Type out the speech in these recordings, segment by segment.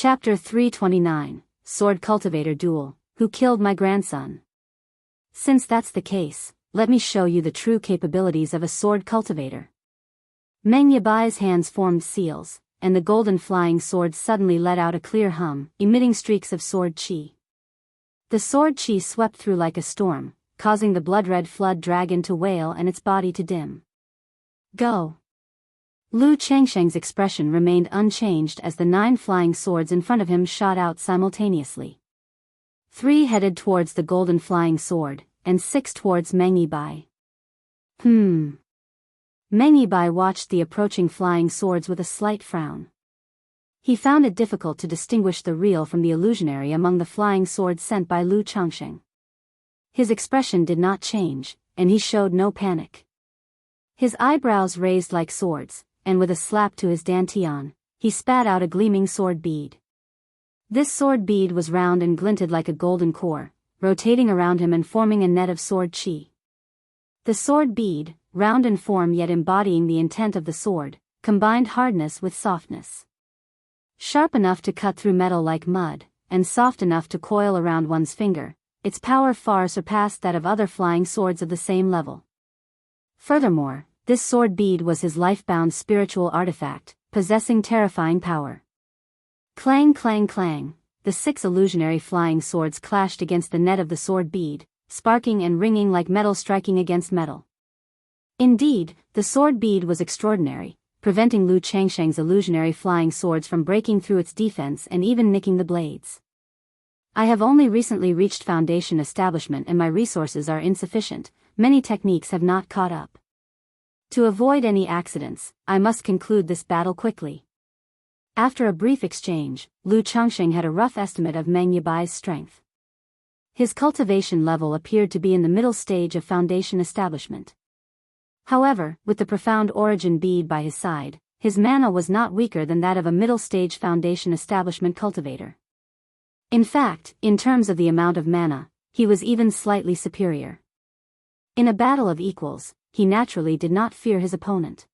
Chapter 329, Sword Cultivator Duel, Who Killed My Grandson? Since that's the case, let me show you the true capabilities of a sword cultivator. Meng Yibai's hands formed seals, and the golden flying sword suddenly let out a clear hum, emitting streaks of sword chi. The sword chi swept through like a storm, causing the blood-red flood dragon to wail and its body to dim. Go! Lu Changsheng's expression remained unchanged as the 9 flying swords in front of him shot out simultaneously. 3 headed towards the golden flying sword, and 6 towards Meng Yibai. Meng Yibai watched the approaching flying swords with a slight frown. He found it difficult to distinguish the real from the illusionary among the flying swords sent by Lu Changsheng. His expression did not change, and he showed no panic. His eyebrows raised like swords, and with a slap to his dantian, he spat out a gleaming sword bead. This sword bead was round and glinted like a golden core, rotating around him and forming a net of sword chi. The sword bead, round in form yet embodying the intent of the sword, combined hardness with softness. Sharp enough to cut through metal like mud, and soft enough to coil around one's finger, its power far surpassed that of other flying swords of the same level. Furthermore, this sword bead was his life-bound spiritual artifact, possessing terrifying power. Clang clang clang, the 6 illusionary flying swords clashed against the net of the sword bead, sparking and ringing like metal striking against metal. Indeed, the sword bead was extraordinary, preventing Lu Changsheng's illusionary flying swords from breaking through its defense and even nicking the blades. I have only recently reached foundation establishment and my resources are insufficient, many techniques have not caught up. To avoid any accidents, I must conclude this battle quickly. After a brief exchange, Lu Changsheng had a rough estimate of Meng Yibai's strength. His cultivation level appeared to be in the middle stage of foundation establishment. However, with the profound origin bead by his side, his mana was not weaker than that of a middle-stage foundation establishment cultivator. In fact, in terms of the amount of mana, he was even slightly superior. In a battle of equals, he naturally did not fear his opponent.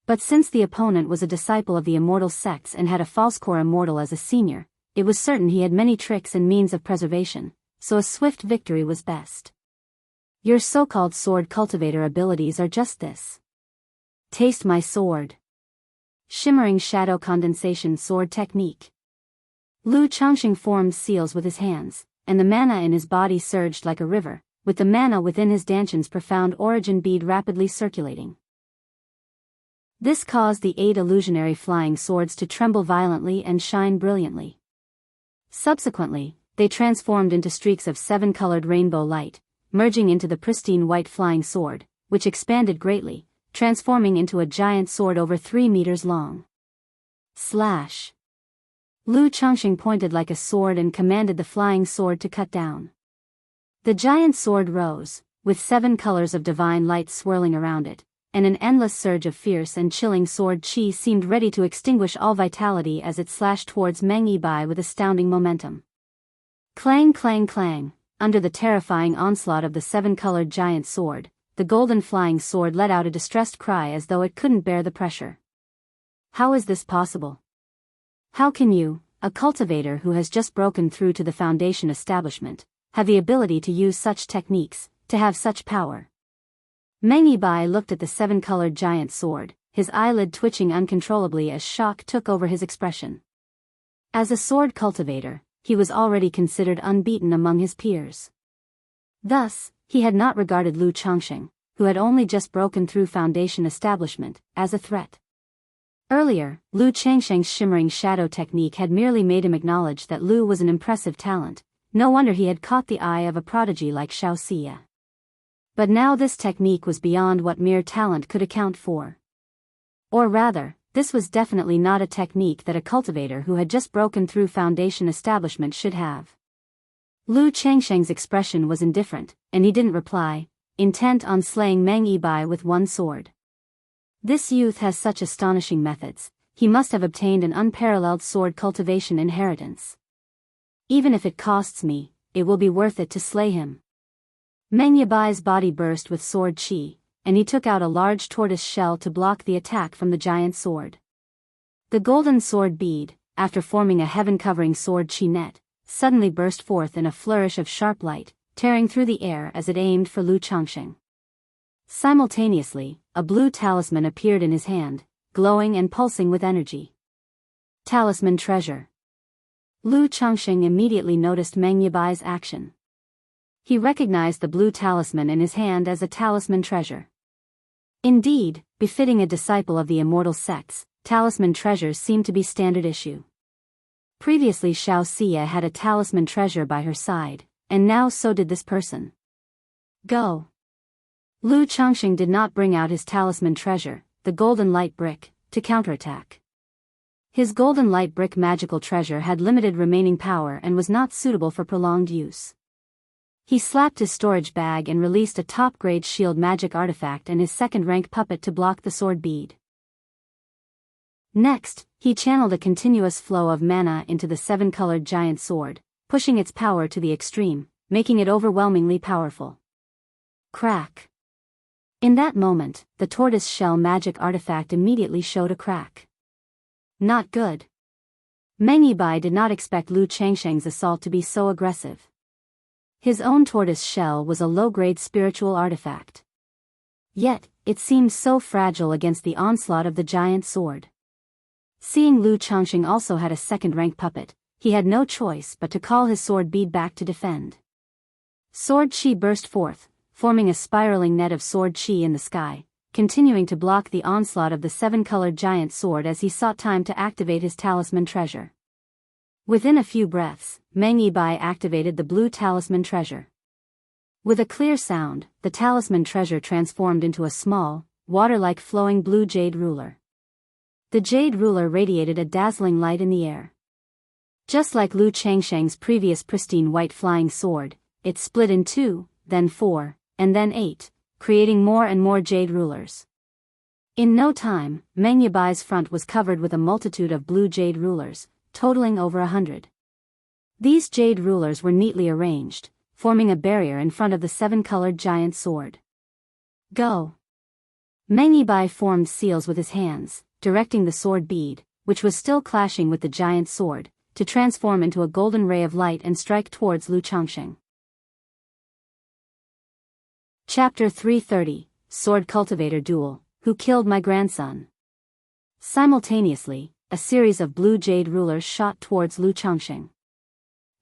But since the opponent was a disciple of the Immortal sects and had a false-core Immortal as a senior, it was certain he had many tricks and means of preservation, so a swift victory was best. Your so-called sword cultivator abilities are just this. Taste my sword. Shimmering shadow condensation sword technique. Lu Changsheng formed seals with his hands, and the mana in his body surged like a river, with the mana within his dantian's profound origin bead rapidly circulating. This caused the 8 illusionary flying swords to tremble violently and shine brilliantly. Subsequently, they transformed into streaks of 7-colored rainbow light, merging into the pristine white flying sword, which expanded greatly, transforming into a giant sword over 3 meters long. Slash! Lu Changsheng pointed like a sword and commanded the flying sword to cut down. The giant sword rose, with 7 colors of divine light swirling around it, and an endless surge of fierce and chilling sword chi seemed ready to extinguish all vitality as it slashed towards Meng Yibai with astounding momentum. Clang clang clang, under the terrifying onslaught of the 7-colored giant sword, the golden flying sword let out a distressed cry as though it couldn't bear the pressure. How is this possible? How can you, a cultivator who has just broken through to the foundation establishment, have the ability to use such techniques, to have such power? Meng Yibai looked at the 7-colored giant sword, his eyelid twitching uncontrollably as shock took over his expression. As a sword cultivator, he was already considered unbeaten among his peers. Thus, he had not regarded Lu Changsheng, who had only just broken through foundation establishment, as a threat. Earlier, Lu Changsheng's shimmering shadow technique had merely made him acknowledge that Lu was an impressive talent. No wonder he had caught the eye of a prodigy like Xiao Xia. But now this technique was beyond what mere talent could account for. Or rather, this was definitely not a technique that a cultivator who had just broken through foundation establishment should have. Lu Changsheng's expression was indifferent, and he didn't reply, intent on slaying Meng Yibai with one sword. This youth has such astonishing methods, he must have obtained an unparalleled sword cultivation inheritance. Even if it costs me, it will be worth it to slay him. Meng Yibai's body burst with sword chi, and he took out a large tortoise shell to block the attack from the giant sword. The golden sword bead, after forming a heaven-covering sword chi net, suddenly burst forth in a flourish of sharp light, tearing through the air as it aimed for Lu Changxing. Simultaneously, a blue talisman appeared in his hand, glowing and pulsing with energy. Talisman treasure. Lu Changxing immediately noticed Meng Yibai's action. He recognized the blue talisman in his hand as a talisman treasure. Indeed, befitting a disciple of the immortal sects, talisman treasures seemed to be standard issue. Previously Xiao Xia had a talisman treasure by her side, and now so did this person. Go! Lu Changxing did not bring out his talisman treasure, the golden light brick, to counterattack. His golden light brick magical treasure had limited remaining power and was not suitable for prolonged use. He slapped his storage bag and released a top-grade shield magic artifact and his second-rank puppet to block the sword bead. Next, he channeled a continuous flow of mana into the seven-colored giant sword, pushing its power to the extreme, making it overwhelmingly powerful. Crack. In that moment, the tortoise shell magic artifact immediately showed a crack. Not good. Meng Yibai did not expect Lu Changxing's assault to be so aggressive. His own tortoise shell was a low-grade spiritual artifact. Yet, it seemed so fragile against the onslaught of the giant sword. Seeing Lu Changxing also had a second-rank puppet, he had no choice but to call his sword bead back to defend. Sword chi burst forth, forming a spiraling net of sword chi in the sky, continuing to block the onslaught of the seven-colored giant sword as he sought time to activate his talisman treasure. Within a few breaths, Meng Yibai activated the blue talisman treasure. With a clear sound, the talisman treasure transformed into a small, water-like flowing blue jade ruler. The jade ruler radiated a dazzling light in the air. Just like Lu Changxing's previous pristine white flying sword, it split in 2, then 4, and then 8, creating more and more jade rulers. In no time, Meng Yibai's front was covered with a multitude of blue jade rulers, totaling over 100. These jade rulers were neatly arranged, forming a barrier in front of the seven-colored giant sword. Go! Meng Yibai formed seals with his hands, directing the sword bead, which was still clashing with the giant sword, to transform into a golden ray of light and strike towards Lu Changxing. Chapter 330, Sword Cultivator Duel, Who Killed My Grandson? Simultaneously, a series of blue jade rulers shot towards Lu Changxing.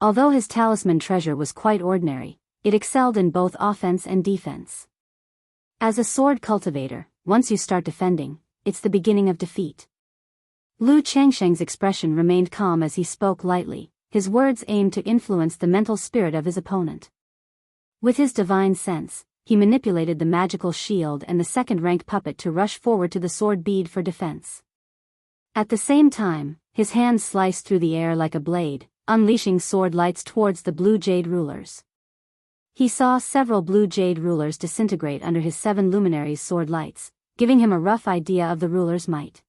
Although his talisman treasure was quite ordinary, it excelled in both offense and defense. As a sword cultivator, once you start defending, it's the beginning of defeat. Lu Changxing's expression remained calm as he spoke lightly, his words aimed to influence the mental spirit of his opponent. With his divine sense, he manipulated the magical shield and the second-rank puppet to rush forward to the sword bead for defense. At the same time, his hand sliced through the air like a blade, unleashing sword lights towards the blue jade rulers. He saw several blue jade rulers disintegrate under his 7 luminaries' sword lights, giving him a rough idea of the ruler's might.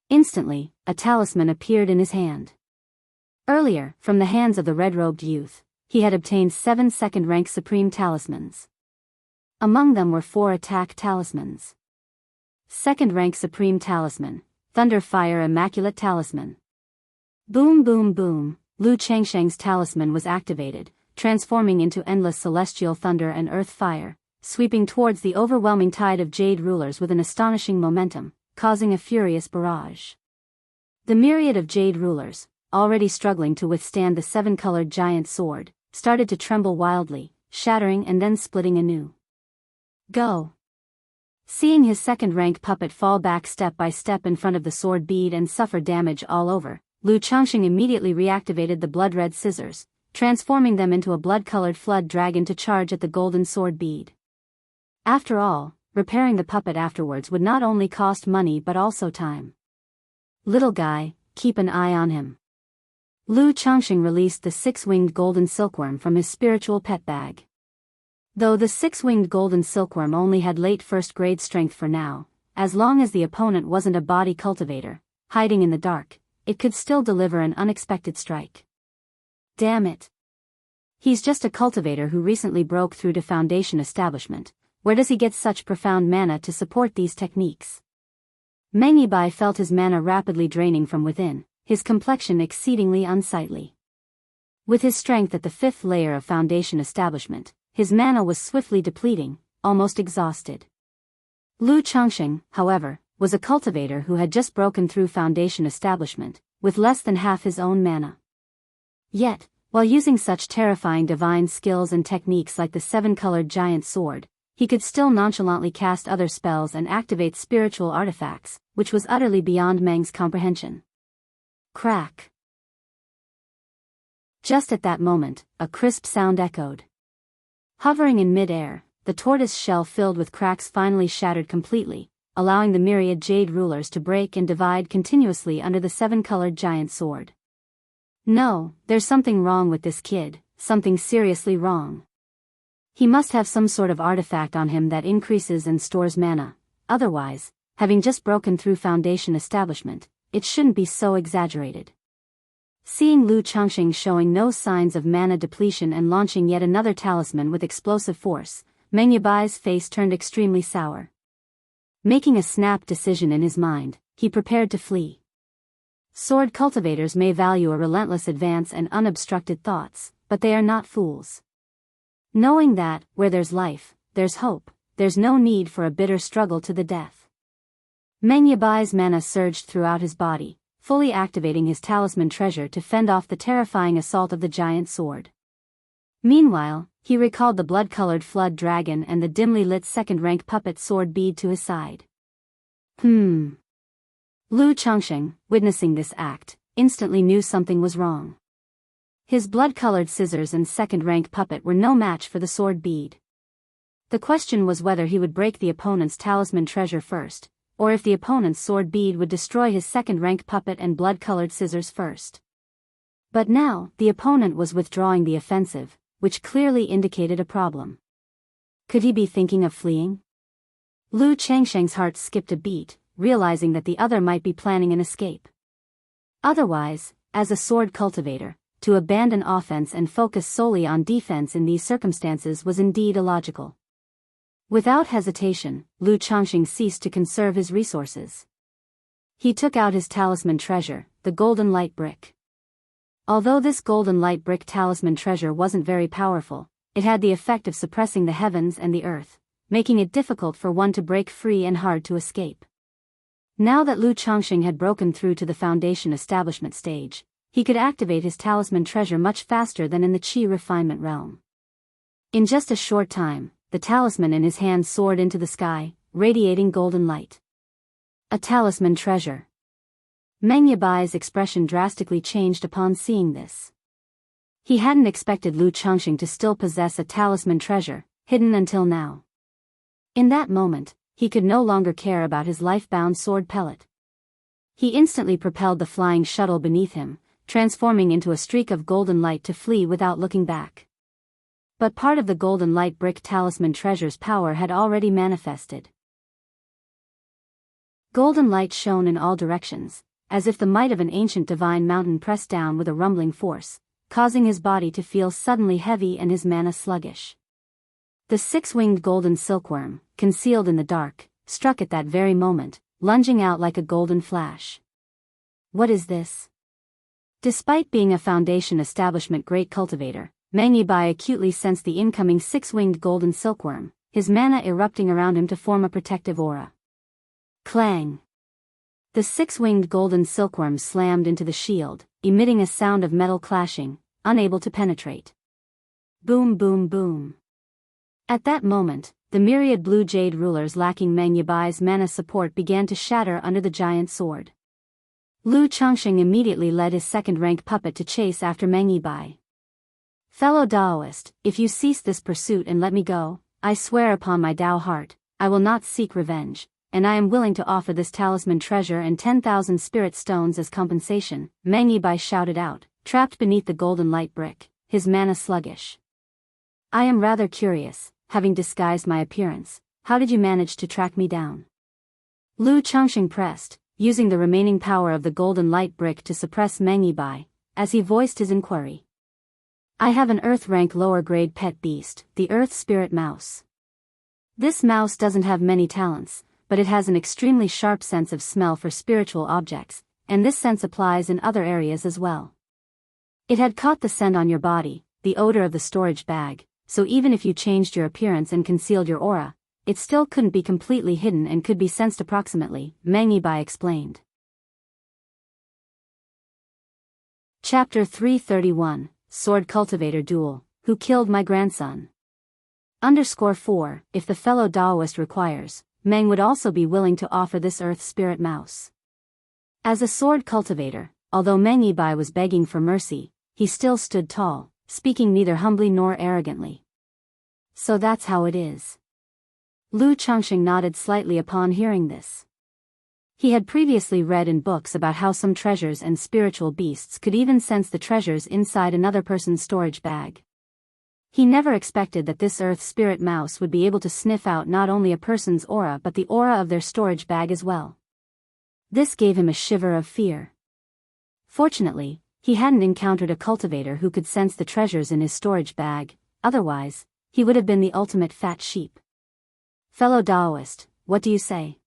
Instantly, a talisman appeared in his hand. Earlier, from the hands of the red-robed youth, he had obtained 7 second-rank supreme talismans. Among them were 4 attack talismans. Second-rank supreme talisman, Thunder Fire Immaculate Talisman. Boom boom boom, Lu Changxing's talisman was activated, transforming into endless celestial thunder and earth fire, sweeping towards the overwhelming tide of jade rulers with an astonishing momentum, causing a furious barrage. The myriad of jade rulers, already struggling to withstand the 7-colored giant sword, started to tremble wildly, shattering and then splitting anew. Go! Seeing his second-rank puppet fall back step by step in front of the sword bead and suffer damage all over, Lu Changxing immediately reactivated the blood-red scissors, transforming them into a blood-colored flood dragon to charge at the golden sword bead. After all, repairing the puppet afterwards would not only cost money but also time. Little guy, keep an eye on him. Lu Changxing released the 6-winged golden silkworm from his spiritual pet bag. Though the 6-winged golden silkworm only had late first-grade strength for now, as long as the opponent wasn't a body cultivator, hiding in the dark, it could still deliver an unexpected strike. Damn it. He's just a cultivator who recently broke through to Foundation establishment. Where does he get such profound mana to support these techniques? Meng Yibai felt his mana rapidly draining from within, his complexion exceedingly unsightly. With his strength at the 5th layer of foundation establishment, his mana was swiftly depleting, almost exhausted. Lu Changxing, however, was a cultivator who had just broken through foundation establishment, with less than half his own mana. Yet, while using such terrifying divine skills and techniques like the 7-colored giant sword, he could still nonchalantly cast other spells and activate spiritual artifacts, which was utterly beyond Meng's comprehension. Crack. Just at that moment, a crisp sound echoed. Hovering in mid-air, the tortoise shell filled with cracks finally shattered completely, allowing the myriad jade rulers to break and divide continuously under the 7-colored giant sword. No, there's something wrong with this kid, something seriously wrong. He must have some sort of artifact on him that increases and stores mana, otherwise, having just broken through foundation establishment, it shouldn't be so exaggerated. Seeing Lu Changxing showing no signs of mana depletion and launching yet another talisman with explosive force, Meng Yibai's face turned extremely sour. Making a snap decision in his mind, he prepared to flee. Sword cultivators may value a relentless advance and unobstructed thoughts, but they are not fools. Knowing that, where there's life, there's hope, there's no need for a bitter struggle to the death. Meng Yibai's mana surged throughout his body, fully activating his talisman treasure to fend off the terrifying assault of the giant sword. Meanwhile, he recalled the blood-colored flood dragon and the dimly lit second-rank puppet sword bead to his side. Lu Changxing, witnessing this act, instantly knew something was wrong. His blood-colored scissors and second-rank puppet were no match for the sword bead. The question was whether he would break the opponent's talisman treasure first, or if the opponent's sword bead would destroy his second-rank puppet and blood-colored scissors first. But now, the opponent was withdrawing the offensive, which clearly indicated a problem. Could he be thinking of fleeing? Lu Changxing's heart skipped a beat, realizing that the other might be planning an escape. Otherwise, as a sword cultivator, to abandon offense and focus solely on defense in these circumstances was indeed illogical. Without hesitation, Lu Changxing ceased to conserve his resources. He took out his talisman treasure, the golden light brick. Although this golden light brick talisman treasure wasn't very powerful, it had the effect of suppressing the heavens and the earth, making it difficult for one to break free and hard to escape. Now that Lu Changxing had broken through to the foundation establishment stage, he could activate his talisman treasure much faster than in the Qi refinement realm. In just a short time, the talisman in his hand soared into the sky, radiating golden light. A talisman treasure. Meng Yibai's expression drastically changed upon seeing this. He hadn't expected Lu Changxing to still possess a talisman treasure, hidden until now. In that moment, he could no longer care about his life-bound sword pellet. He instantly propelled the flying shuttle beneath him, transforming into a streak of golden light to flee without looking back. But part of the golden light brick talisman treasure's power had already manifested. Golden light shone in all directions, as if the might of an ancient divine mountain pressed down with a rumbling force, causing his body to feel suddenly heavy and his mana sluggish. The 6-winged golden silkworm, concealed in the dark, struck at that very moment, lunging out like a golden flash. What is this? Despite being a foundation establishment great cultivator, Meng Yibai acutely sensed the incoming 6-winged golden silkworm, his mana erupting around him to form a protective aura. Clang! The 6-winged golden silkworm slammed into the shield, emitting a sound of metal clashing, unable to penetrate. Boom boom boom. At that moment, the myriad blue jade rulers lacking Meng Yibai's mana support began to shatter under the giant sword. Lu Changxing immediately led his second-rank puppet to chase after Meng Yibai. Fellow Daoist, if you cease this pursuit and let me go, I swear upon my Dao heart, I will not seek revenge, and I am willing to offer this talisman treasure and 10,000 spirit stones as compensation, Meng Yibai shouted out, trapped beneath the golden light brick, his mana sluggish. I am rather curious, having disguised my appearance, how did you manage to track me down? Lu Changxing pressed, using the remaining power of the golden light brick to suppress Meng Yibai, as he voiced his inquiry. I have an Earth-rank lower-grade pet beast, the Earth Spirit Mouse. This mouse doesn't have many talents, but it has an extremely sharp sense of smell for spiritual objects, and this sense applies in other areas as well. It had caught the scent on your body, the odor of the storage bag, so even if you changed your appearance and concealed your aura, it still couldn't be completely hidden and could be sensed approximately, Mengyi explained. Chapter 331, Sword Cultivator Duel, Who Killed My Grandson? _4, if the fellow Taoist requires, Meng would also be willing to offer this earth spirit mouse. As a sword cultivator, although Mengyi was begging for mercy, he still stood tall, speaking neither humbly nor arrogantly. So that's how it is. Lu Changxing nodded slightly upon hearing this. He had previously read in books about how some treasures and spiritual beasts could even sense the treasures inside another person's storage bag. He never expected that this earth spirit mouse would be able to sniff out not only a person's aura but the aura of their storage bag as well. This gave him a shiver of fear. Fortunately, he hadn't encountered a cultivator who could sense the treasures in his storage bag, otherwise, he would have been the ultimate fat sheep. Fellow Taoist, what do you say?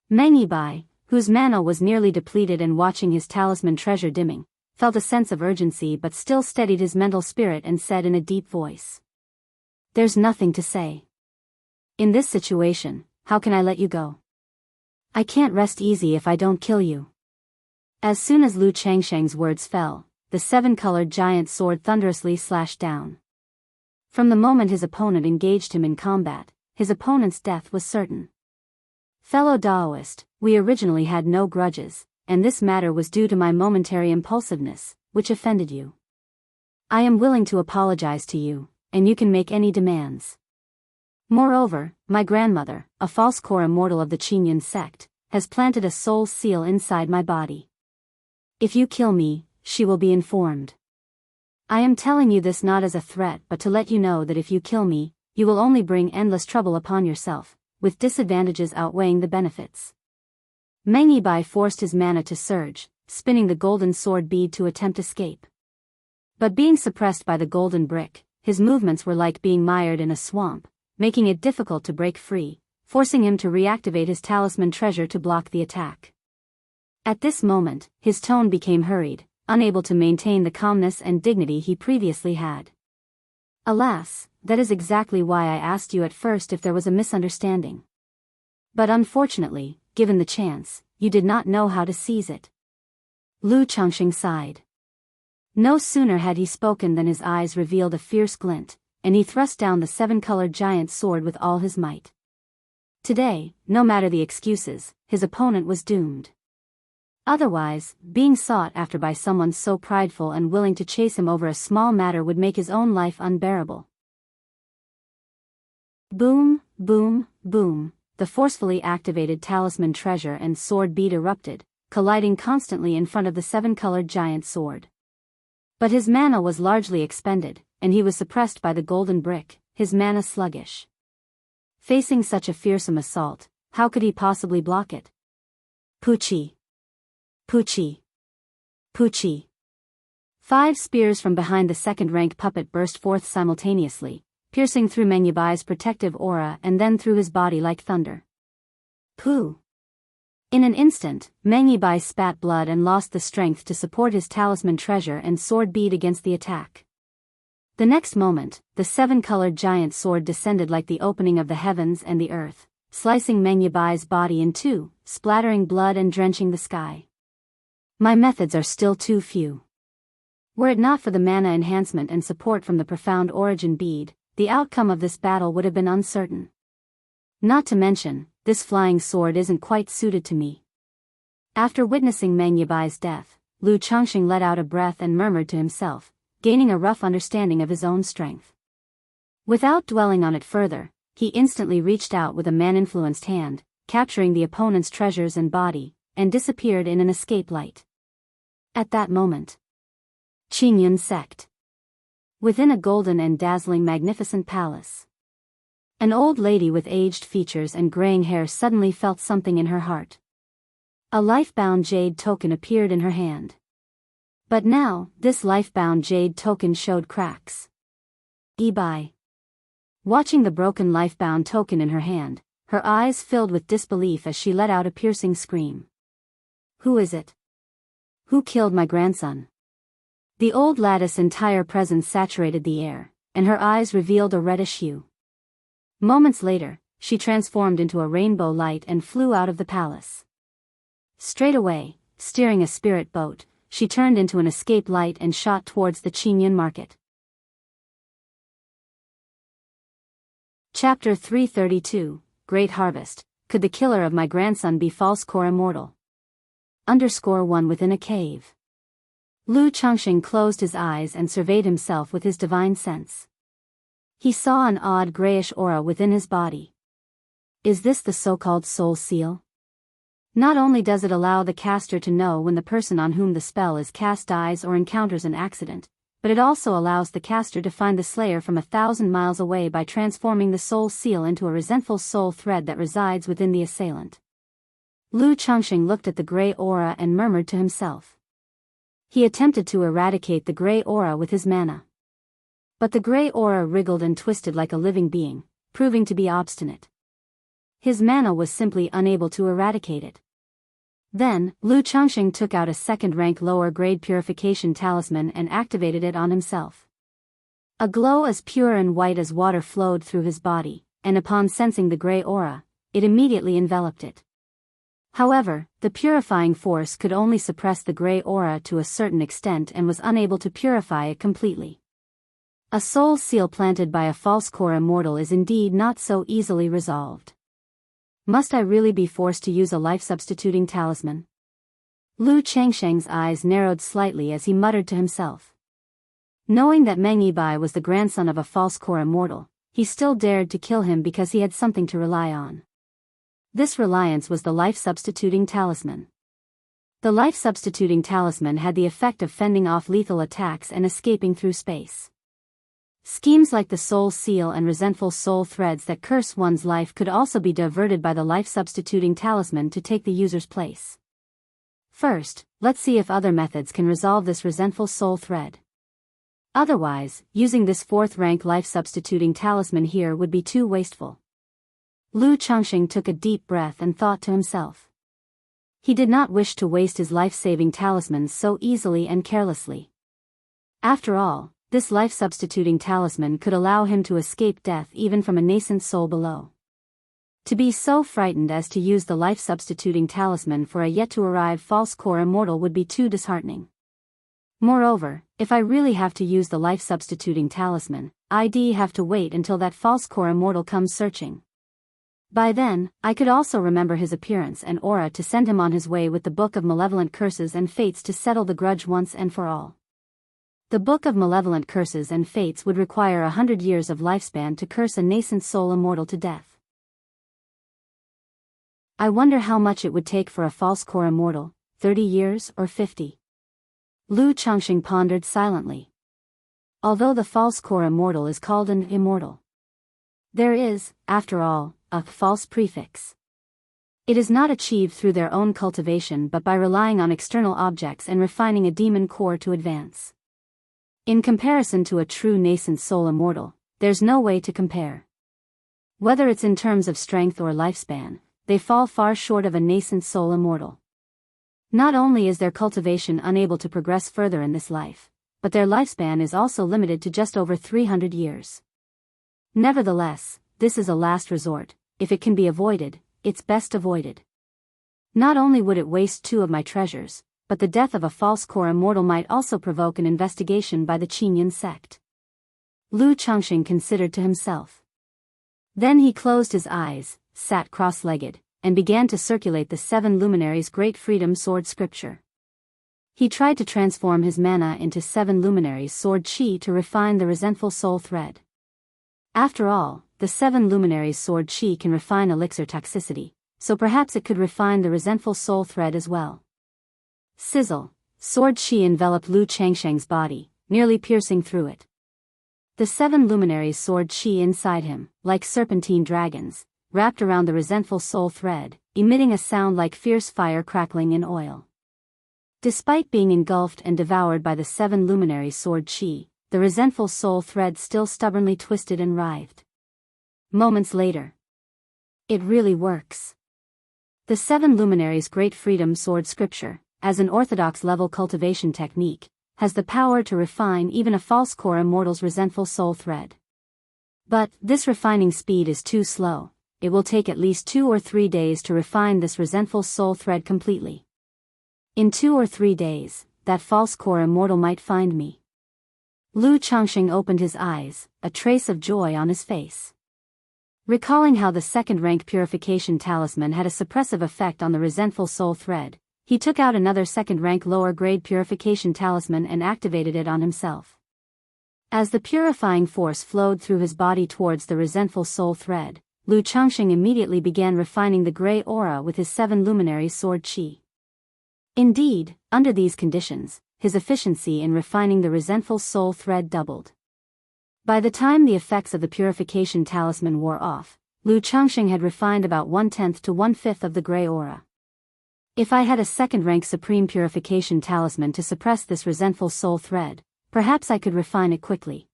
Mengyi, whose mana was nearly depleted and watching his talisman treasure dimming, felt a sense of urgency but still steadied his mental spirit and said in a deep voice. There's nothing to say. In this situation, how can I let you go? I can't rest easy if I don't kill you. As soon as Lu Changsheng's words fell, the seven-colored giant sword thunderously slashed down. From the moment his opponent engaged him in combat, his opponent's death was certain. Fellow Taoist, we originally had no grudges, and this matter was due to my momentary impulsiveness, which offended you. I am willing to apologize to you, and you can make any demands. Moreover, my grandmother, a false core immortal of the Qingyun sect, has planted a soul seal inside my body. If you kill me, she will be informed. I am telling you this not as a threat but to let you know that if you kill me, you will only bring endless trouble upon yourself, with disadvantages outweighing the benefits. Mengyi forced his mana to surge, spinning the golden sword bead to attempt escape. But being suppressed by the golden brick, his movements were like being mired in a swamp, making it difficult to break free, forcing him to reactivate his talisman treasure to block the attack. At this moment, his tone became hurried, unable to maintain the calmness and dignity he previously had. Alas, that is exactly why I asked you at first if there was a misunderstanding. But unfortunately, given the chance, you did not know how to seize it. Lu Changxing sighed. No sooner had he spoken than his eyes revealed a fierce glint, and he thrust down the seven-colored giant sword with all his might. Today, no matter the excuses, his opponent was doomed. Otherwise, being sought after by someone so prideful and willing to chase him over a small matter would make his own life unbearable. Boom, boom, boom. The forcefully activated talisman treasure and sword bead erupted, colliding constantly in front of the seven-colored giant sword. But his mana was largely expended, and he was suppressed by the golden brick, his mana sluggish. Facing such a fearsome assault, how could he possibly block it? Puchi! Puchi! Puchi! 5 spears from behind the second-rank puppet burst forth simultaneously, piercing through Mengyi's protective aura and then through his body like thunder. Pooh! In an instant, Mengyi spat blood and lost the strength to support his talisman treasure and sword bead against the attack. The next moment, the seven-colored giant sword descended like the opening of the heavens and the earth, slicing Mengyi's body in two, splattering blood and drenching the sky. My methods are still too few. Were it not for the mana enhancement and support from the profound origin bead, the outcome of this battle would have been uncertain. Not to mention, this flying sword isn't quite suited to me. After witnessing Mengyi's death, Lu Changxing let out a breath and murmured to himself, gaining a rough understanding of his own strength. Without dwelling on it further, he instantly reached out with a man-influenced hand, capturing the opponent's treasures and body, and disappeared in an escape light. At that moment, Qingyun sect. Within a golden and dazzling magnificent palace. An old lady with aged features and graying hair suddenly felt something in her heart. A life-bound jade token appeared in her hand. But now, this life-bound jade token showed cracks. Ibai. Watching the broken life-bound token in her hand, her eyes filled with disbelief as she let out a piercing scream. Who is it? Who killed my grandson? The old lattice's entire presence saturated the air, and her eyes revealed a reddish hue. Moments later, she transformed into a rainbow light and flew out of the palace. Straight away, steering a spirit boat, she turned into an escape light and shot towards the Qinyan market. Chapter 332, Great Harvest. Could the killer of my grandson be false core immortal? _1 Within a cave. Lu Chengxing closed his eyes and surveyed himself with his divine sense. He saw an odd grayish aura within his body. Is this the so-called soul seal? Not only does it allow the caster to know when the person on whom the spell is cast dies or encounters an accident, but it also allows the caster to find the slayer from 1,000 miles away by transforming the soul seal into a resentful soul thread that resides within the assailant. Lu Chengxing looked at the gray aura and murmured to himself. He attempted to eradicate the gray aura with his mana. But the gray aura wriggled and twisted like a living being, proving to be obstinate. His mana was simply unable to eradicate it. Then, Lu Chengxing took out a second-rank lower-grade purification talisman and activated it on himself. A glow as pure and white as water flowed through his body, and upon sensing the gray aura, it immediately enveloped it. However, the purifying force could only suppress the gray aura to a certain extent and was unable to purify it completely. A soul seal planted by a false core immortal is indeed not so easily resolved. Must I really be forced to use a life-substituting talisman? Lu Chengxing's eyes narrowed slightly as he muttered to himself. Knowing that Meng Yibai was the grandson of a false core immortal, he still dared to kill him because he had something to rely on. This reliance was the life-substituting talisman. The life-substituting talisman had the effect of fending off lethal attacks and escaping through space. Schemes like the soul seal and resentful soul threads that curse one's life could also be diverted by the life-substituting talisman to take the user's place. First, let's see if other methods can resolve this resentful soul thread. Otherwise, using this fourth-rank life-substituting talisman here would be too wasteful. Lu Chengxing took a deep breath and thought to himself. He did not wish to waste his life-saving talismans so easily and carelessly. After all, this life-substituting talisman could allow him to escape death even from a nascent soul below. To be so frightened as to use the life-substituting talisman for a yet-to-arrive false core immortal would be too disheartening. Moreover, if I really have to use the life-substituting talisman, I'd have to wait until that false core immortal comes searching. By then, I could also remember his appearance and aura to send him on his way with the Book of Malevolent Curses and Fates to settle the grudge once and for all. The Book of Malevolent Curses and Fates would require 100 years of lifespan to curse a nascent soul immortal to death. I wonder how much it would take for a false core immortal, 30 years or 50. Lu Chengxing pondered silently. Although the false core immortal is called an immortal, there is, after all, a false prefix. It is not achieved through their own cultivation but by relying on external objects and refining a demon core to advance. In comparison to a true nascent soul immortal, there's no way to compare. Whether it's in terms of strength or lifespan, they fall far short of a nascent soul immortal. Not only is their cultivation unable to progress further in this life, but their lifespan is also limited to just over 300 years. Nevertheless, this is a last resort. If it can be avoided, it's best avoided. Not only would it waste 2 of my treasures, but the death of a false core immortal might also provoke an investigation by the Qinyan sect. Lu Chengxing considered to himself. Then he closed his eyes, sat cross-legged, and began to circulate the 7 luminaries' Great Freedom Sword scripture. He tried to transform his mana into 7 luminaries' sword chi to refine the resentful soul thread. After all, the 7 luminaries' sword chi can refine elixir toxicity, so perhaps it could refine the resentful soul thread as well. Sizzle, sword chi enveloped Lu Chengxing's body, nearly piercing through it. The 7 luminaries' sword chi inside him, like serpentine dragons, wrapped around the resentful soul thread, emitting a sound like fierce fire crackling in oil. Despite being engulfed and devoured by the 7 luminaries' sword chi, the resentful soul thread still stubbornly twisted and writhed. Moments later. It really works. The 7 luminaries' Great Freedom Sword scripture, as an orthodox level cultivation technique, has the power to refine even a false core immortal's resentful soul thread. But this refining speed is too slow. It will take at least 2 or 3 days to refine this resentful soul thread completely. In 2 or 3 days, that false core immortal might find me. Lu Changxing opened his eyes, a trace of joy on his face. Recalling how the second-rank purification talisman had a suppressive effect on the resentful soul thread, he took out another second-rank lower-grade purification talisman and activated it on himself. As the purifying force flowed through his body towards the resentful soul thread, Lu Changxing immediately began refining the gray aura with his 7 luminary sword qi. Indeed, under these conditions, his efficiency in refining the resentful soul thread doubled. By the time the effects of the purification talisman wore off, Lu Changxing had refined about 1/10 to 1/5 of the gray aura. If I had a second-rank supreme purification talisman to suppress this resentful soul thread, perhaps I could refine it quickly.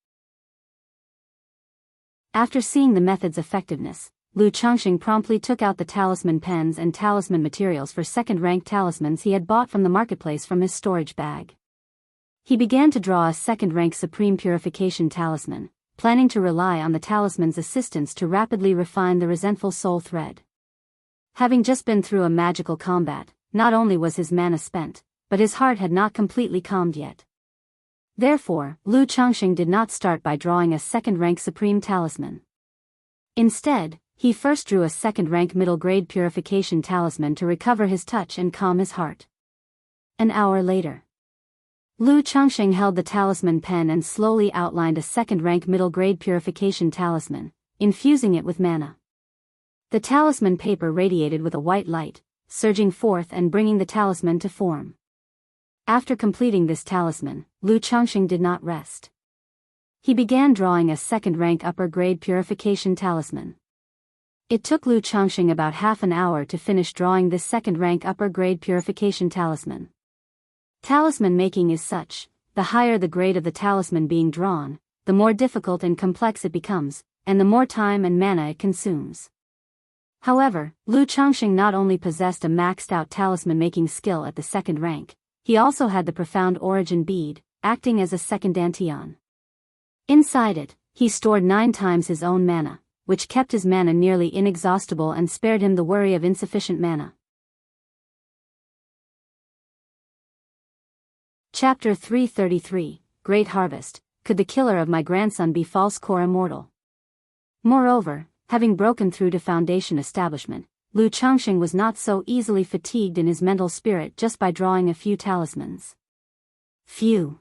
After seeing the method's effectiveness, Lu Changxing promptly took out the talisman pens and talisman materials for second-rank talismans he had bought from the marketplace from his storage bag. He began to draw a second-rank supreme purification talisman, planning to rely on the talisman's assistance to rapidly refine the resentful soul thread. Having just been through a magical combat, not only was his mana spent, but his heart had not completely calmed yet. Therefore, Lu Changxing did not start by drawing a second-rank supreme talisman. Instead, he first drew a second-rank middle-grade purification talisman to recover his touch and calm his heart. An hour later, Lu Changxing held the talisman pen and slowly outlined a second-rank middle-grade purification talisman, infusing it with mana. The talisman paper radiated with a white light, surging forth and bringing the talisman to form. After completing this talisman, Lu Changxing did not rest. He began drawing a second-rank upper-grade purification talisman. It took Lu Changxing about half an hour to finish drawing this second-rank upper-grade purification talisman. Talisman making is such, the higher the grade of the talisman being drawn, the more difficult and complex it becomes, and the more time and mana it consumes. However, Lu Changxing not only possessed a maxed-out talisman-making skill at the second rank, he also had the profound origin bead, acting as a second dantian. Inside it, he stored 9 times his own mana, which kept his mana nearly inexhaustible and spared him the worry of insufficient mana. Chapter 333, Great Harvest. Could the killer of my grandson be false core immortal? Moreover, having broken through to Foundation establishment, Lu Changxing was not so easily fatigued in his mental spirit just by drawing a few talismans. Phew!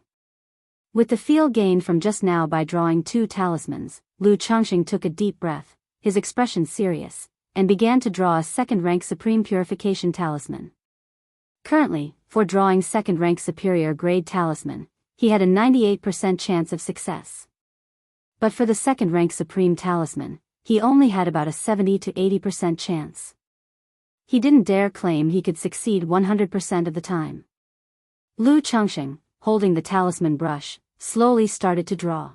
With the feel gained from just now by drawing 2 talismans, Lu Changxing took a deep breath, his expression serious, and began to draw a second-rank supreme purification talisman. Currently, for drawing second-rank superior grade talisman, he had a 98% chance of success. But for the second-rank supreme talisman, he only had about a 70 to 80% chance. He didn't dare claim he could succeed 100% of the time. Lu Changxing, holding the talisman brush, slowly started to draw.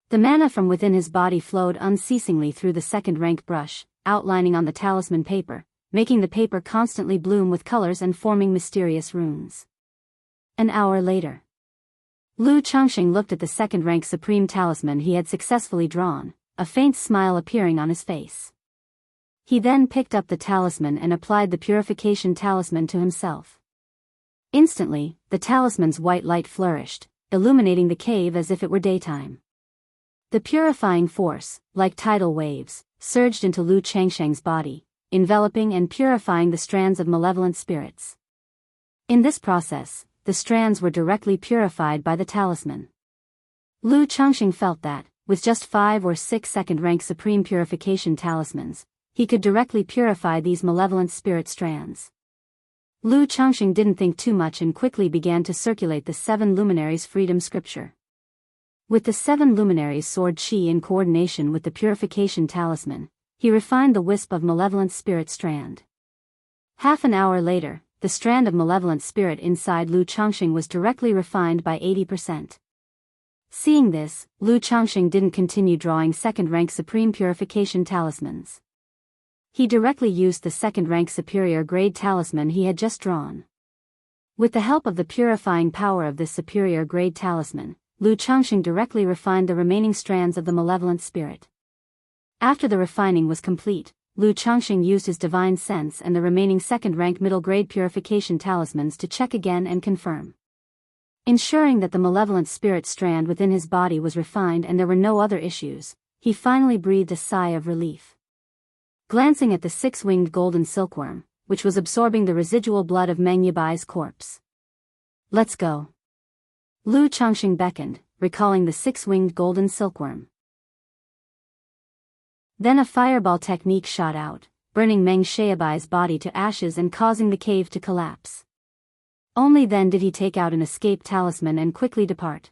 The mana from within his body flowed unceasingly through the second-rank brush, outlining on the talisman paper, making the paper constantly bloom with colors and forming mysterious runes. An hour later, Lu Changxing looked at the second-rank supreme talisman he had successfully drawn, a faint smile appearing on his face. He then picked up the talisman and applied the purification talisman to himself. Instantly, the talisman's white light flourished, illuminating the cave as if it were daytime. The purifying force, like tidal waves, surged into Lu Changxing's body, enveloping and purifying the strands of malevolent spirits. In this process, the strands were directly purified by the talisman. Lu Changxing felt that, with just 5 or 6 second-rank supreme purification talismans, he could directly purify these malevolent spirit strands. Lu Changxing didn't think too much and quickly began to circulate the 7 luminaries' freedom scripture. With the 7 luminaries' sword qi in coordination with the purification talisman, he refined the wisp of malevolent spirit strand. Half an hour later, the strand of malevolent spirit inside Lu Changxing was directly refined by 80%. Seeing this, Lu Changxing didn't continue drawing second-rank supreme purification talismans. He directly used the second-rank superior grade talisman he had just drawn. With the help of the purifying power of this superior grade talisman, Lu Changxing directly refined the remaining strands of the malevolent spirit. After the refining was complete, Lu Changxing used his divine sense and the remaining second-rank middle-grade purification talismans to check again and confirm. Ensuring that the malevolent spirit strand within his body was refined and there were no other issues, he finally breathed a sigh of relief. Glancing at the six-winged golden silkworm, which was absorbing the residual blood of Meng Yibai's corpse. "Let's go." Lu Changxing beckoned, recalling the six-winged golden silkworm. Then a fireball technique shot out, burning Meng Xiaobai's body to ashes and causing the cave to collapse. Only then did he take out an escape talisman and quickly depart.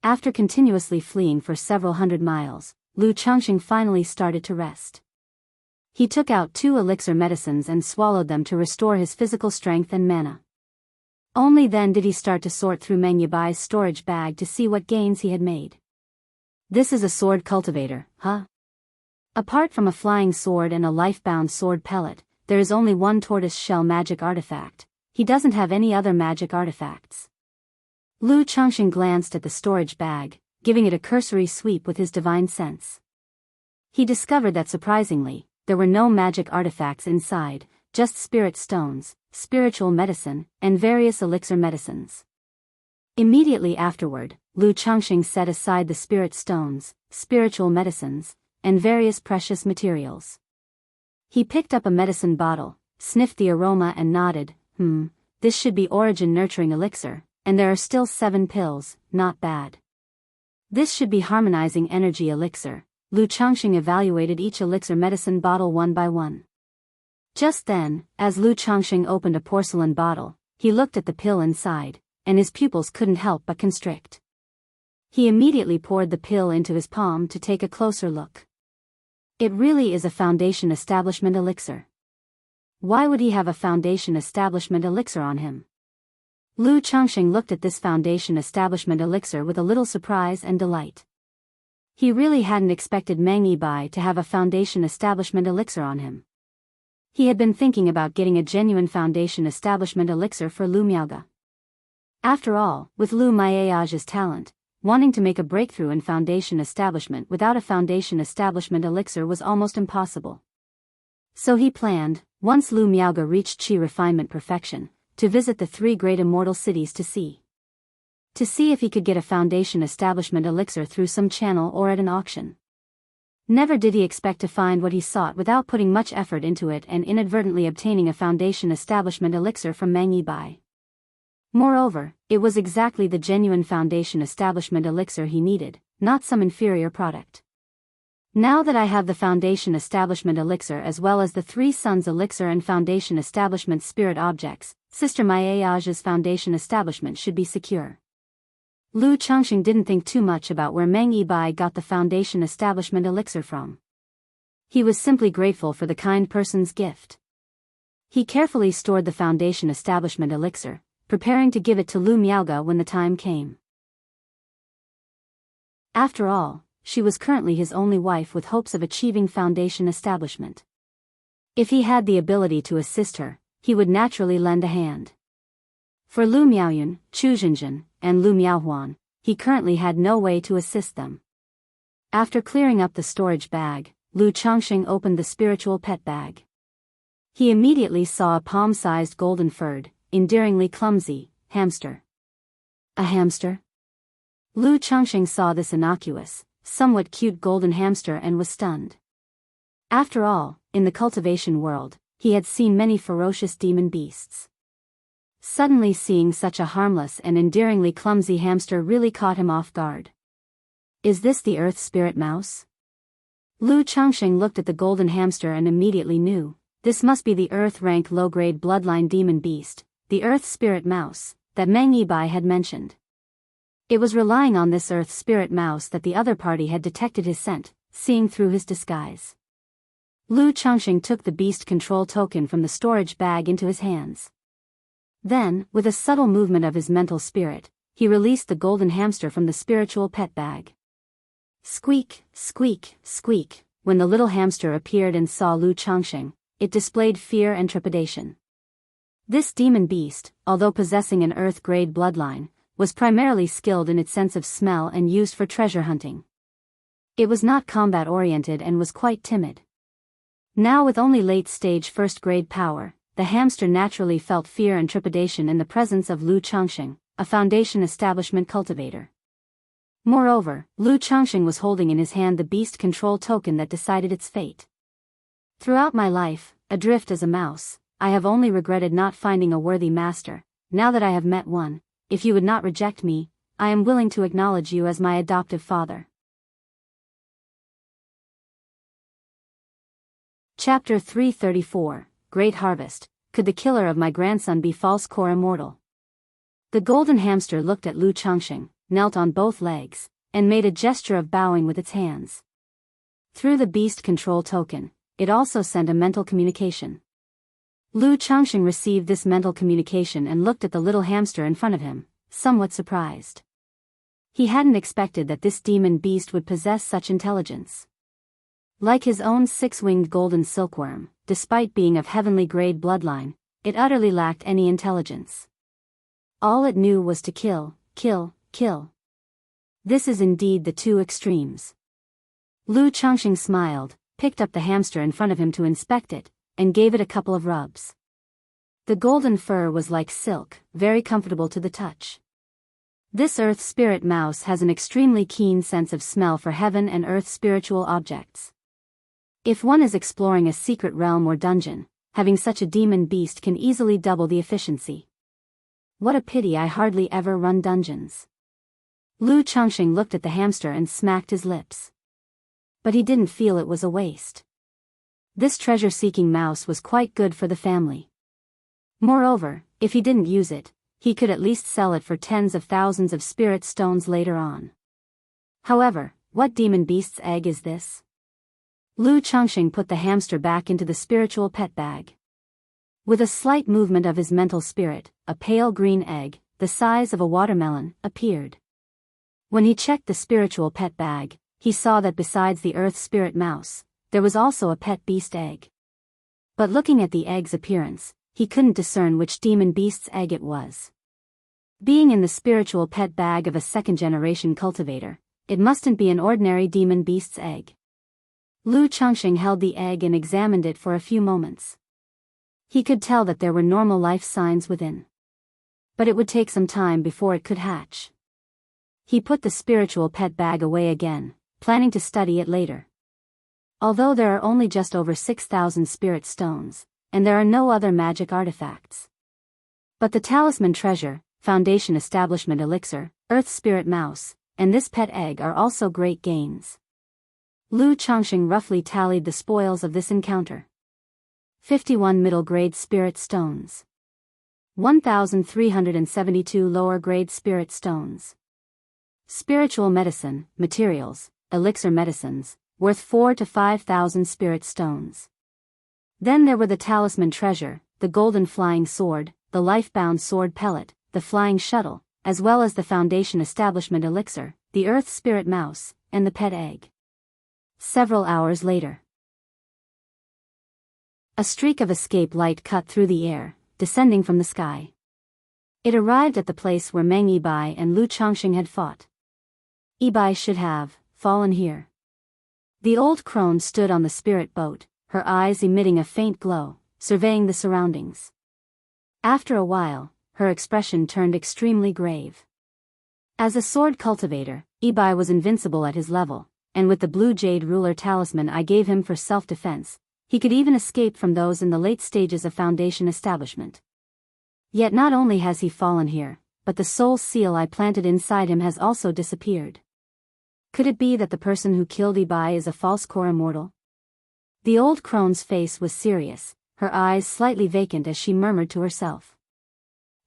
After continuously fleeing for several hundred miles, Lu Changxing finally started to rest. He took out 2 elixir medicines and swallowed them to restore his physical strength and mana. Only then did he start to sort through Meng Yibai's storage bag to see what gains he had made. This is a sword cultivator, huh? Apart from a flying sword and a life-bound sword pellet, there is only one tortoise shell magic artifact. He doesn't have any other magic artifacts. Lu Changxing glanced at the storage bag, giving it a cursory sweep with his divine sense. He discovered that surprisingly, there were no magic artifacts inside, just spirit stones, spiritual medicine, and various elixir medicines. Immediately afterward, Lu Changxing set aside the spirit stones, spiritual medicines, and various precious materials. He picked up a medicine bottle, sniffed the aroma and nodded, this should be origin nurturing elixir, and there are still 7 pills, not bad. This should be harmonizing energy elixir. Lu Changxing evaluated each elixir medicine bottle one by one. Just then, as Lu Changxing opened a porcelain bottle, he looked at the pill inside, and his pupils couldn't help but constrict. He immediately poured the pill into his palm to take a closer look. It really is a foundation establishment elixir. Why would he have a foundation establishment elixir on him? Lu Changxing looked at this foundation establishment elixir with a little surprise and delight. He really hadn't expected Meng Yibai to have a foundation establishment elixir on him. He had been thinking about getting a genuine foundation establishment elixir for Lu Miaoge. After all, with Lu Miaoge's talent, wanting to make a breakthrough in foundation establishment without a foundation establishment elixir was almost impossible. So he planned, once Lu Miaoge reached Qi refinement perfection, to visit the 3 great immortal cities to see if he could get a foundation establishment elixir through some channel or at an auction. Never did he expect to find what he sought without putting much effort into it and inadvertently obtaining a foundation establishment elixir from Meng Yibai. Moreover, it was exactly the genuine foundation establishment elixir he needed, not some inferior product. Now that I have the foundation establishment elixir as well as the 3 suns elixir and foundation establishment spirit objects, Sister Miaoge's foundation establishment should be secure. Lu Changxing didn't think too much about where Meng Yibai got the foundation establishment elixir from. He was simply grateful for the kind person's gift. He carefully stored the foundation establishment elixir, preparing to give it to Lu Miaoge when the time came. After all, she was currently his only wife with hopes of achieving foundation establishment. If he had the ability to assist her, he would naturally lend a hand. For Lu Miaoyun, Chu Zhenjin, and Lu Miaohuan, he currently had no way to assist them. After clearing up the storage bag, Lu Changxing opened the spiritual pet bag. He immediately saw a palm-sized golden-furred, endearingly clumsy, hamster. A hamster? Lu Changxing saw this innocuous, somewhat cute golden hamster and was stunned. After all, in the cultivation world, he had seen many ferocious demon beasts. Suddenly seeing such a harmless and endearingly clumsy hamster really caught him off guard. Is this the Earth Spirit Mouse? Lu Changxing looked at the golden hamster and immediately knew, this must be the Earth-rank low-grade bloodline demon beast, the Earth Spirit Mouse, that Meng Yibai had mentioned. It was relying on this Earth Spirit Mouse that the other party had detected his scent, seeing through his disguise. Lu Changxing took the beast control token from the storage bag into his hands. Then, with a subtle movement of his mental spirit, he released the golden hamster from the spiritual pet bag. Squeak, squeak, squeak, when the little hamster appeared and saw Lu Changxing, it displayed fear and trepidation. This demon beast, although possessing an earth-grade bloodline, was primarily skilled in its sense of smell and used for treasure hunting. It was not combat-oriented and was quite timid. Now with only late-stage first-grade power, the hamster naturally felt fear and trepidation in the presence of Lu Changxing, a Foundation establishment cultivator. Moreover, Lu Changxing was holding in his hand the beast control token that decided its fate. Throughout my life, adrift as a mouse, I have only regretted not finding a worthy master. Now that I have met one, if you would not reject me, I am willing to acknowledge you as my adoptive father. Chapter 334, Great Harvest. Could the killer of my grandson be false core immortal? The golden hamster looked at Lu Changxing, knelt on both legs, and made a gesture of bowing with its hands. Through the beast control token, it also sent a mental communication. Lu Changxing received this mental communication and looked at the little hamster in front of him, somewhat surprised. He hadn't expected that this demon beast would possess such intelligence. Like his own six-winged golden silkworm, despite being of heavenly grade bloodline, it utterly lacked any intelligence. All it knew was to kill, kill, kill. This is indeed the two extremes. Lu Changxing smiled, picked up the hamster in front of him to inspect it, and gave it a couple of rubs. The golden fur was like silk, very comfortable to the touch. This earth spirit mouse has an extremely keen sense of smell for heaven and earth spiritual objects. If one is exploring a secret realm or dungeon, having such a demon beast can easily double the efficiency. What a pity I hardly ever run dungeons. Lu Changxing looked at the hamster and smacked his lips. But he didn't feel it was a waste. This treasure-seeking mouse was quite good for the family. Moreover, if he didn't use it, he could at least sell it for tens of thousands of spirit stones later on. However, what demon beast's egg is this? Lu Changxing put the hamster back into the spiritual pet bag. With a slight movement of his mental spirit, a pale green egg, the size of a watermelon, appeared. When he checked the spiritual pet bag, he saw that besides the earth spirit mouse, there was also a pet beast egg. But looking at the egg's appearance, he couldn't discern which demon beast's egg it was. Being in the spiritual pet bag of a second-generation cultivator, it mustn't be an ordinary demon beast's egg. Lu Changxing held the egg and examined it for a few moments. He could tell that there were normal life signs within. But it would take some time before it could hatch. He put the spiritual pet bag away again, planning to study it later. Although there are only just over 6,000 spirit stones, and there are no other magic artifacts. But the talisman treasure, Foundation establishment elixir, earth spirit mouse, and this pet egg are also great gains. Lu Changxing roughly tallied the spoils of this encounter. 51 middle-grade spirit stones. 1,372 lower-grade spirit stones. Spiritual medicine, materials, elixir medicines, worth 4,000 to 5,000 spirit stones. Then there were the talisman treasure, the golden flying sword, the life-bound sword pellet, the flying shuttle, as well as the Foundation establishment elixir, the earth spirit mouse, and the pet egg. Several hours later. A streak of escape light cut through the air, descending from the sky. It arrived at the place where Meng Yibai and Lu Changxing had fought. Yibai should have fallen here. The old crone stood on the spirit boat, her eyes emitting a faint glow, surveying the surroundings. After a while, her expression turned extremely grave. As a sword cultivator, Yibai was invincible at his level, and with the blue jade ruler talisman I gave him for self-defense, he could even escape from those in the late stages of Foundation establishment. Yet not only has he fallen here, but the soul seal I planted inside him has also disappeared. Could it be that the person who killed Yibai is a false core immortal? The old crone's face was serious, her eyes slightly vacant as she murmured to herself.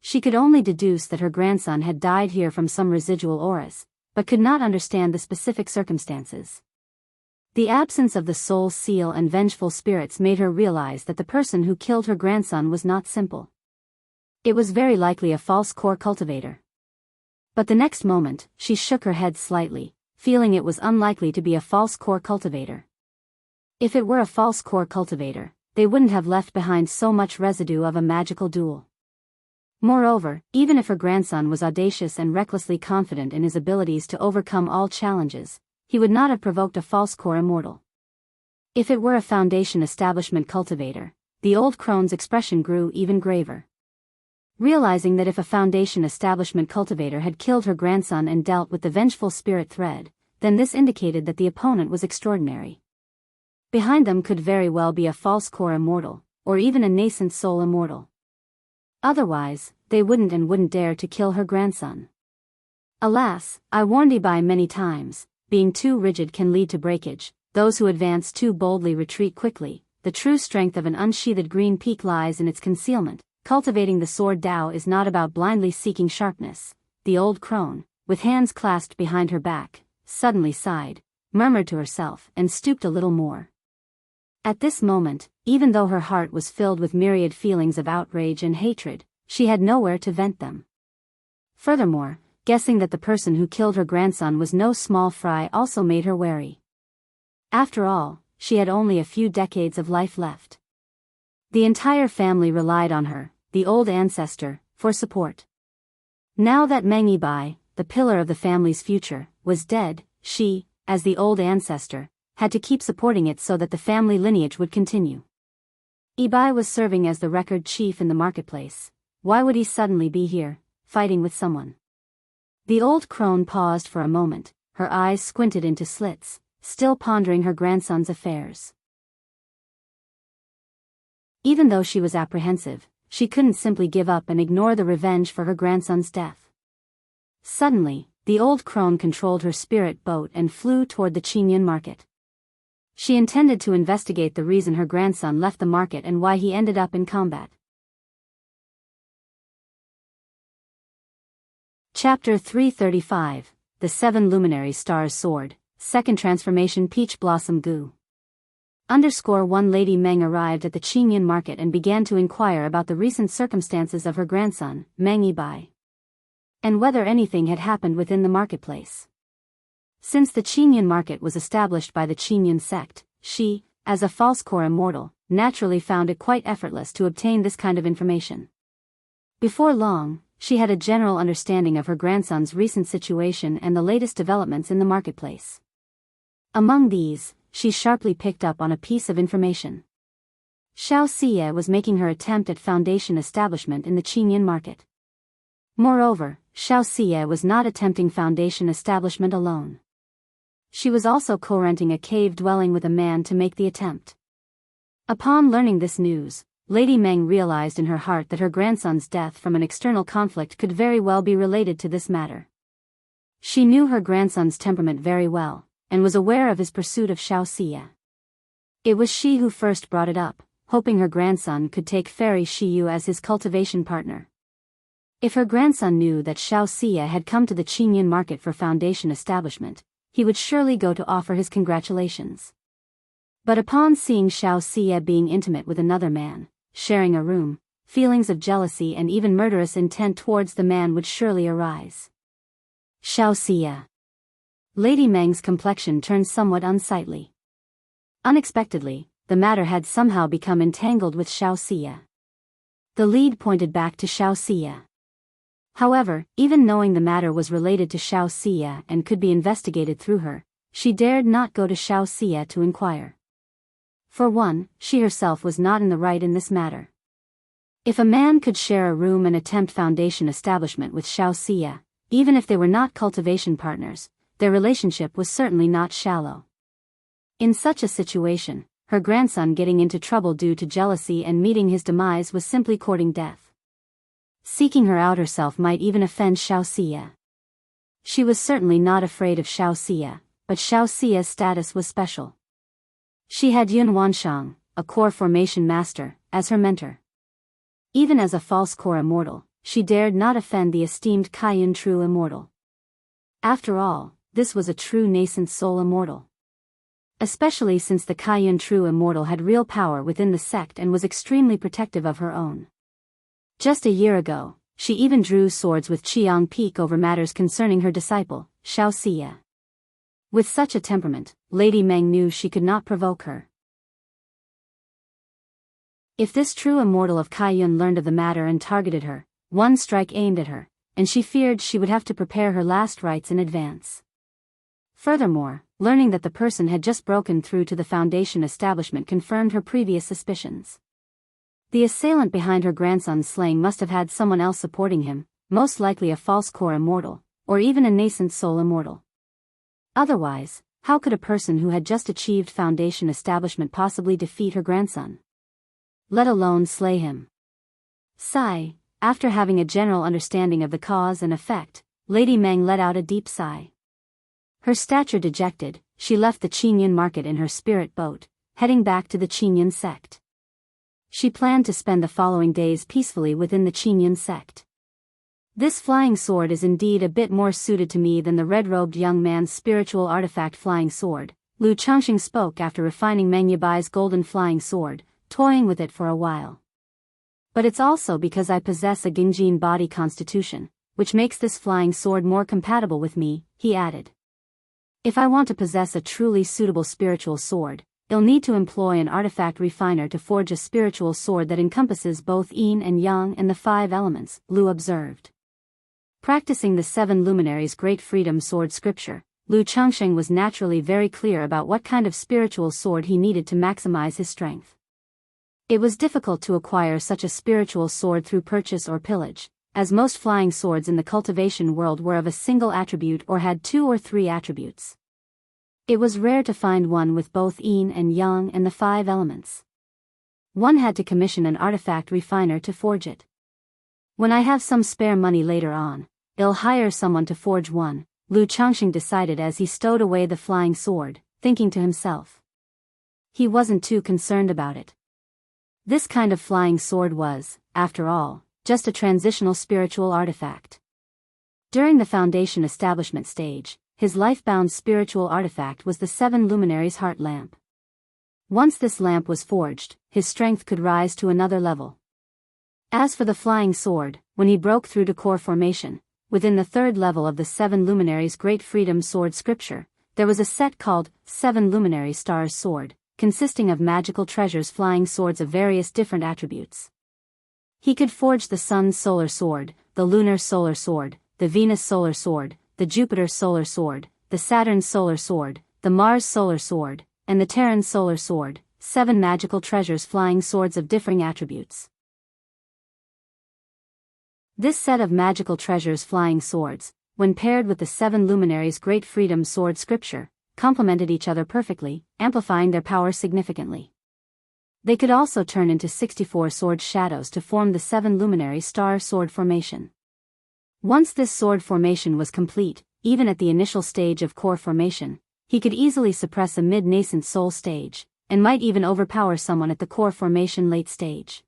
She could only deduce that her grandson had died here from some residual auras, but could not understand the specific circumstances. The absence of the soul seal and vengeful spirits made her realize that the person who killed her grandson was not simple. It was very likely a false core cultivator. But the next moment, she shook her head slightly, feeling it was unlikely to be a false core cultivator. If it were a false core cultivator, they wouldn't have left behind so much residue of a magical duel. Moreover, even if her grandson was audacious and recklessly confident in his abilities to overcome all challenges, he would not have provoked a false core immortal. If it were a Foundation establishment cultivator, the old crone's expression grew even graver. Realizing that if a Foundation establishment cultivator had killed her grandson and dealt with the vengeful spirit thread, then this indicated that the opponent was extraordinary. Behind them could very well be a false core immortal, or even a nascent soul immortal. Otherwise, they wouldn't dare to kill her grandson. Alas, I warned Ibai many times, being too rigid can lead to breakage, those who advance too boldly retreat quickly, the true strength of an unsheathed green peak lies in its concealment. Cultivating the sword Tao is not about blindly seeking sharpness. The old crone, with hands clasped behind her back, suddenly sighed, murmured to herself, and stooped a little more. At this moment, even though her heart was filled with myriad feelings of outrage and hatred, she had nowhere to vent them. Furthermore, guessing that the person who killed her grandson was no small fry also made her wary. After all, she had only a few decades of life left. The entire family relied on her, the old ancestor, for support. Now that Meng Yibai, the pillar of the family's future, was dead, she, as the old ancestor, had to keep supporting it so that the family lineage would continue. Yibai was serving as the record chief in the marketplace. Why would he suddenly be here, fighting with someone? The old crone paused for a moment, her eyes squinted into slits, still pondering her grandson's affairs. Even though she was apprehensive, she couldn't simply give up and ignore the revenge for her grandson's death. Suddenly, the old crone controlled her spirit boat and flew toward the Qingyun market. She intended to investigate the reason her grandson left the market and why he ended up in combat. Chapter 335, The Seven Luminary Stars Sword, Second Transformation Peach Blossom Goo. _1 Lady Meng arrived at the Qingyun market and began to inquire about the recent circumstances of her grandson, Meng Yibai, and whether anything had happened within the marketplace. Since the Qingyun market was established by the Qingyun sect, she, as a false core immortal, naturally found it quite effortless to obtain this kind of information. Before long, she had a general understanding of her grandson's recent situation and the latest developments in the marketplace. Among these, she sharply picked up on a piece of information. Xiao Xie was making her attempt at Foundation establishment in the Qingyun market. Moreover, Xiao Xie was not attempting Foundation establishment alone. She was also co-renting a cave dwelling with a man to make the attempt. Upon learning this news, Lady Meng realized in her heart that her grandson's death from an external conflict could very well be related to this matter. She knew her grandson's temperament very well, and was aware of his pursuit of Xiao Xie. It was she who first brought it up, hoping her grandson could take Fairy Shiyu as his cultivation partner. If her grandson knew that Xiao Xie had come to the Qingyun market for Foundation establishment, he would surely go to offer his congratulations. But upon seeing Xiao Xie being intimate with another man, sharing a room, feelings of jealousy and even murderous intent towards the man would surely arise. Xiao Xie. Lady Meng's complexion turned somewhat unsightly. Unexpectedly, the matter had somehow become entangled with Xiao Xie. The lead pointed back to Xiao Xie. However, even knowing the matter was related to Xiao Xie and could be investigated through her, she dared not go to Xiao Xie to inquire. For one, she herself was not in the right in this matter. If a man could share a room and attempt Foundation establishment with Xiao Xie, even if they were not cultivation partners, their relationship was certainly not shallow. In such a situation, her grandson getting into trouble due to jealousy and meeting his demise was simply courting death. Seeking her out herself might even offend Xiao Xie. She was certainly not afraid of Xiao Xie, but Xiao Xie's status was special. She had Yun Wanshang, a core formation master, as her mentor. Even as a false core immortal, she dared not offend the esteemed Kaiyun true immortal. After all, this was a true nascent soul immortal. Especially since the Kaiyun true immortal had real power within the sect and was extremely protective of her own. Just a year ago, she even drew swords with Qiang Peak over matters concerning her disciple, Xiao Xie. With such a temperament, Lady Meng knew she could not provoke her. If this true immortal of Kaiyun learned of the matter and targeted her, one strike aimed at her, and she feared she would have to prepare her last rites in advance. Furthermore, learning that the person had just broken through to the Foundation establishment confirmed her previous suspicions. The assailant behind her grandson's slaying must have had someone else supporting him, most likely a false core immortal, or even a nascent soul immortal. Otherwise, how could a person who had just achieved Foundation establishment possibly defeat her grandson? Let alone slay him. Sigh. After having a general understanding of the cause and effect, Lady Meng let out a deep sigh. Her stature dejected, she left the Qingyun market in her spirit boat, heading back to the Qingyun sect. She planned to spend the following days peacefully within the Qingyun sect. This flying sword is indeed a bit more suited to me than the red-robed young man's spiritual artifact flying sword, Lu Changxing spoke after refining Meng Yibai's golden flying sword, toying with it for a while. But it's also because I possess a Gingjin body constitution, which makes this flying sword more compatible with me, he added. If I want to possess a truly suitable spiritual sword, I'll need to employ an artifact refiner to forge a spiritual sword that encompasses both yin and yang and the 5 elements, Lu observed. Practicing the 7 luminaries' great freedom sword scripture, Lu Changxing was naturally very clear about what kind of spiritual sword he needed to maximize his strength. It was difficult to acquire such a spiritual sword through purchase or pillage, as most flying swords in the cultivation world were of a single attribute or had 2 or 3 attributes. It was rare to find one with both yin and yang and the 5 elements. One had to commission an artifact refiner to forge it. When I have some spare money later on, I'll hire someone to forge one, Lu Changxing decided as he stowed away the flying sword, thinking to himself. He wasn't too concerned about it. This kind of flying sword was, after all, just a transitional spiritual artifact. During the Foundation establishment stage, his life-bound spiritual artifact was the 7 luminaries' heart lamp. Once this lamp was forged, his strength could rise to another level. As for the flying sword, when he broke through to core formation, within the 3rd level of the 7 luminaries' great freedom sword scripture, there was a set called 7 luminary stars sword, consisting of magical treasures flying swords of various different attributes. He could forge the sun's solar sword, the lunar solar sword, the Venus solar sword, the Jupiter solar sword, the Saturn solar sword, the Mars solar sword, and the Terran solar sword, 7 magical treasures flying swords of differing attributes. This set of magical treasures flying swords, when paired with the 7 luminaries' great freedom sword scripture, complemented each other perfectly, amplifying their power significantly. They could also turn into 64 sword shadows to form the 7 luminary star sword formation. Once this sword formation was complete, even at the initial stage of core formation, he could easily suppress a mid-nascent soul stage, and might even overpower someone at the core formation late stage.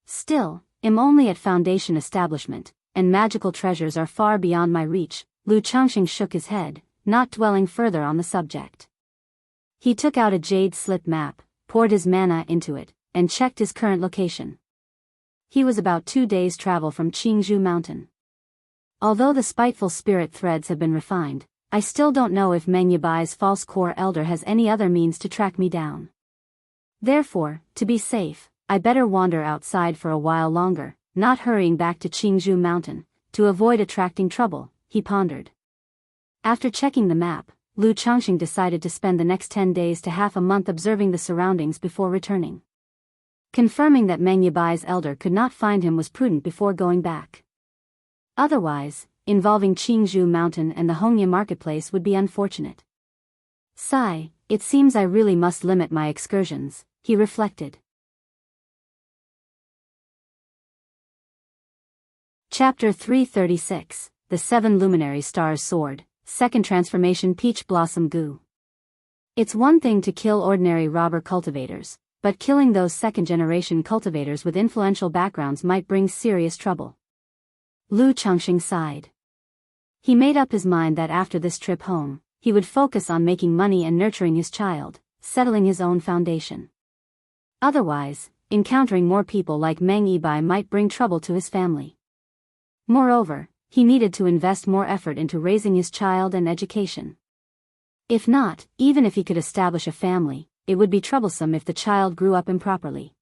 Still, I'm only at Foundation establishment, and magical treasures are far beyond my reach, Lu Changxing shook his head, not dwelling further on the subject. He took out a jade slip map, poured his mana into it, and checked his current location. He was about 2 days' travel from Qingzhou Mountain. Although the spiteful spirit threads have been refined, I still don't know if Meng Yibai's false core elder has any other means to track me down. Therefore, to be safe, I better wander outside for a while longer, not hurrying back to Qingzhou Mountain, to avoid attracting trouble, he pondered. After checking the map, Lu Changxing decided to spend the next 10 days to half a month observing the surroundings before returning. Confirming that Meng Yibai's elder could not find him was prudent before going back. Otherwise, involving Qingzhou Mountain and the Hongya marketplace would be unfortunate. Sigh, it seems I really must limit my excursions, he reflected. Chapter 336, The 7 Luminary Stars Sword, Second Transformation Peach Blossom Goo. It's one thing to kill ordinary robber cultivators, but killing those second-generation cultivators with influential backgrounds might bring serious trouble. Lu Changxing sighed. He made up his mind that after this trip home, he would focus on making money and nurturing his child, settling his own foundation. Otherwise, encountering more people like Meng Yibai might bring trouble to his family. Moreover, he needed to invest more effort into raising his child and education. If not, even if he could establish a family, it would be troublesome if the child grew up improperly.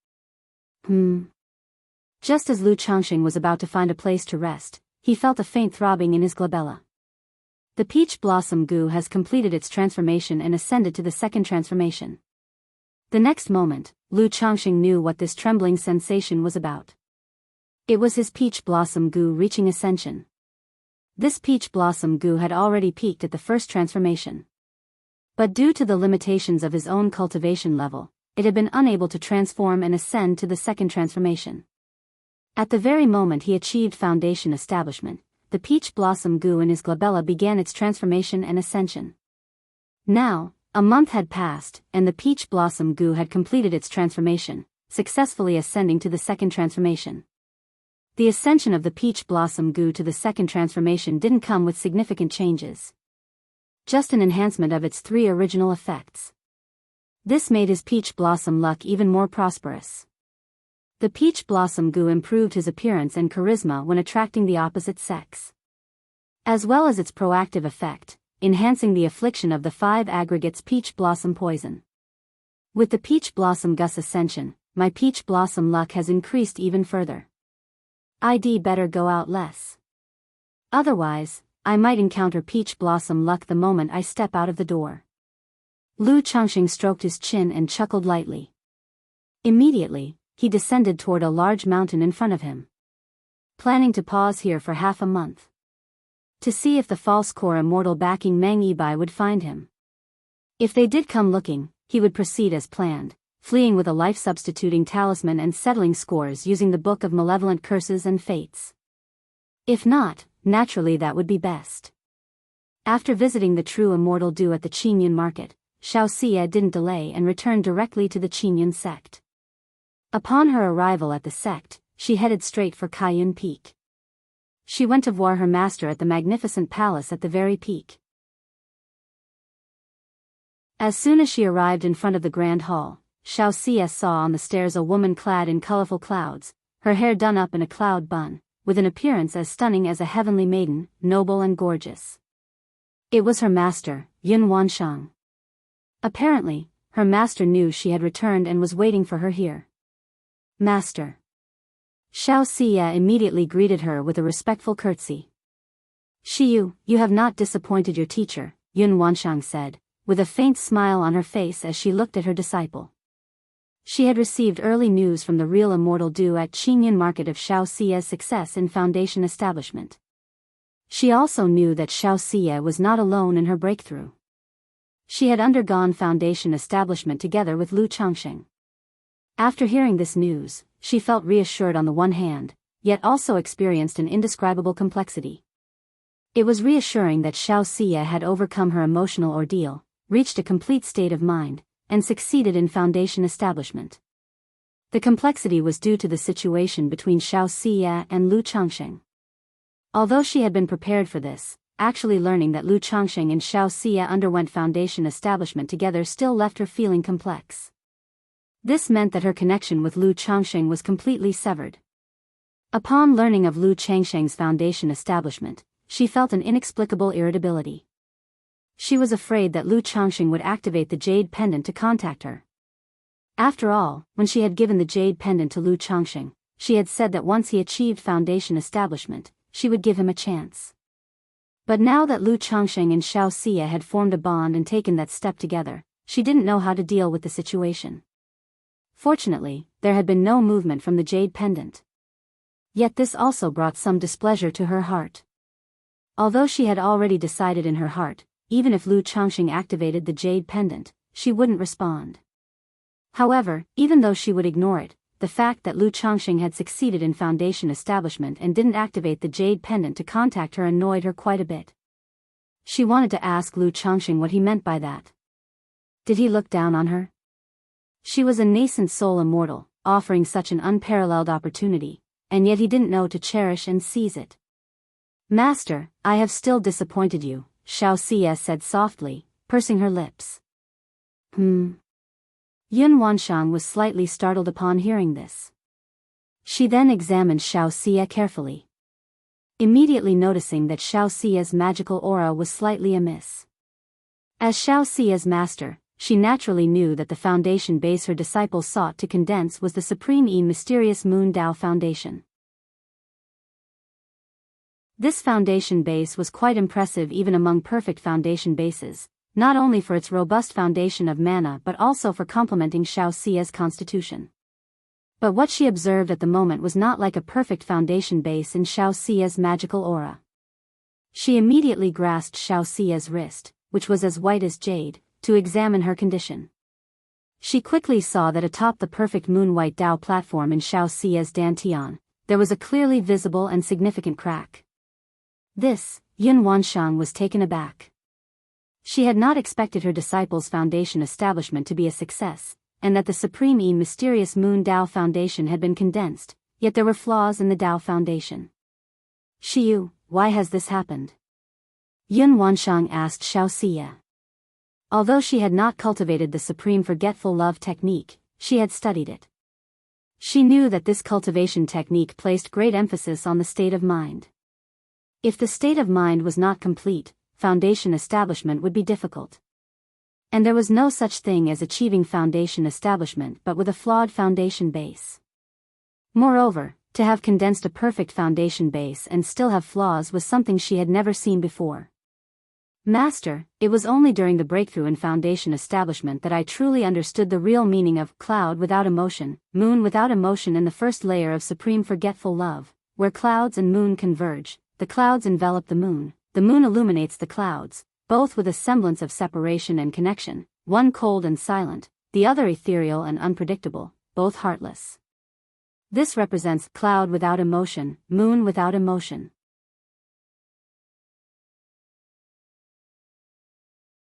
Just as Lu Changxing was about to find a place to rest, he felt a faint throbbing in his glabella. The peach blossom goo has completed its transformation and ascended to the second transformation. The next moment, Lu Changxing knew what this trembling sensation was about. It was his peach blossom goo reaching ascension. This peach blossom goo had already peaked at the first transformation. But due to the limitations of his own cultivation level, it had been unable to transform and ascend to the second transformation. At the very moment he achieved foundation establishment, the peach blossom goo in his glabella began its transformation and ascension. Now, a month had passed, and the peach blossom goo had completed its transformation, successfully ascending to the second transformation. The ascension of the peach blossom goo to the second transformation didn't come with significant changes. Just an enhancement of its 3 original effects. This made his peach blossom luck even more prosperous. The peach blossom goo improved his appearance and charisma when attracting the opposite sex. As well as its proactive effect, enhancing the affliction of the 5 aggregates peach blossom poison. With the peach blossom gust ascension, my peach blossom luck has increased even further. I'd better go out less. Otherwise, I might encounter peach blossom luck the moment I step out of the door. Lu Changxing stroked his chin and chuckled lightly. Immediately, he descended toward a large mountain in front of him. Planning to pause here for half a month. To see if the false core immortal backing Meng Yibai would find him. If they did come looking, he would proceed as planned, fleeing with a life-substituting talisman and settling scores using the Book of Malevolent Curses and Fates. If not, naturally that would be best. After visiting the true immortal Du at the Qingyun market, Xiao Xie didn't delay and returned directly to the Qingyun sect. Upon her arrival at the sect, she headed straight for Kaiyun Peak. She went to voir her master at the magnificent palace at the very peak. As soon as she arrived in front of the grand hall, Xiao Xie saw on the stairs a woman clad in colorful clouds, her hair done up in a cloud bun, with an appearance as stunning as a heavenly maiden, noble and gorgeous. It was her master, Yun Wanshang. Apparently, her master knew she had returned and was waiting for her here. Master. Xiao Xie immediately greeted her with a respectful curtsy. Shiyu, you have not disappointed your teacher, Yun Wanshang said, with a faint smile on her face as she looked at her disciple. She had received early news from the real immortal Du at Qingyun market of Xiao Xie's success in foundation establishment. She also knew that Xiao Xie was not alone in her breakthrough. She had undergone foundation establishment together with Lu Changxing. After hearing this news, she felt reassured on the one hand, yet also experienced an indescribable complexity. It was reassuring that Xiao Xie had overcome her emotional ordeal, reached a complete state of mind, and succeeded in foundation establishment. The complexity was due to the situation between Xiao Xie and Lu Changxing. Although she had been prepared for this, actually learning that Lu Changxing and Xiao Xie underwent foundation establishment together still left her feeling complex. This meant that her connection with Lu Changxing was completely severed. Upon learning of Lu Changxing's foundation establishment, she felt an inexplicable irritability. She was afraid that Lu Changxing would activate the jade pendant to contact her. After all, when she had given the jade pendant to Lu Changxing, she had said that once he achieved foundation establishment, she would give him a chance. But now that Lu Changxing and Xiao Xie had formed a bond and taken that step together, she didn't know how to deal with the situation. Fortunately, there had been no movement from the jade pendant. Yet this also brought some displeasure to her heart. Although she had already decided in her heart, even if Lu Changxing activated the jade pendant, she wouldn't respond. However, even though she would ignore it, the fact that Lu Changxing had succeeded in foundation establishment and didn't activate the jade pendant to contact her annoyed her quite a bit. She wanted to ask Lu Changxing what he meant by that. Did he look down on her? She was a nascent soul immortal, offering such an unparalleled opportunity, and yet he didn't know to cherish and seize it. Master, I have still disappointed you, Xiao Xie said softly, pursing her lips. Yun Wanshang was slightly startled upon hearing this. She then examined Xiao Xie carefully. Immediately noticing that Xiao Xie's magical aura was slightly amiss. As Xiao Xie's master, she naturally knew that the foundation base her disciple sought to condense was the supreme mysterious Moon Tao foundation. This foundation base was quite impressive even among perfect foundation bases, not only for its robust foundation of mana but also for complementing Xiao Xia's constitution. But what she observed at the moment was not like a perfect foundation base in Xiao Xia's magical aura. She immediately grasped Xiao Xia's wrist, which was as white as jade, to examine her condition. She quickly saw that atop the perfect moon-white Tao platform in Xiao Xia's dantian, there was a clearly visible and significant crack. This, Yun Wanshang was taken aback. She had not expected her disciple's foundation establishment to be a success, and that the supreme mysterious Moon Tao foundation had been condensed, yet there were flaws in the Tao foundation. Shiyu, why has this happened? Yun Wanshang asked Xiao Xia. Although she had not cultivated the supreme forgetful love technique, she had studied it. She knew that this cultivation technique placed great emphasis on the state of mind. If the state of mind was not complete, foundation establishment would be difficult. And there was no such thing as achieving foundation establishment but with a flawed foundation base. Moreover, to have condensed a perfect foundation base and still have flaws was something she had never seen before. Master, it was only during the breakthrough in foundation establishment that I truly understood the real meaning of cloud without emotion, moon without emotion in the first layer of supreme forgetful love, where clouds and moon converge. The clouds envelop the moon illuminates the clouds, both with a semblance of separation and connection, one cold and silent, the other ethereal and unpredictable, both heartless. This represents cloud without emotion, moon without emotion.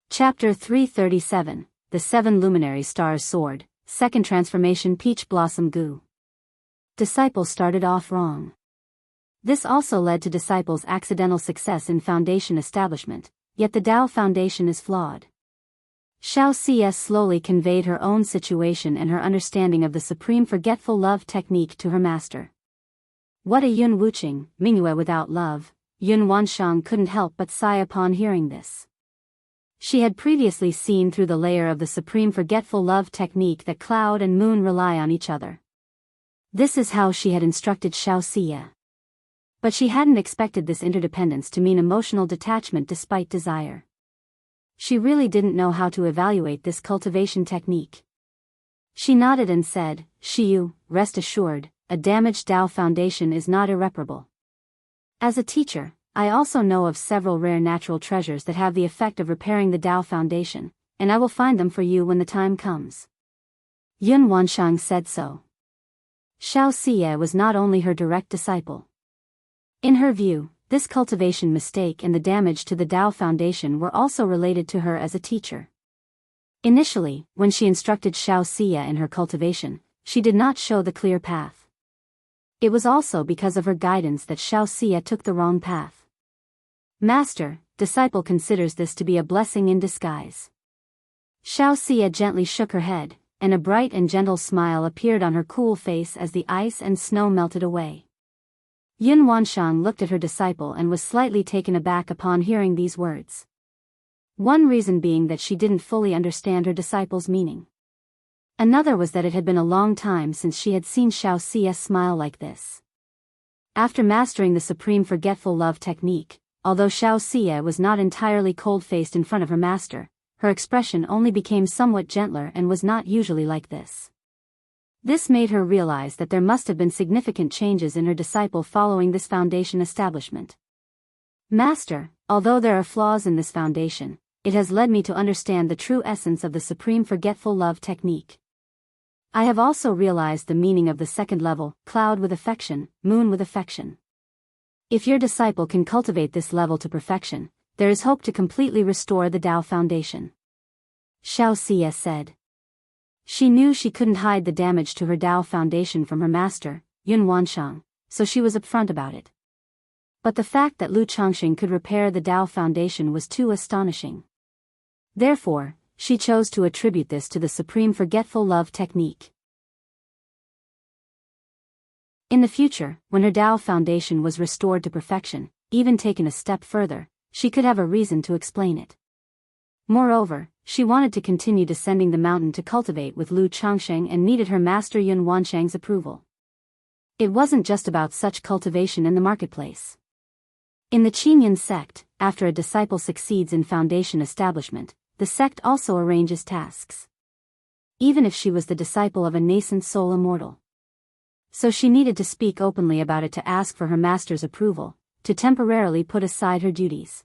Chapter 337, The Seven Luminary Stars Sword, Second Transformation Peach Blossom Goo. Disciple started off wrong. This also led to disciples' accidental success in foundation establishment, yet the Tao foundation is flawed. Xiao Xia slowly conveyed her own situation and her understanding of the supreme forgetful love technique to her master. What a Yun Wuqing, Mingyue without love, Yun Wanshang couldn't help but sigh upon hearing this. She had previously seen through the layer of the supreme forgetful love technique that cloud and moon rely on each other. This is how she had instructed Xiao Xia. But she hadn't expected this interdependence to mean emotional detachment despite desire. She really didn't know how to evaluate this cultivation technique. She nodded and said, Shiyu, rest assured, a damaged Tao foundation is not irreparable. As a teacher, I also know of several rare natural treasures that have the effect of repairing the Tao foundation, and I will find them for you when the time comes. Yun Wanshang said so. Xiao Xia was not only her direct disciple. In her view, this cultivation mistake and the damage to the Tao foundation were also related to her as a teacher. Initially, when she instructed Xiao Xia in her cultivation, she did not show the clear path. It was also because of her guidance that Xiao Xia took the wrong path. Master, disciple considers this to be a blessing in disguise. Xiao Xia gently shook her head, and a bright and gentle smile appeared on her cool face as the ice and snow melted away. Yun Wanshang looked at her disciple and was slightly taken aback upon hearing these words. One reason being that she didn't fully understand her disciple's meaning. Another was that it had been a long time since she had seen Xiao Xia smile like this. After mastering the supreme forgetful love technique, although Xiao Xia was not entirely cold-faced in front of her master, her expression only became somewhat gentler and was not usually like this. This made her realize that there must have been significant changes in her disciple following this foundation establishment. Master, although there are flaws in this foundation, it has led me to understand the true essence of the supreme forgetful love technique. I have also realized the meaning of the second level, cloud with affection, moon with affection. If your disciple can cultivate this level to perfection, there is hope to completely restore the Tao foundation. Xiao Xia said. She knew she couldn't hide the damage to her Tao foundation from her master, Yun Wanshang, so she was upfront about it. But the fact that Lu Changxing could repair the Tao foundation was too astonishing. Therefore, she chose to attribute this to the supreme forgetful love technique. In the future, when her Tao foundation was restored to perfection, even taken a step further, she could have a reason to explain it. Moreover, she wanted to continue descending the mountain to cultivate with Lu Changsheng and needed her master Yun Wanshang's approval. It wasn't just about such cultivation in the marketplace. In the Qingyun sect, after a disciple succeeds in foundation establishment, the sect also arranges tasks. Even if she was the disciple of a nascent soul immortal. So she needed to speak openly about it to ask for her master's approval, to temporarily put aside her duties.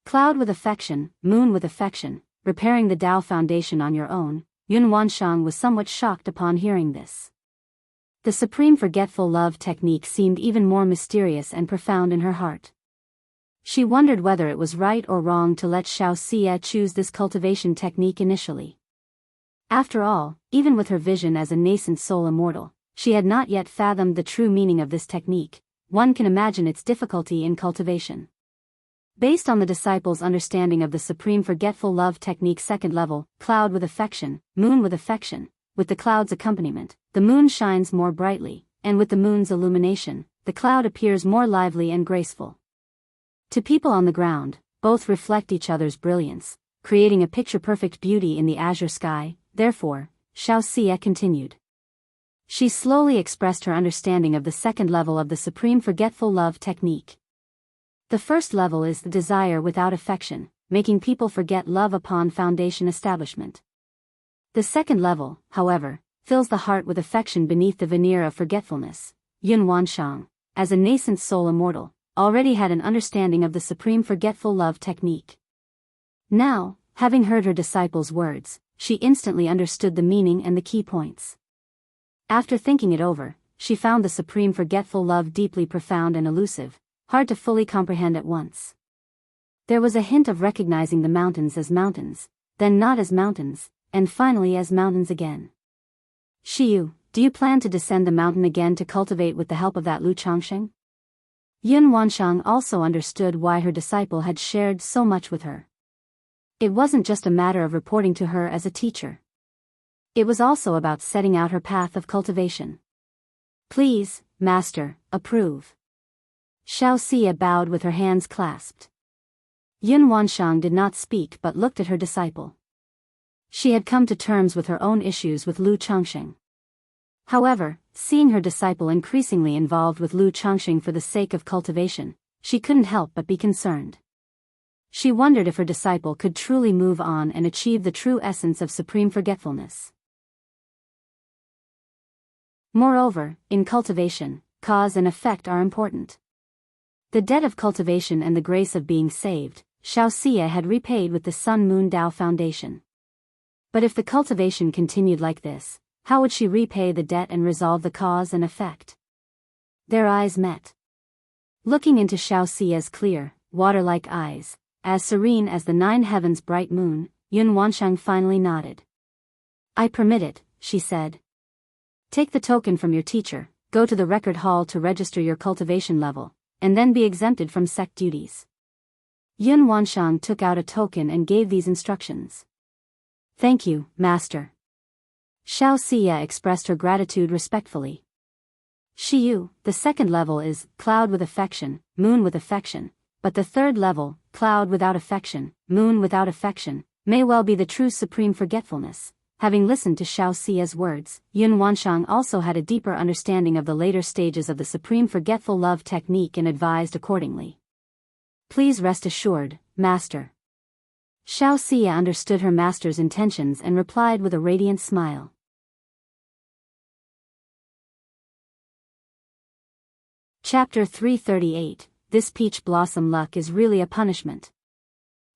Cloud with affection, moon with affection, repairing the Tao foundation on your own, Yun Wanshang was somewhat shocked upon hearing this. The supreme forgetful love technique seemed even more mysterious and profound in her heart. She wondered whether it was right or wrong to let Xiao Xie choose this cultivation technique initially. After all, even with her vision as a nascent soul immortal, she had not yet fathomed the true meaning of this technique. One can imagine its difficulty in cultivation. Based on the disciple's understanding of the supreme forgetful love technique second level, cloud with affection, moon with affection, with the cloud's accompaniment, the moon shines more brightly, and with the moon's illumination, the cloud appears more lively and graceful. To people on the ground, both reflect each other's brilliance, creating a picture-perfect beauty in the azure sky. Therefore, Xiao Xie continued. She slowly expressed her understanding of the second level of the supreme forgetful love technique. The first level is the desire without affection, making people forget love upon foundation establishment. The second level, however, fills the heart with affection beneath the veneer of forgetfulness. Yun Wanshang, as a nascent soul immortal, already had an understanding of the supreme forgetful love technique. Now, having heard her disciple's words, she instantly understood the meaning and the key points. After thinking it over, she found the supreme forgetful love deeply profound and elusive, hard to fully comprehend at once. There was a hint of recognizing the mountains as mountains, then not as mountains, and finally as mountains again. Shiyu, do you plan to descend the mountain again to cultivate with the help of that Lu Changsheng? Yun Wanshang also understood why her disciple had shared so much with her. It wasn't just a matter of reporting to her as a teacher. It was also about setting out her path of cultivation. Please, Master, approve. Xiao Xie bowed with her hands clasped. Yun Wanshang did not speak but looked at her disciple. She had come to terms with her own issues with Lu Changsheng. However, seeing her disciple increasingly involved with Lu Changsheng for the sake of cultivation, she couldn't help but be concerned. She wondered if her disciple could truly move on and achieve the true essence of supreme forgetfulness. Moreover, in cultivation, cause and effect are important. The debt of cultivation and the grace of being saved, Xiao Xie had repaid with the Sun-Moon Tao Foundation. But if the cultivation continued like this, how would she repay the debt and resolve the cause and effect? Their eyes met. Looking into Xiao Xie's clear, water-like eyes, as serene as the 9 heavens' bright moon, Yun Wanshang finally nodded. I permit it, she said. Take the token from your teacher, go to the record hall to register your cultivation level, and then be exempted from sect duties. Yun Wanshang took out a token and gave these instructions. Thank you, Master. Xiao Xie expressed her gratitude respectfully. Shiyu, the second level is cloud with affection, moon with affection, but the third level, cloud without affection, moon without affection, may well be the true supreme forgetfulness. Having listened to Xiao Xie's words, Yun Wanshang also had a deeper understanding of the later stages of the supreme forgetful love technique and advised accordingly. Please rest assured, Master. Xiao Xie understood her master's intentions and replied with a radiant smile. Chapter 338, This peach blossom luck is really a punishment.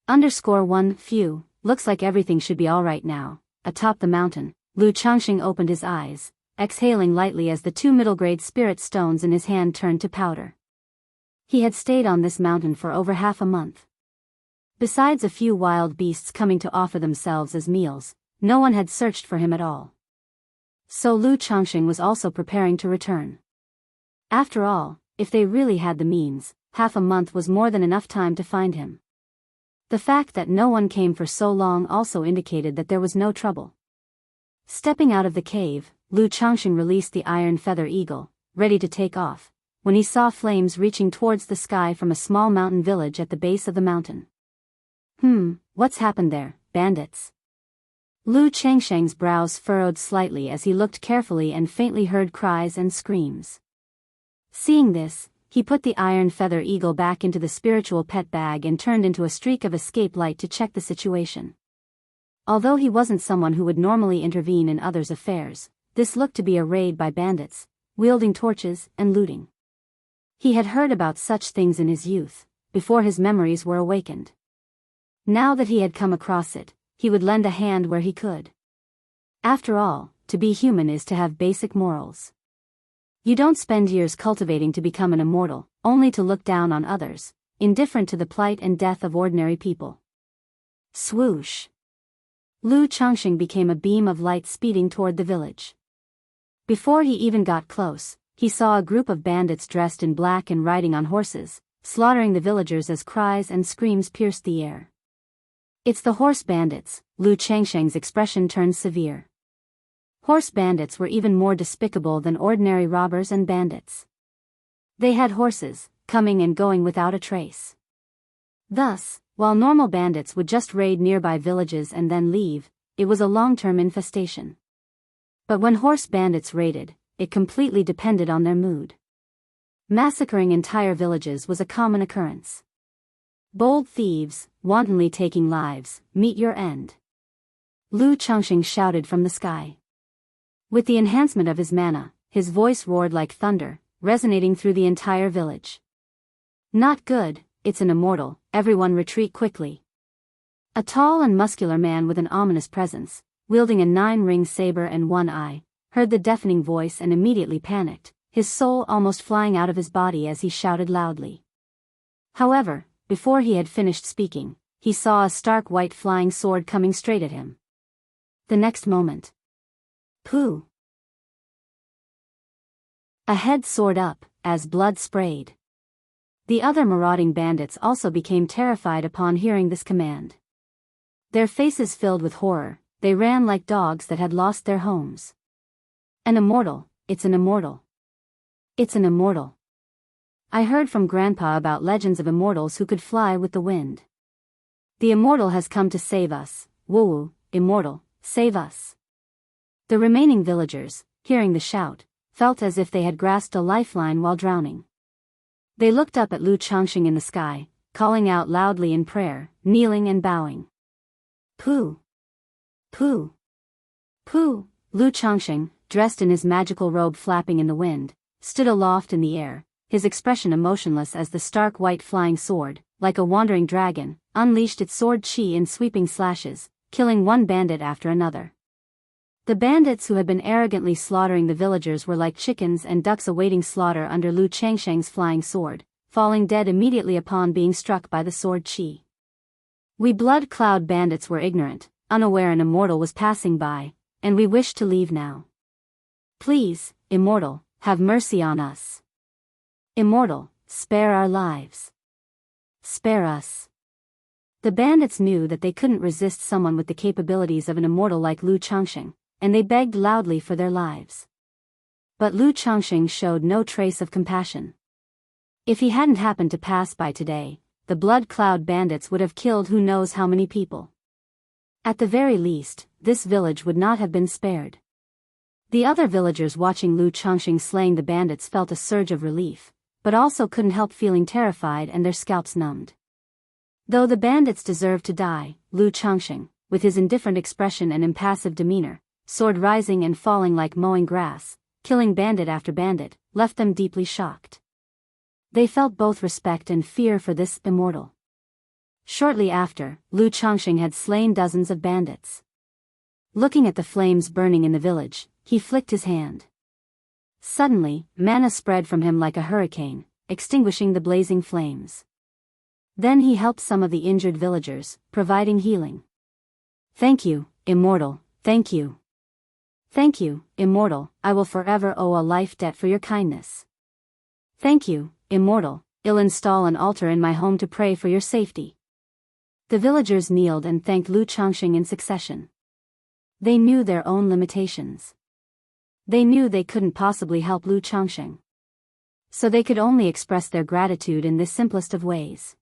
_1 Phew, looks like everything should be alright now. Atop the mountain, Lu Changsheng opened his eyes, exhaling lightly as the 2 middle-grade spirit stones in his hand turned to powder. He had stayed on this mountain for over half a month. Besides a few wild beasts coming to offer themselves as meals, no one had searched for him at all. So Lu Changsheng was also preparing to return. After all, if they really had the means, half a month was more than enough time to find him. The fact that no one came for so long also indicated that there was no trouble. Stepping out of the cave, Lu Changsheng released the iron feather eagle, ready to take off, when he saw flames reaching towards the sky from a small mountain village at the base of the mountain. What's happened there, bandits? Lu Changsheng's brows furrowed slightly as he looked carefully and faintly heard cries and screams. Seeing this, he put the iron feather eagle back into the spiritual pet bag and turned into a streak of escape light to check the situation. Although he wasn't someone who would normally intervene in others' affairs, this looked to be a raid by bandits, wielding torches and looting. He had heard about such things in his youth, before his memories were awakened. Now that he had come across it, he would lend a hand where he could. After all, to be human is to have basic morals. You don't spend years cultivating to become an immortal, only to look down on others, indifferent to the plight and death of ordinary people. Swoosh! Lu Changxing became a beam of light speeding toward the village. Before he even got close, he saw a group of bandits dressed in black and riding on horses, slaughtering the villagers as cries and screams pierced the air. It's the horse bandits. Lu Changsheng's expression turned severe. Horse bandits were even more despicable than ordinary robbers and bandits. They had horses, coming and going without a trace. Thus, while normal bandits would just raid nearby villages and then leave, it was a long-term infestation. But when horse bandits raided, it completely depended on their mood. Massacring entire villages was a common occurrence. Bold thieves, wantonly taking lives, meet your end. Lu Changxing shouted from the sky. With the enhancement of his mana, his voice roared like thunder, resonating through the entire village. Not good, it's an immortal, everyone retreat quickly. A tall and muscular man with an ominous presence, wielding a 9-ring saber and one eye, heard the deafening voice and immediately panicked, his soul almost flying out of his body as he shouted loudly. However, before he had finished speaking, he saw a stark white flying sword coming straight at him. The next moment, pooh! A head soared up, as blood sprayed. The other marauding bandits also became terrified upon hearing this command. Their faces filled with horror, they ran like dogs that had lost their homes. An immortal, it's an immortal. It's an immortal. I heard from Grandpa about legends of immortals who could fly with the wind. The immortal has come to save us. Woo, immortal, save us. The remaining villagers, hearing the shout, felt as if they had grasped a lifeline while drowning. They looked up at Lu Changxing in the sky, calling out loudly in prayer, kneeling and bowing. Pooh! Pooh! Pooh! Lu Changxing, dressed in his magical robe flapping in the wind, stood aloft in the air, his expression emotionless as the stark white flying sword, like a wandering dragon, unleashed its sword chi in sweeping slashes, killing one bandit after another. The bandits who had been arrogantly slaughtering the villagers were like chickens and ducks awaiting slaughter under Lu Changsheng's flying sword, falling dead immediately upon being struck by the sword chi. We Blood Cloud bandits were ignorant, unaware an immortal was passing by, and we wished to leave now. Please, immortal, have mercy on us. Immortal, spare our lives. Spare us. The bandits knew that they couldn't resist someone with the capabilities of an immortal like Lu Changxing, and they begged loudly for their lives. But Lu Changxing showed no trace of compassion. If he hadn't happened to pass by today, the Blood Cloud bandits would have killed who knows how many people. At the very least, this village would not have been spared. The other villagers watching Lu Changxing slaying the bandits felt a surge of relief, but also couldn't help feeling terrified and their scalps numbed. Though the bandits deserved to die, Lu Changxing, with his indifferent expression and impassive demeanor, sword rising and falling like mowing grass, killing bandit after bandit, left them deeply shocked. They felt both respect and fear for this immortal. Shortly after, Lu Changxing had slain dozens of bandits. Looking at the flames burning in the village, he flicked his hand. Suddenly, mana spread from him like a hurricane, extinguishing the blazing flames. Then he helped some of the injured villagers, providing healing. Thank you, immortal, thank you. Thank you, immortal, I will forever owe a life debt for your kindness. Thank you, immortal, I'll install an altar in my home to pray for your safety. The villagers kneeled and thanked Lu Changxing in succession. They knew their own limitations. They knew they couldn't possibly help Lu Changxing. So they could only express their gratitude in the simplest of ways.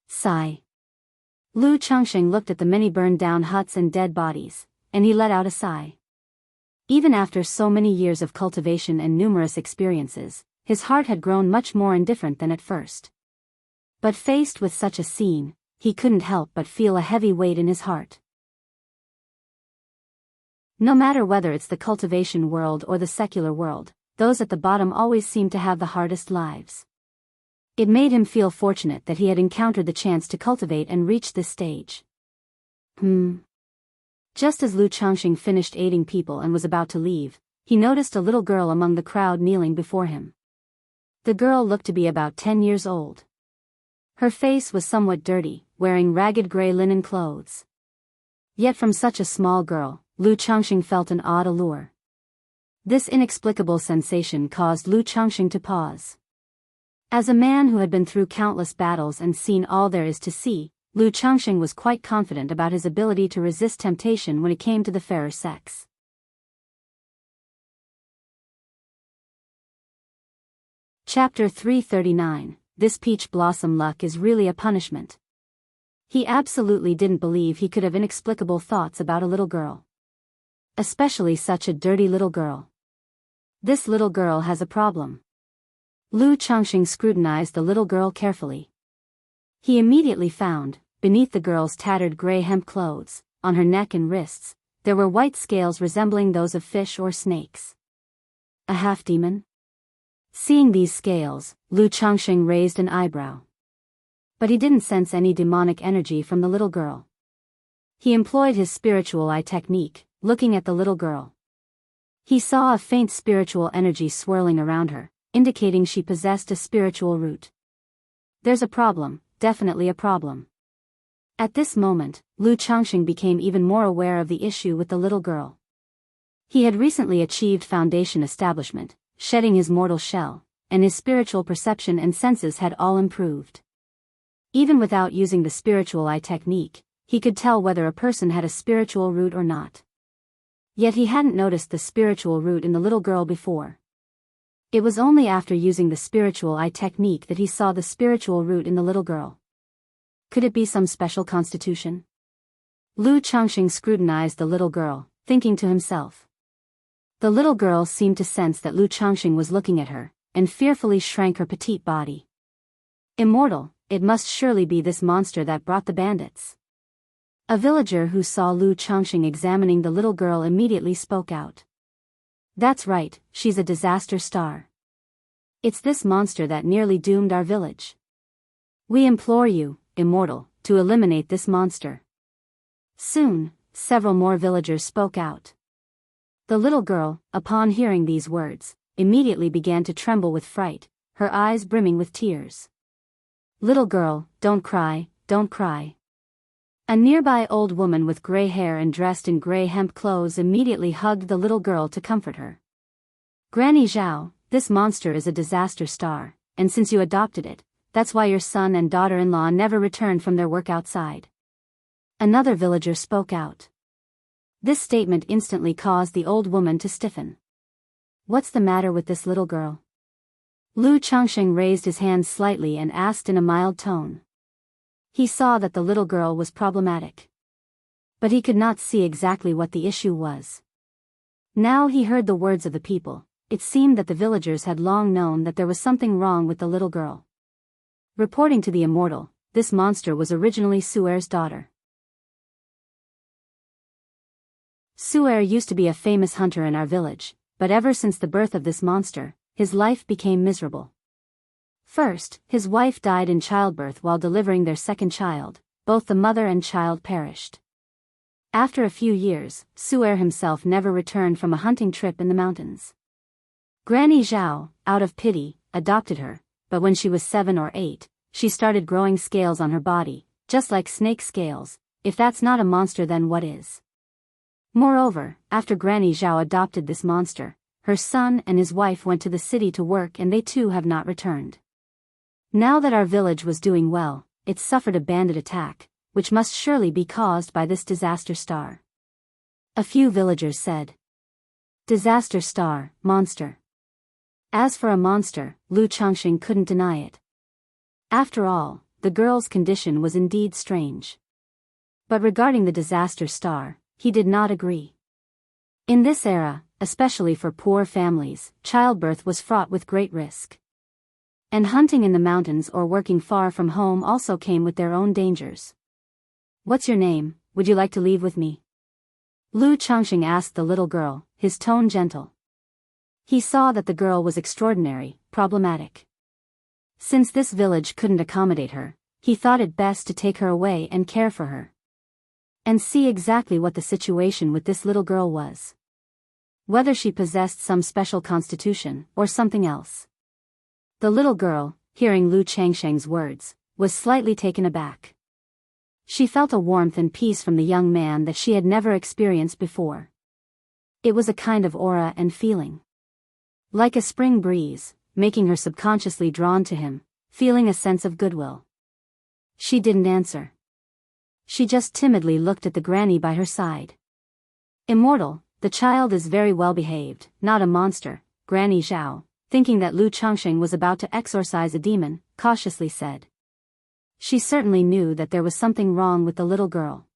Sigh. Lu Changxing looked at the many burned-down huts and dead bodies, and he let out a sigh. Even after so many years of cultivation and numerous experiences, his heart had grown much more indifferent than at first. But faced with such a scene, he couldn't help but feel a heavy weight in his heart. No matter whether it's the cultivation world or the secular world, those at the bottom always seem to have the hardest lives. It made him feel fortunate that he had encountered the chance to cultivate and reach this stage. Just as Lu Changxing finished aiding people and was about to leave, he noticed a little girl among the crowd kneeling before him. The girl looked to be about 10 years old. Her face was somewhat dirty, wearing ragged gray linen clothes. Yet from such a small girl, Lu Changxing felt an odd allure. This inexplicable sensation caused Lu Changxing to pause. As a man who had been through countless battles and seen all there is to see, Lu Changxing was quite confident about his ability to resist temptation when it came to the fairer sex. Chapter 339, This Peach Blossom Luck is Really a Punishment. He absolutely didn't believe he could have inexplicable thoughts about a little girl. Especially such a dirty little girl. This little girl has a problem. Lu Changxing scrutinized the little girl carefully. He immediately found, beneath the girl's tattered gray hemp clothes, on her neck and wrists, there were white scales resembling those of fish or snakes. A half-demon? Seeing these scales, Lu Changxing raised an eyebrow. But he didn't sense any demonic energy from the little girl. He employed his spiritual eye technique, looking at the little girl. He saw a faint spiritual energy swirling around her, indicating she possessed a spiritual root. There's a problem, definitely a problem. At this moment, Lu Changxing became even more aware of the issue with the little girl. He had recently achieved foundation establishment, shedding his mortal shell, and his spiritual perception and senses had all improved. Even without using the spiritual eye technique, he could tell whether a person had a spiritual root or not. Yet he hadn't noticed the spiritual root in the little girl before. It was only after using the spiritual eye technique that he saw the spiritual root in the little girl. Could it be some special constitution? Lu Changxing scrutinized the little girl, thinking to himself. The little girl seemed to sense that Lu Changxing was looking at her, and fearfully shrank her petite body. Immortal, it must surely be this monster that brought the bandits. A villager who saw Lu Changxing examining the little girl immediately spoke out. That's right, she's a disaster star. It's this monster that nearly doomed our village. We implore you, Immortal, to eliminate this monster. Soon, several more villagers spoke out. The little girl, upon hearing these words, immediately began to tremble with fright, her eyes brimming with tears. Little girl, don't cry, don't cry. A nearby old woman with gray hair and dressed in gray hemp clothes immediately hugged the little girl to comfort her. Granny Zhao, this monster is a disaster star, and since you adopted it, that's why your son and daughter-in-law never returned from their work outside. Another villager spoke out. This statement instantly caused the old woman to stiffen. What's the matter with this little girl? Lu Changxing raised his hand slightly and asked in a mild tone. He saw that the little girl was problematic. But he could not see exactly what the issue was. Now he heard the words of the people. It seemed that the villagers had long known that there was something wrong with the little girl. Reporting to the Immortal, this monster was originally Suer's daughter. Suer used to be a famous hunter in our village, but ever since the birth of this monster, his life became miserable. First, his wife died in childbirth while delivering their second child. Both the mother and child perished. After a few years, Suer himself never returned from a hunting trip in the mountains. Granny Zhao, out of pity, adopted her, but when she was 7 or 8, she started growing scales on her body, just like snake scales. If that's not a monster, then what is? Moreover, after Granny Zhao adopted this monster, her son and his wife went to the city to work and they too have not returned. Now that our village was doing well, it suffered a bandit attack, which must surely be caused by this disaster star. A few villagers said. Disaster star, monster. As for a monster, Lu Changxing couldn't deny it. After all, the girl's condition was indeed strange. But regarding the disaster star, he did not agree. In this era, especially for poor families, childbirth was fraught with great risk. And hunting in the mountains or working far from home also came with their own dangers. "What's your name? Would you like to leave with me?" Lu Changxing asked the little girl, his tone gentle. He saw that the girl was extraordinary, problematic. Since this village couldn't accommodate her, he thought it best to take her away and care for her. And see exactly what the situation with this little girl was. Whether she possessed some special constitution, or something else. The little girl, hearing Lu Changsheng's words, was slightly taken aback. She felt a warmth and peace from the young man that she had never experienced before. It was a kind of aura and feeling. Like a spring breeze, making her subconsciously drawn to him, feeling a sense of goodwill. She didn't answer. She just timidly looked at the granny by her side. "Immortal, the child is very well behaved, not a monster," Granny Zhao, thinking that Lu Changxing was about to exorcise a demon, cautiously said. She certainly knew that there was something wrong with the little girl.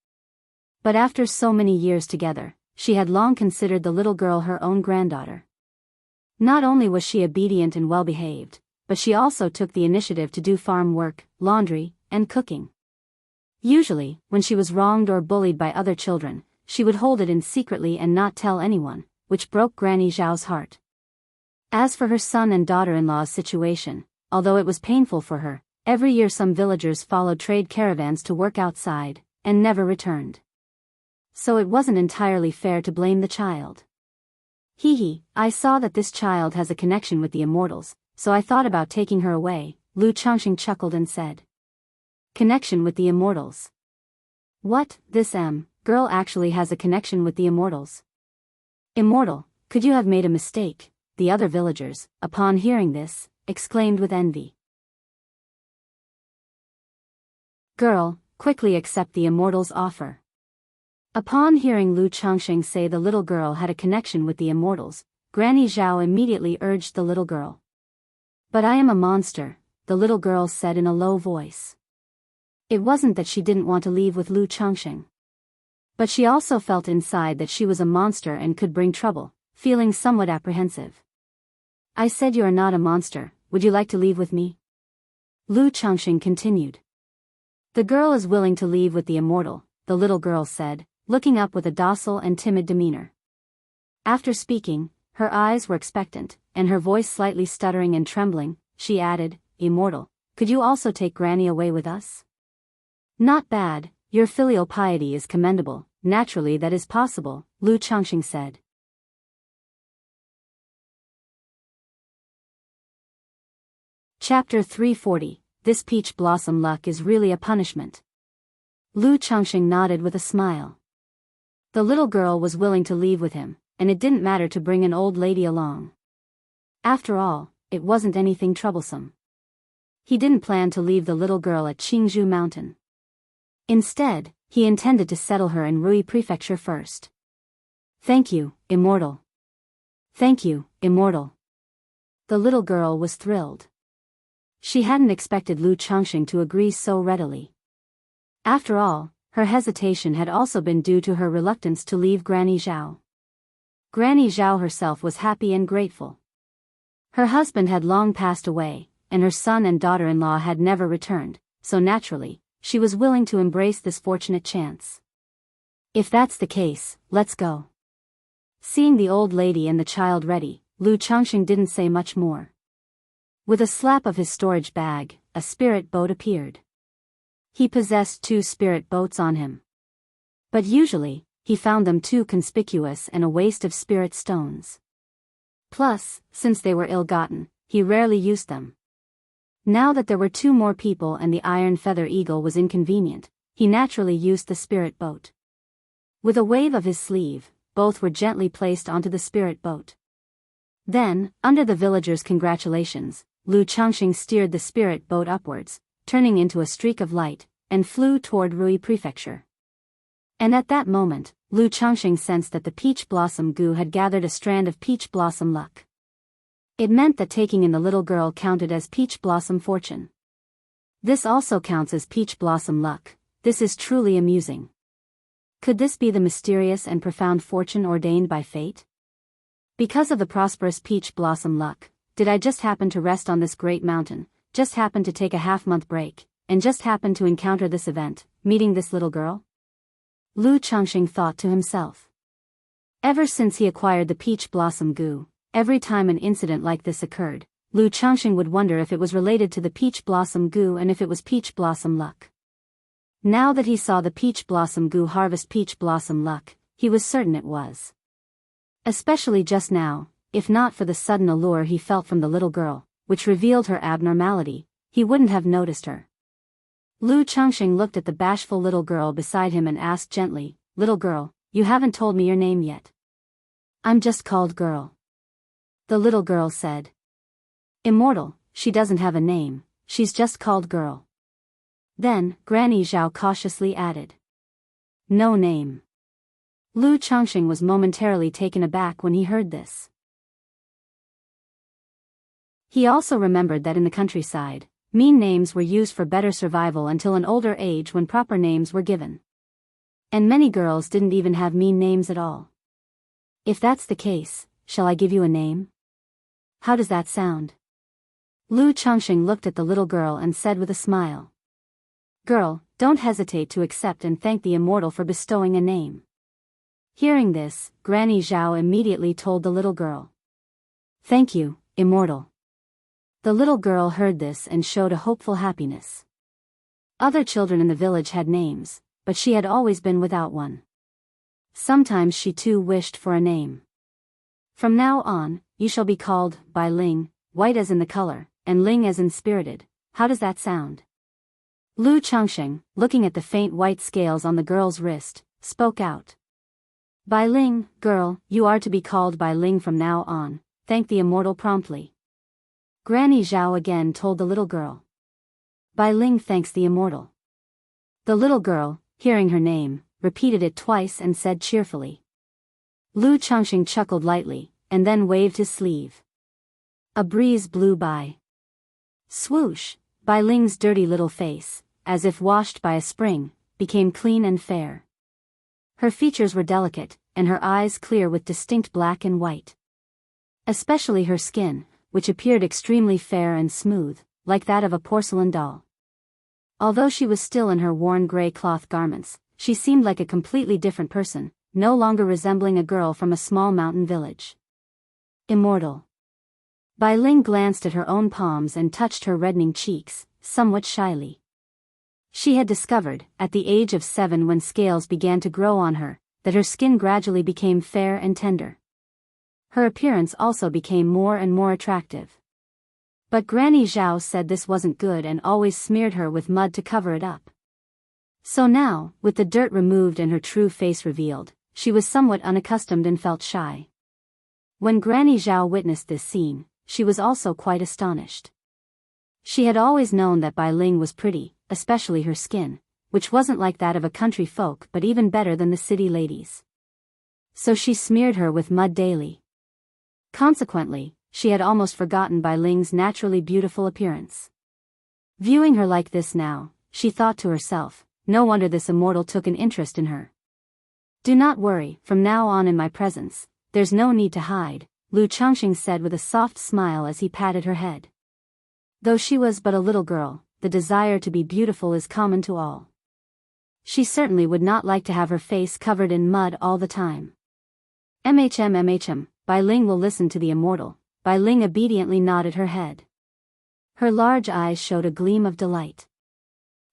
But after so many years together, she had long considered the little girl her own granddaughter. Not only was she obedient and well-behaved, but she also took the initiative to do farm work, laundry, and cooking. Usually, when she was wronged or bullied by other children, she would hold it in secretly and not tell anyone, which broke Granny Zhao's heart. As for her son and daughter-in-law's situation, although it was painful for her, every year some villagers followed trade caravans to work outside, and never returned. So it wasn't entirely fair to blame the child. I saw that this child has a connection with the Immortals, so I thought about taking her away," Lu Changxing chuckled and said. "Connection with the Immortals? What, this girl actually has a connection with the Immortals?" "Immortal, could you have made a mistake?" the other villagers, upon hearing this, exclaimed with envy. "Girl, quickly accept the Immortals' offer." Upon hearing Lu Changxing say the little girl had a connection with the Immortals, Granny Zhao immediately urged the little girl. "But I am a monster," the little girl said in a low voice. It wasn't that she didn't want to leave with Lu Changxing. But she also felt inside that she was a monster and could bring trouble, feeling somewhat apprehensive. "I said you are not a monster, would you like to leave with me?" Lu Changxing continued. "The girl is willing to leave with the Immortal," the little girl said, looking up with a docile and timid demeanor. After speaking, her eyes were expectant, and her voice slightly stuttering and trembling, she added, "Immortal, could you also take Granny away with us?" "Not bad, your filial piety is commendable, naturally that is possible," Lu Changxing said. Chapter 340, This Peach Blossom Luck is Really a Punishment. Lu Changxing nodded with a smile. The little girl was willing to leave with him, and it didn't matter to bring an old lady along. After all, it wasn't anything troublesome. He didn't plan to leave the little girl at Qingzhou Mountain. Instead, he intended to settle her in Rui Prefecture first. "Thank you, Immortal." "Thank you, Immortal." The little girl was thrilled. She hadn't expected Lu Changxing to agree so readily. After all, her hesitation had also been due to her reluctance to leave Granny Zhao. Granny Zhao herself was happy and grateful. Her husband had long passed away, and her son and daughter-in-law had never returned, so naturally, she was willing to embrace this fortunate chance. "If that's the case, let's go." Seeing the old lady and the child ready, Lu Changxing didn't say much more. With a slap of his storage bag, a spirit boat appeared. He possessed 2 spirit boats on him. But usually, he found them too conspicuous and a waste of spirit stones. Plus, since they were ill-gotten, he rarely used them. Now that there were 2 more people and the iron feather eagle was inconvenient, he naturally used the spirit boat. With a wave of his sleeve, both were gently placed onto the spirit boat. Then, under the villagers' congratulations, Lu Changxing steered the spirit boat upwards, turning into a streak of light, and flew toward Rui Prefecture. And at that moment, Lu Changxing sensed that the peach blossom goo had gathered a strand of peach blossom luck. It meant that taking in the little girl counted as peach blossom fortune. This also counts as peach blossom luck. This is truly amusing. Could this be the mysterious and profound fortune ordained by fate? Because of the prosperous peach blossom luck, did I just happen to rest on this great mountain, just happen to take a half-month break, and just happen to encounter this event, meeting this little girl? Lu Changxing thought to himself. Ever since he acquired the peach blossom goo, every time an incident like this occurred, Lu Changxing would wonder if it was related to the peach blossom goo and if it was peach blossom luck. Now that he saw the peach blossom goo harvest peach blossom luck, he was certain it was. Especially just now, if not for the sudden allure he felt from the little girl, which revealed her abnormality, he wouldn't have noticed her. Lu Changxing looked at the bashful little girl beside him and asked gently, "Little girl, you haven't told me your name yet." "I'm just called Girl," the little girl said. "Immortal, she doesn't have a name, she's just called Girl." Then, Granny Zhao cautiously added, "No name." Lu Changxing was momentarily taken aback when he heard this. He also remembered that in the countryside, mean names were used for better survival until an older age when proper names were given. And many girls didn't even have mean names at all. "If that's the case, shall I give you a name? How does that sound?" Lu Changxing looked at the little girl and said with a smile. "Girl, don't hesitate to accept and thank the Immortal for bestowing a name." Hearing this, Granny Zhao immediately told the little girl. "Thank you, Immortal." The little girl heard this and showed a hopeful happiness. Other children in the village had names, but she had always been without one. Sometimes she too wished for a name. "From now on, you shall be called Bai Ling, white as in the color, and Ling as in spirited. How does that sound?" Lu Changxing, looking at the faint white scales on the girl's wrist, spoke out. "Bai Ling, girl, you are to be called Bai Ling from now on," thanked the Immortal promptly. Granny Zhao again told the little girl. "Bai Ling thanks the Immortal." The little girl, hearing her name, repeated it twice and said cheerfully. Lu Changxing chuckled lightly, and then waved his sleeve. A breeze blew by. Swoosh, Bai Ling's dirty little face, as if washed by a spring, became clean and fair. Her features were delicate, and her eyes clear with distinct black and white. Especially her skin, which appeared extremely fair and smooth, like that of a porcelain doll. Although she was still in her worn gray cloth garments, she seemed like a completely different person, no longer resembling a girl from a small mountain village. Immortal. Bai Ling glanced at her own palms and touched her reddening cheeks, somewhat shyly. She had discovered, at the age of 7 when scales began to grow on her, that her skin gradually became fair and tender. Her appearance also became more and more attractive. But Granny Zhao said this wasn't good and always smeared her with mud to cover it up. So now, with the dirt removed and her true face revealed, she was somewhat unaccustomed and felt shy. When Granny Zhao witnessed this scene, she was also quite astonished. She had always known that Bai Ling was pretty, especially her skin, which wasn't like that of a country folk but even better than the city ladies. So she smeared her with mud daily. Consequently, she had almost forgotten Bai Ling's naturally beautiful appearance. Viewing her like this now, she thought to herself, no wonder this Immortal took an interest in her. "Do not worry, from now on in my presence, there's no need to hide," Lu Changxing said with a soft smile as he patted her head. Though she was but a little girl, the desire to be beautiful is common to all. She certainly would not like to have her face covered in mud all the time. MHM, Bai Ling will listen to the Immortal." Bai Ling obediently nodded her head. Her large eyes showed a gleam of delight.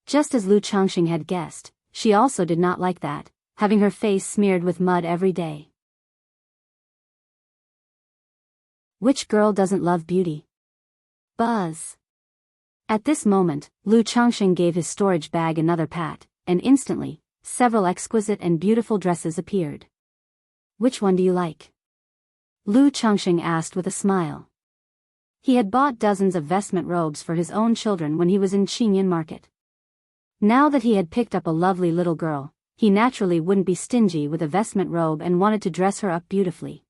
Just as Lu Changxing had guessed, she also did not like that, having her face smeared with mud every day. Which girl doesn't love beauty? Buzz. At this moment, Lu Changxing gave his storage bag another pat, and instantly, several exquisite and beautiful dresses appeared. "Which one do you like?" Lu Changxing asked with a smile. He had bought dozens of vestment robes for his own children when he was in Qingyan market. Now that he had picked up a lovely little girl, he naturally wouldn't be stingy with a vestment robe and wanted to dress her up beautifully.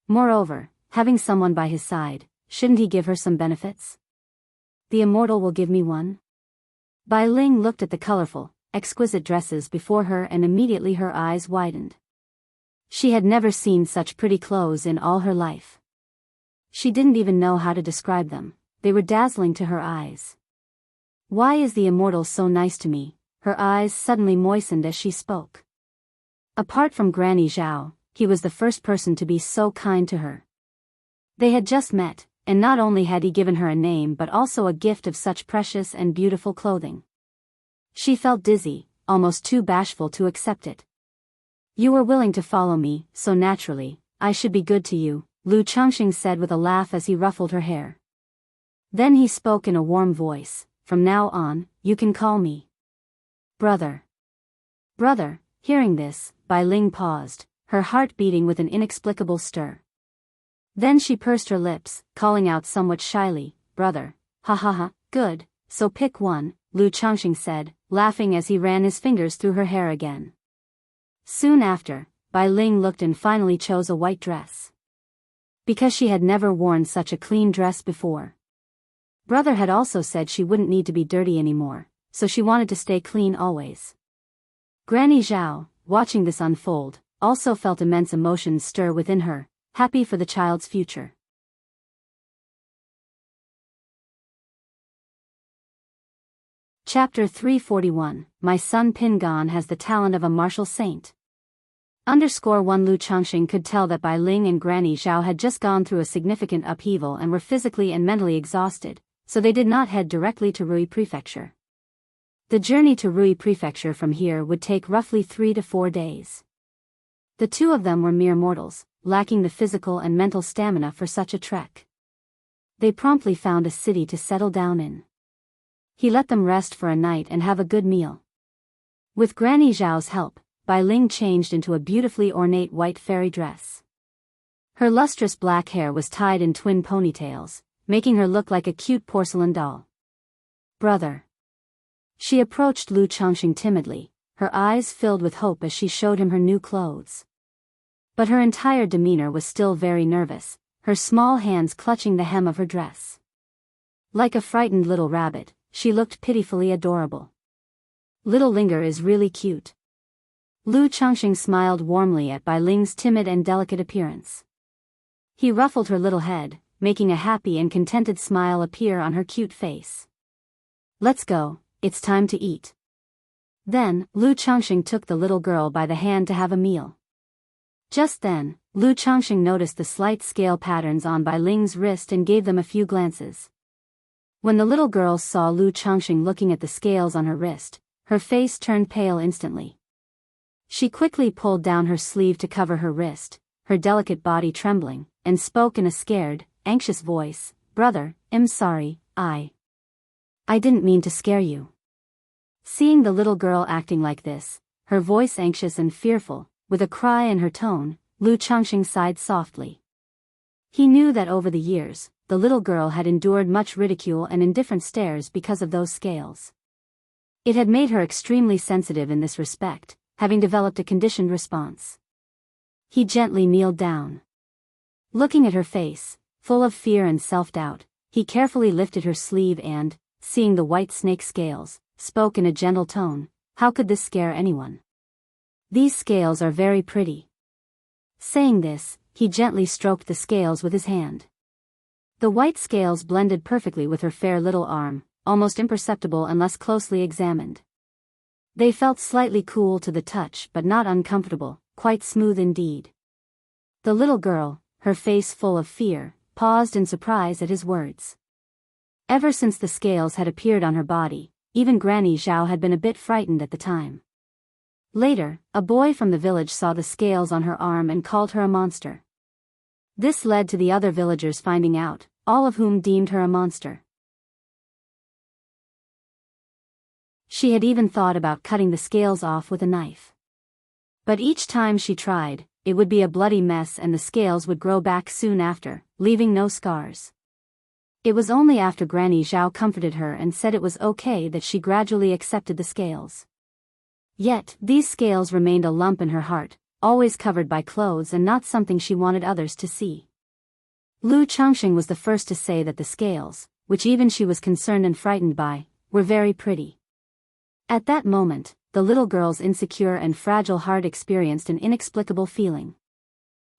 Moreover, having someone by his side, shouldn't he give her some benefits? "The Immortal will give me one?" Bai Ling looked at the colorful, exquisite dresses before her, and immediately her eyes widened. She had never seen such pretty clothes in all her life. She didn't even know how to describe them, they were dazzling to her eyes. "Why is the Immortal so nice to me?" Her eyes suddenly moistened as she spoke. Apart from Granny Zhao, he was the first person to be so kind to her. They had just met, and not only had he given her a name but also a gift of such precious and beautiful clothing. She felt dizzy, almost too bashful to accept it. "You were willing to follow me, so naturally, I should be good to you," Lu Changxing said with a laugh as he ruffled her hair. Then he spoke in a warm voice, "From now on, you can call me brother." "Brother." Hearing this, Bai Ling paused, her heart beating with an inexplicable stir. Then she pursed her lips, calling out somewhat shyly, "Brother." "Ha ha ha, good, so pick one," Lu Changxing said, laughing as he ran his fingers through her hair again. Soon after, Bai Ling looked and finally chose a white dress. Because she had never worn such a clean dress before. Brother had also said she wouldn't need to be dirty anymore, so she wanted to stay clean always. Granny Zhao, watching this unfold, also felt immense emotions stir within her, happy for the child's future. Chapter 341, My son Pingan has the talent of a martial saint. _1 Lu Changxing could tell that Bai Ling and Granny Zhao had just gone through a significant upheaval and were physically and mentally exhausted, so they did not head directly to Rui Prefecture. The journey to Rui Prefecture from here would take roughly 3 to 4 days. The two of them were mere mortals, lacking the physical and mental stamina for such a trek. They promptly found a city to settle down in. He let them rest for a night and have a good meal. With Granny Zhao's help, Bai Ling changed into a beautifully ornate white fairy dress. Her lustrous black hair was tied in twin ponytails, making her look like a cute porcelain doll. "Brother." She approached Lu Changxing timidly, her eyes filled with hope as she showed him her new clothes. But her entire demeanor was still very nervous, her small hands clutching the hem of her dress. Like a frightened little rabbit, she looked pitifully adorable. "Little Linger is really cute." Lu Changxing smiled warmly at Bai Ling's timid and delicate appearance. He ruffled her little head, making a happy and contented smile appear on her cute face. "Let's go, it's time to eat." Then, Lu Changxing took the little girl by the hand to have a meal. Just then, Lu Changxing noticed the slight scale patterns on Bai Ling's wrist and gave them a few glances. When the little girl saw Lu Changxing looking at the scales on her wrist, her face turned pale instantly. She quickly pulled down her sleeve to cover her wrist, her delicate body trembling, and spoke in a scared, anxious voice, "Brother, I'm sorry, I didn't mean to scare you." Seeing the little girl acting like this, her voice anxious and fearful, with a cry in her tone, Lu Changxing sighed softly. He knew that over the years, the little girl had endured much ridicule and indifferent stares because of those scales. It had made her extremely sensitive in this respect, having developed a conditioned response. He gently kneeled down. Looking at her face, full of fear and self-doubt, he carefully lifted her sleeve and, seeing the white snake scales, spoke in a gentle tone, "How could this scare anyone? These scales are very pretty." Saying this, he gently stroked the scales with his hand. The white scales blended perfectly with her fair little arm, almost imperceptible unless closely examined. They felt slightly cool to the touch but not uncomfortable, quite smooth indeed. The little girl, her face full of fear, paused in surprise at his words. Ever since the scales had appeared on her body, even Granny Zhao had been a bit frightened at the time. Later, a boy from the village saw the scales on her arm and called her a monster. This led to the other villagers finding out, all of whom deemed her a monster. She had even thought about cutting the scales off with a knife. But each time she tried, it would be a bloody mess and the scales would grow back soon after, leaving no scars. It was only after Granny Zhao comforted her and said it was okay that she gradually accepted the scales. Yet, these scales remained a lump in her heart, always covered by clothes and not something she wanted others to see. Lu Changxing was the first to say that the scales, which even she was concerned and frightened by, were very pretty. At that moment, the little girl's insecure and fragile heart experienced an inexplicable feeling.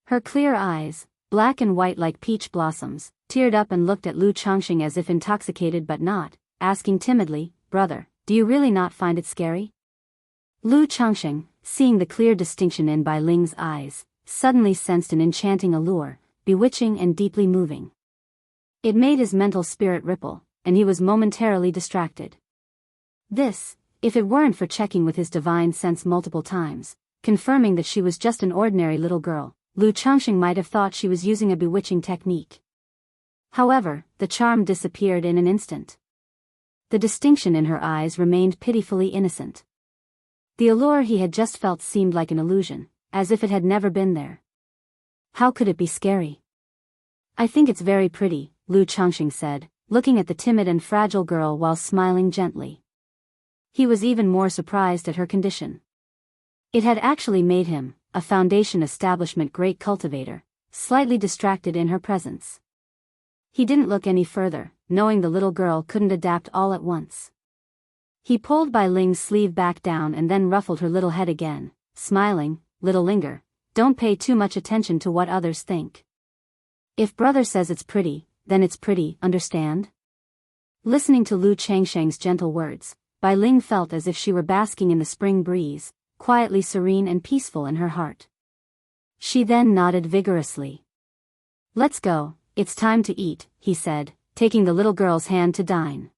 Her clear eyes, black and white like peach blossoms, teared up and looked at Lu Changxing as if intoxicated but not, asking timidly, "Brother, do you really not find it scary?" Lu Changxing, seeing the clear distinction in Bai Ling's eyes, suddenly sensed an enchanting allure, bewitching and deeply moving. It made his mental spirit ripple, and he was momentarily distracted. This, if it weren't for checking with his divine sense multiple times, confirming that she was just an ordinary little girl, Lu Changxing might have thought she was using a bewitching technique. However, the charm disappeared in an instant. The distinction in her eyes remained pitifully innocent. The allure he had just felt seemed like an illusion, as if it had never been there. How could it be scary? "I think it's very pretty," Lu Changxing said, looking at the timid and fragile girl while smiling gently. He was even more surprised at her condition. It had actually made him, a Foundation establishment great cultivator, slightly distracted in her presence. He didn't look any further, knowing the little girl couldn't adapt all at once. He pulled Bai Ling's sleeve back down and then ruffled her little head again, smiling, "Little Linger, don't pay too much attention to what others think. If brother says it's pretty, then it's pretty, understand?" Listening to Lu Changsheng's gentle words, Bai Ling felt as if she were basking in the spring breeze, quietly serene and peaceful in her heart. She then nodded vigorously. "Let's go, it's time to eat," he said, taking the little girl's hand to dine.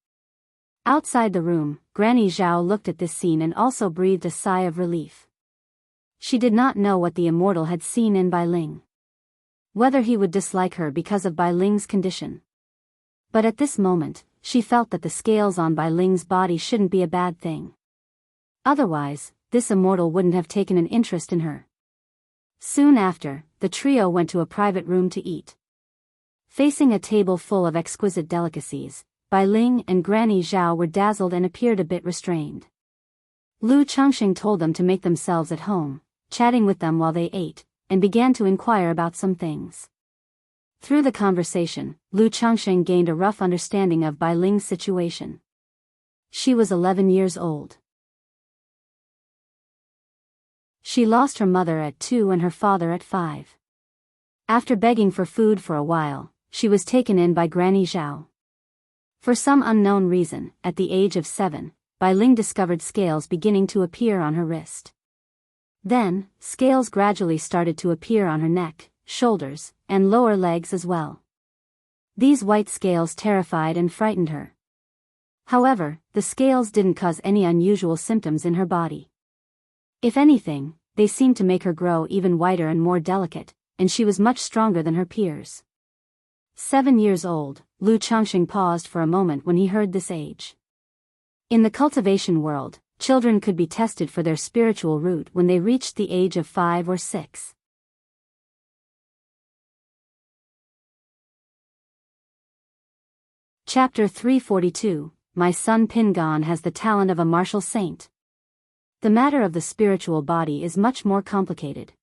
Outside the room, Granny Zhao looked at this scene and also breathed a sigh of relief. She did not know what the Immortal had seen in Bai Ling. Whether he would dislike her because of Bai Ling's condition. But at this moment, she felt that the scales on Bai Ling's body shouldn't be a bad thing. Otherwise, this Immortal wouldn't have taken an interest in her. Soon after, the trio went to a private room to eat. Facing a table full of exquisite delicacies, Bai Ling and Granny Zhao were dazzled and appeared a bit restrained. Lu Changxing told them to make themselves at home, chatting with them while they ate, and began to inquire about some things. Through the conversation, Lu Changxing gained a rough understanding of Bai Ling's situation. She was 11 years old. She lost her mother at 2 and her father at 5. After begging for food for a while, she was taken in by Granny Zhao. For some unknown reason, at the age of 7, Bai Ling discovered scales beginning to appear on her wrist. Then, scales gradually started to appear on her neck, shoulders, and lower legs as well. These white scales terrified and frightened her. However, the scales didn't cause any unusual symptoms in her body. If anything, they seemed to make her grow even whiter and more delicate, and she was much stronger than her peers. 7 years old, Lu Changxing paused for a moment when he heard this age. In the cultivation world, children could be tested for their spiritual root when they reached the age of 5 or 6. Chapter 342, My son Pingon has the talent of a martial saint. The matter of the spiritual body is much more complicated.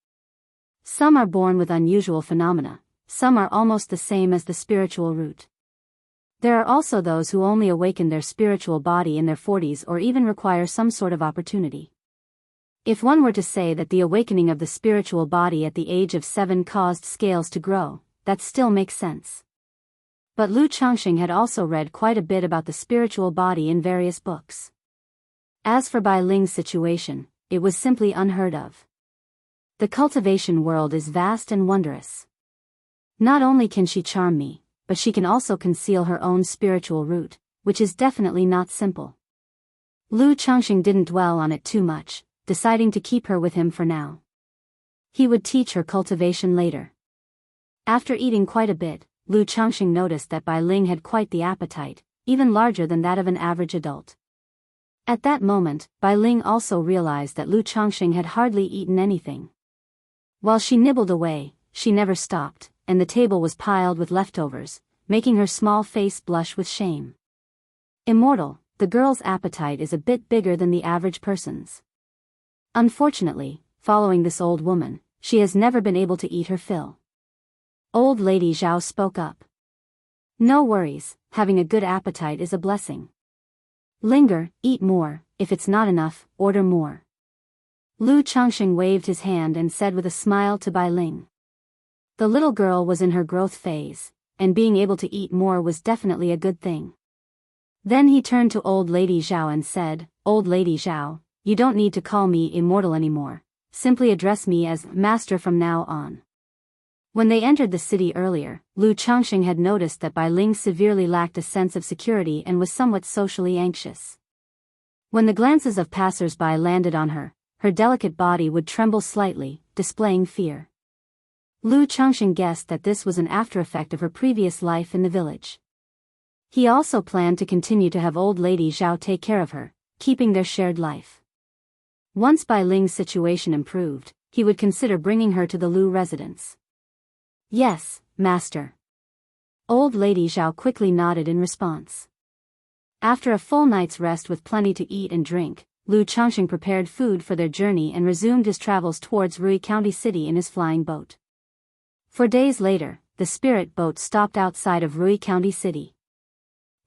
Some are born with unusual phenomena, some are almost the same as the spiritual root. There are also those who only awaken their spiritual body in their 40s or even require some sort of opportunity. If one were to say that the awakening of the spiritual body at the age of 7 caused scales to grow, that still makes sense. But Lu Changxing had also read quite a bit about the spiritual body in various books. As for Bai Ling's situation, it was simply unheard of. The cultivation world is vast and wondrous. Not only can she charm me, but she can also conceal her own spiritual root, which is definitely not simple. Lu Changxing didn't dwell on it too much, deciding to keep her with him for now. He would teach her cultivation later. After eating quite a bit, Lu Changxing noticed that Bai Ling had quite the appetite, even larger than that of an average adult. At that moment, Bai Ling also realized that Lu Changxing had hardly eaten anything. While she nibbled away, she never stopped, and the table was piled with leftovers, making her small face blush with shame. Immortal, the girl's appetite is a bit bigger than the average person's. Unfortunately, following this old woman, she has never been able to eat her fill. Old Lady Zhao spoke up. No worries, having a good appetite is a blessing. Linger, eat more, if it's not enough, order more. Lu Changxing waved his hand and said with a smile to Bai Ling. The little girl was in her growth phase, and being able to eat more was definitely a good thing. Then he turned to Old Lady Zhao and said, Old Lady Zhao, you don't need to call me Immortal anymore, simply address me as Master from now on. When they entered the city earlier, Lu Changxing had noticed that Bai Ling severely lacked a sense of security and was somewhat socially anxious. When the glances of passers-by landed on her, her delicate body would tremble slightly, displaying fear. Lu Changxing guessed that this was an aftereffect of her previous life in the village. He also planned to continue to have Old Lady Zhao take care of her, keeping their shared life. Once Bai Ling's situation improved, he would consider bringing her to the Lu residence. Yes, Master. Old Lady Zhao quickly nodded in response. After a full night's rest with plenty to eat and drink, Lu Changxing prepared food for their journey and resumed his travels towards Rui County City in his flying boat. 4 days later, the spirit boat stopped outside of Rui County City.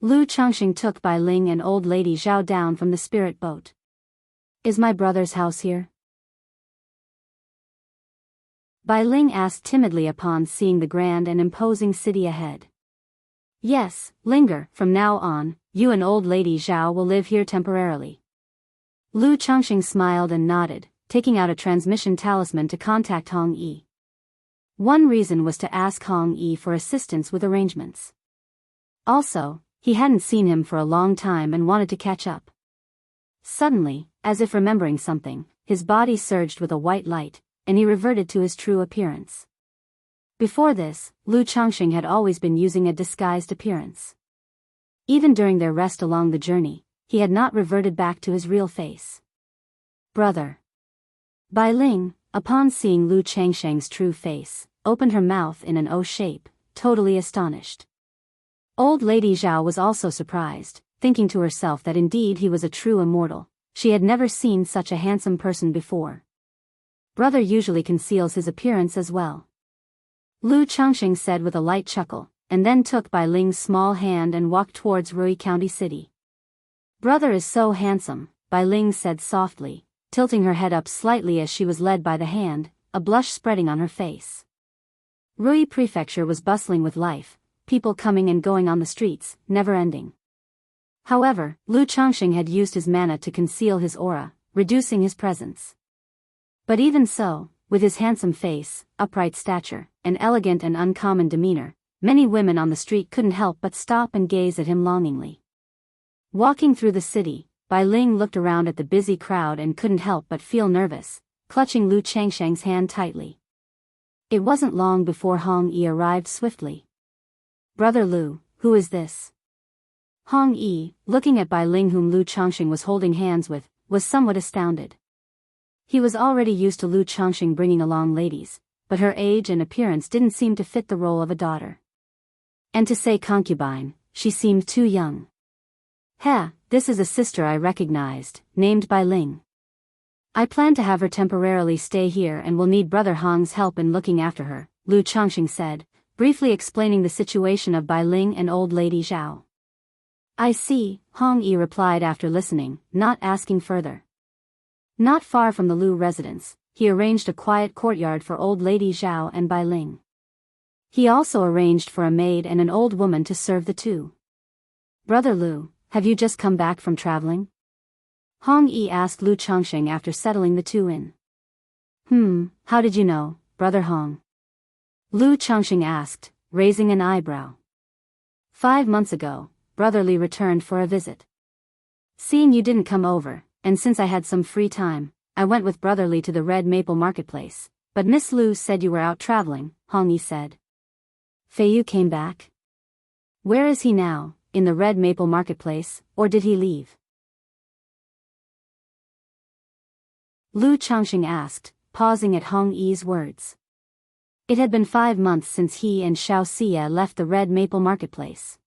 Lu Changxing took Bai Ling and Old Lady Zhao down from the spirit boat. Is my brother's house here? Bai Ling asked timidly upon seeing the grand and imposing city ahead. Yes, linger, from now on, you and Old Lady Zhao will live here temporarily. Lu Changxing smiled and nodded, taking out a transmission talisman to contact Hong Yi. One reason was to ask Hong Yi for assistance with arrangements. Also, he hadn't seen him for a long time and wanted to catch up. Suddenly, as if remembering something, his body surged with a white light, and he reverted to his true appearance. Before this, Lu Changxing had always been using a disguised appearance. Even during their rest along the journey, he had not reverted back to his real face. Brother. Bai Ling, upon seeing Lu Changxing's true face, opened her mouth in an O shape, totally astonished. Old Lady Zhao was also surprised, thinking to herself that indeed he was a true immortal. She had never seen such a handsome person before. Brother usually conceals his appearance as well. Lu Changxing said with a light chuckle, and then took Bai Ling's small hand and walked towards Rui County City. Brother is so handsome, Bai Ling said softly, tilting her head up slightly as she was led by the hand, a blush spreading on her face. Rui Prefecture was bustling with life, people coming and going on the streets, never ending. However, Lu Changxing had used his mana to conceal his aura, reducing his presence. But even so, with his handsome face, upright stature, and elegant and uncommon demeanor, many women on the street couldn't help but stop and gaze at him longingly. Walking through the city, Bai Ling looked around at the busy crowd and couldn't help but feel nervous, clutching Lu Changxing's hand tightly. It wasn't long before Hong Yi arrived swiftly. Brother Lu, who is this? Hong Yi, looking at Bai Ling whom Lu Changxing was holding hands with, was somewhat astounded. He was already used to Lu Changxing bringing along ladies, but her age and appearance didn't seem to fit the role of a daughter. And to say concubine, she seemed too young. This is a sister I recognized, named Bai Ling. I plan to have her temporarily stay here and will need Brother Hong's help in looking after her, Lu Changxing said, briefly explaining the situation of Bai Ling and Old Lady Zhao. I see, Hong Yi replied after listening, not asking further. Not far from the Lu residence, he arranged a quiet courtyard for Old Lady Zhao and Bai Ling. He also arranged for a maid and an old woman to serve the two. Brother Lu, have you just come back from traveling? Hong Yi asked Lu Changxing after settling the two in. How did you know, Brother Hong? Lu Changxing asked, raising an eyebrow. 5 months ago, Brother Li returned for a visit. Seeing you didn't come over, and since I had some free time, I went with Brother Li to the Red Maple Marketplace, but Miss Lu said you were out traveling, Hong Yi said. Fei Yu came back? Where is he now, in the Red Maple Marketplace, or did he leave? Lu Changxing asked, pausing at Hong Yi's words. It had been 5 months since he and Xiao Xia left the Red Maple Marketplace.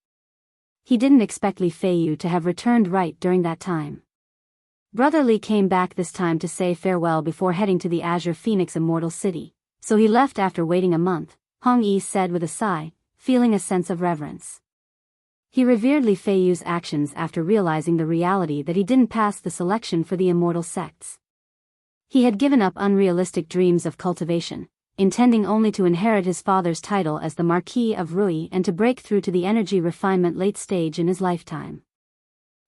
He didn't expect Li Feiyu to have returned right during that time. Brother Li came back this time to say farewell before heading to the Azure Phoenix Immortal City, so he left after waiting a month, Hong Yi said with a sigh, feeling a sense of reverence. He revered Li Feiyu's actions after realizing the reality that he didn't pass the selection for the immortal sects. He had given up unrealistic dreams of cultivation, intending only to inherit his father's title as the Marquis of Rui and to break through to the energy refinement late stage in his lifetime.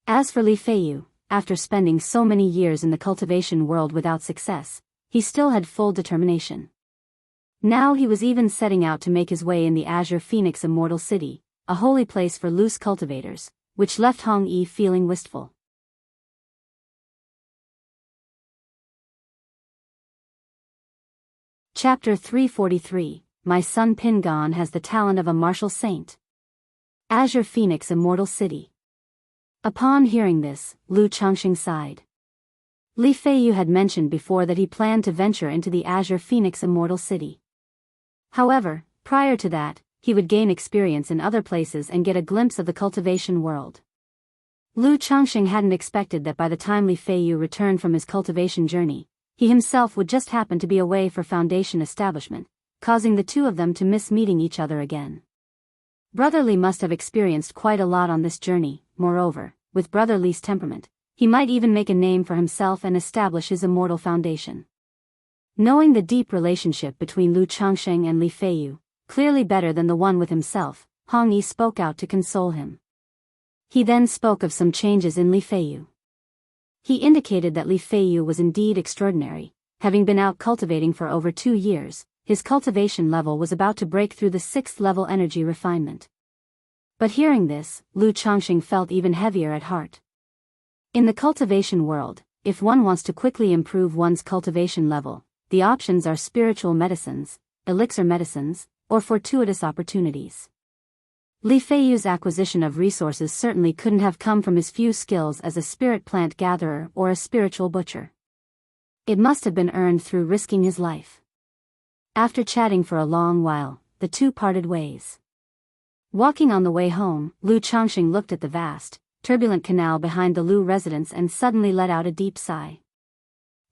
As for Li Feiyu, after spending so many years in the cultivation world without success, he still had full determination. Now he was even setting out to make his way in the Azure Phoenix Immortal City, a holy place for loose cultivators, which left Hong Yi feeling wistful. Chapter 343, My son Pingon has the talent of a martial saint. Azure Phoenix Immortal City. Upon hearing this, Lu Changxing sighed. Li Feiyu had mentioned before that he planned to venture into the Azure Phoenix Immortal City. However, prior to that, he would gain experience in other places and get a glimpse of the cultivation world. Lu Changxing hadn't expected that by the time Li Feiyu returned from his cultivation journey, he himself would just happen to be away for foundation establishment, causing the two of them to miss meeting each other again. Brother Li must have experienced quite a lot on this journey. Moreover, with Brother Li's temperament, he might even make a name for himself and establish his immortal foundation. Knowing the deep relationship between Lu Changxing and Li Feiyu, clearly better than the one with himself, Hong Yi spoke out to console him. He then spoke of some changes in Li Feiyu. He indicated that Li Feiyu was indeed extraordinary. Having been out cultivating for over 2 years, his cultivation level was about to break through the 6th level energy refinement. But hearing this, Lu Changxing felt even heavier at heart. In the cultivation world, if one wants to quickly improve one's cultivation level, the options are spiritual medicines, elixir medicines, or fortuitous opportunities. Li Feiyu's acquisition of resources certainly couldn't have come from his few skills as a spirit plant gatherer or a spiritual butcher. It must have been earned through risking his life. After chatting for a long while, the two parted ways. Walking on the way home, Lu Changxing looked at the vast, turbulent canal behind the Lu residence and suddenly let out a deep sigh.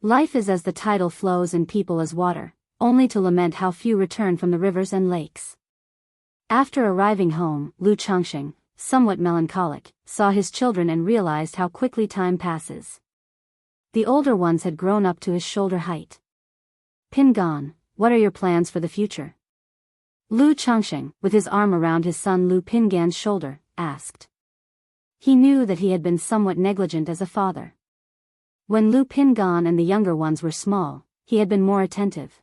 Life is as the tidal flows and people as water, only to lament how few return from the rivers and lakes. After arriving home, Lu Changxing, somewhat melancholic, saw his children and realized how quickly time passes. The older ones had grown up to his shoulder height. Pingon, what are your plans for the future? Lu Changxing, with his arm around his son Lu Pingan's shoulder, asked. He knew that he had been somewhat negligent as a father. When Lu Pingan and the younger ones were small, he had been more attentive.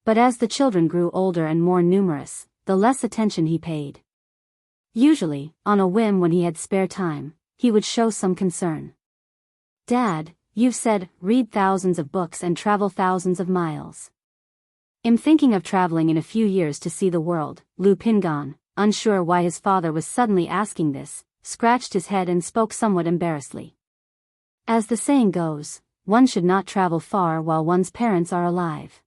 But as the children grew older and more numerous, the less attention he paid. Usually, on a whim when he had spare time, he would show some concern. Dad, you've said, read thousands of books and travel thousands of miles. I'm thinking of traveling in a few years to see the world. Lu Pingan, unsure why his father was suddenly asking this, scratched his head and spoke somewhat embarrassedly. As the saying goes, one should not travel far while one's parents are alive.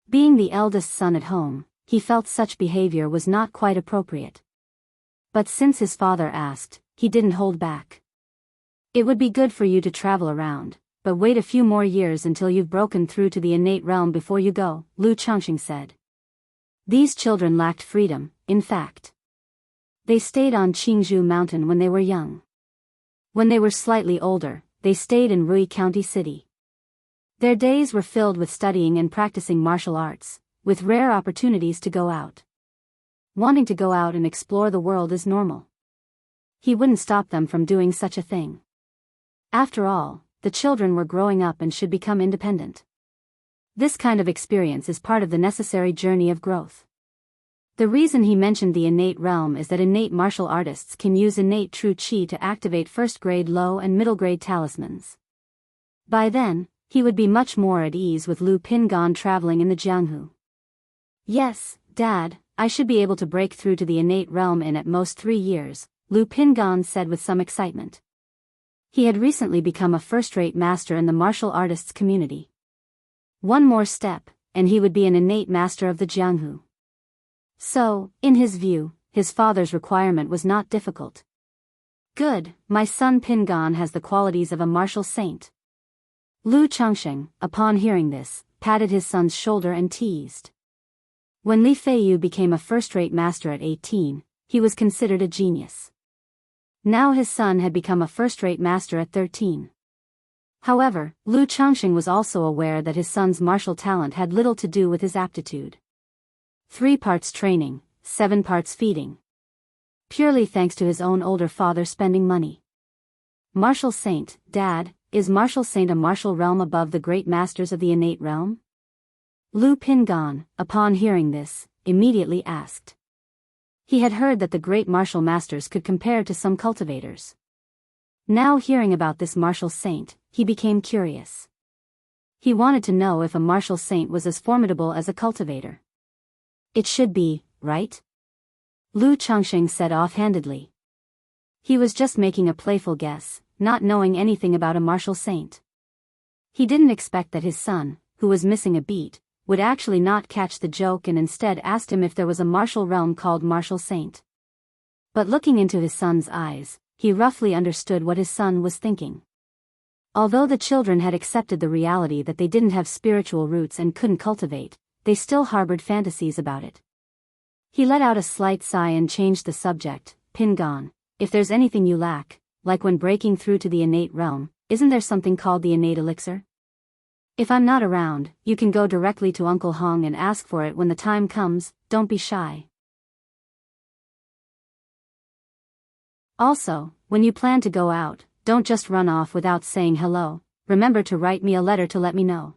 Being the eldest son at home, he felt such behavior was not quite appropriate. But since his father asked, he didn't hold back. It would be good for you to travel around, but wait a few more years until you've broken through to the innate realm before you go, Lu Changxing said. These children lacked freedom, in fact. They stayed on Qingzhou Mountain when they were young. When they were slightly older, they stayed in Rui County City. Their days were filled with studying and practicing martial arts, with rare opportunities to go out. Wanting to go out and explore the world is normal. He wouldn't stop them from doing such a thing. After all, the children were growing up and should become independent. This kind of experience is part of the necessary journey of growth. The reason he mentioned the innate realm is that innate martial artists can use innate true qi to activate first-grade low and middle-grade talismans. By then, he would be much more at ease with Lu Pingan traveling in the Jianghu. Yes, Dad, I should be able to break through to the innate realm in at most 3 years, Lu Pingan said with some excitement. He had recently become a first-rate master in the martial artists community. One more step, and he would be an innate master of the Jianghu. So, in his view, his father's requirement was not difficult. Good, my son Pingon has the qualities of a martial saint. Lu Changxing, upon hearing this, patted his son's shoulder and teased. When Li Feiyu became a first-rate master at 18, he was considered a genius. Now his son had become a first-rate master at 13. However, Lu Changxing was also aware that his son's martial talent had little to do with his aptitude. 3 parts training, 7 parts feeding. Purely thanks to his own older father spending money. Martial Saint, Dad, is Martial Saint a martial realm above the great masters of the innate realm? Lu Pingan, upon hearing this, immediately asked. He had heard that the great martial masters could compare to some cultivators. Now hearing about this martial saint, he became curious. He wanted to know if a martial saint was as formidable as a cultivator. It should be, right? Lu Changxing said offhandedly. He was just making a playful guess, not knowing anything about a martial saint. He didn't expect that his son, who was missing a beat, would actually not catch the joke and instead asked him if there was a martial realm called martial saint. But looking into his son's eyes, he roughly understood what his son was thinking. Although the children had accepted the reality that they didn't have spiritual roots and couldn't cultivate, they still harbored fantasies about it. He let out a slight sigh and changed the subject. Pingan, if there's anything you lack, like when breaking through to the innate realm, isn't there something called the innate elixir? If I'm not around, you can go directly to Uncle Hong and ask for it when the time comes, don't be shy. Also, when you plan to go out, don't just run off without saying hello, remember to write me a letter to let me know.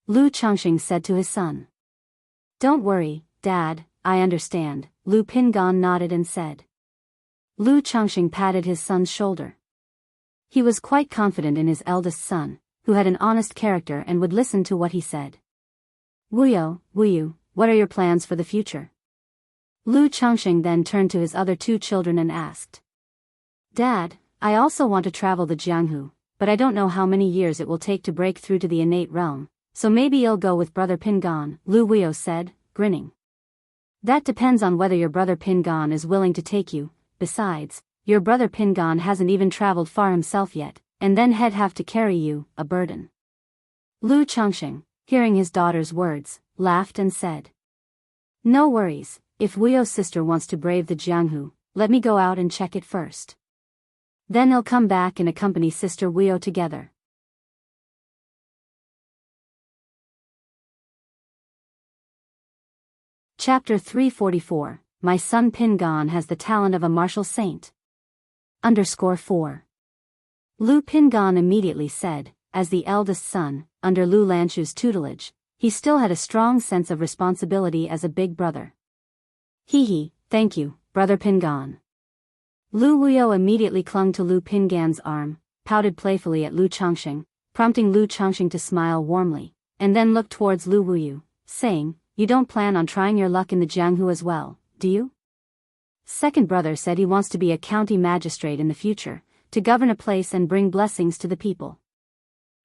Lu Changxing said to his son. Don't worry, Dad, I understand, Lu Pingan nodded and said. Lu Changxing patted his son's shoulder. He was quite confident in his eldest son, who had an honest character and would listen to what he said. Wuyo, what are your plans for the future? Lu Changxing then turned to his other 2 children and asked. Dad, I also want to travel the Jianghu, but I don't know how many years it will take to break through to the innate realm, so maybe you'll go with Brother Pingan, Lu Wuyo said, grinning. That depends on whether your brother Pingan is willing to take you. Besides, your brother Pingan hasn't even traveled far himself yet, and then he'd have to carry you, a burden. Lu Changxing, hearing his daughter's words, laughed and said. No worries, if Wuyo's sister wants to brave the Jianghu, let me go out and check it first. Then he'll come back and accompany Sister Wuyo together. Chapter 344, My son Pingan has the talent of a martial saint. _4. Lu Pingan immediately said, as the eldest son, under Lu Lanchu's tutelage, he still had a strong sense of responsibility as a big brother. Thank you, Brother Pingan. Lu Wuyo immediately clung to Lu Pingan's arm, pouted playfully at Lu Changxing, prompting Lu Changxing to smile warmly, and then looked towards Lu Wuyo, saying, You don't plan on trying your luck in the Jianghu as well, do you? Second brother said he wants to be a county magistrate in the future, to govern a place and bring blessings to the people.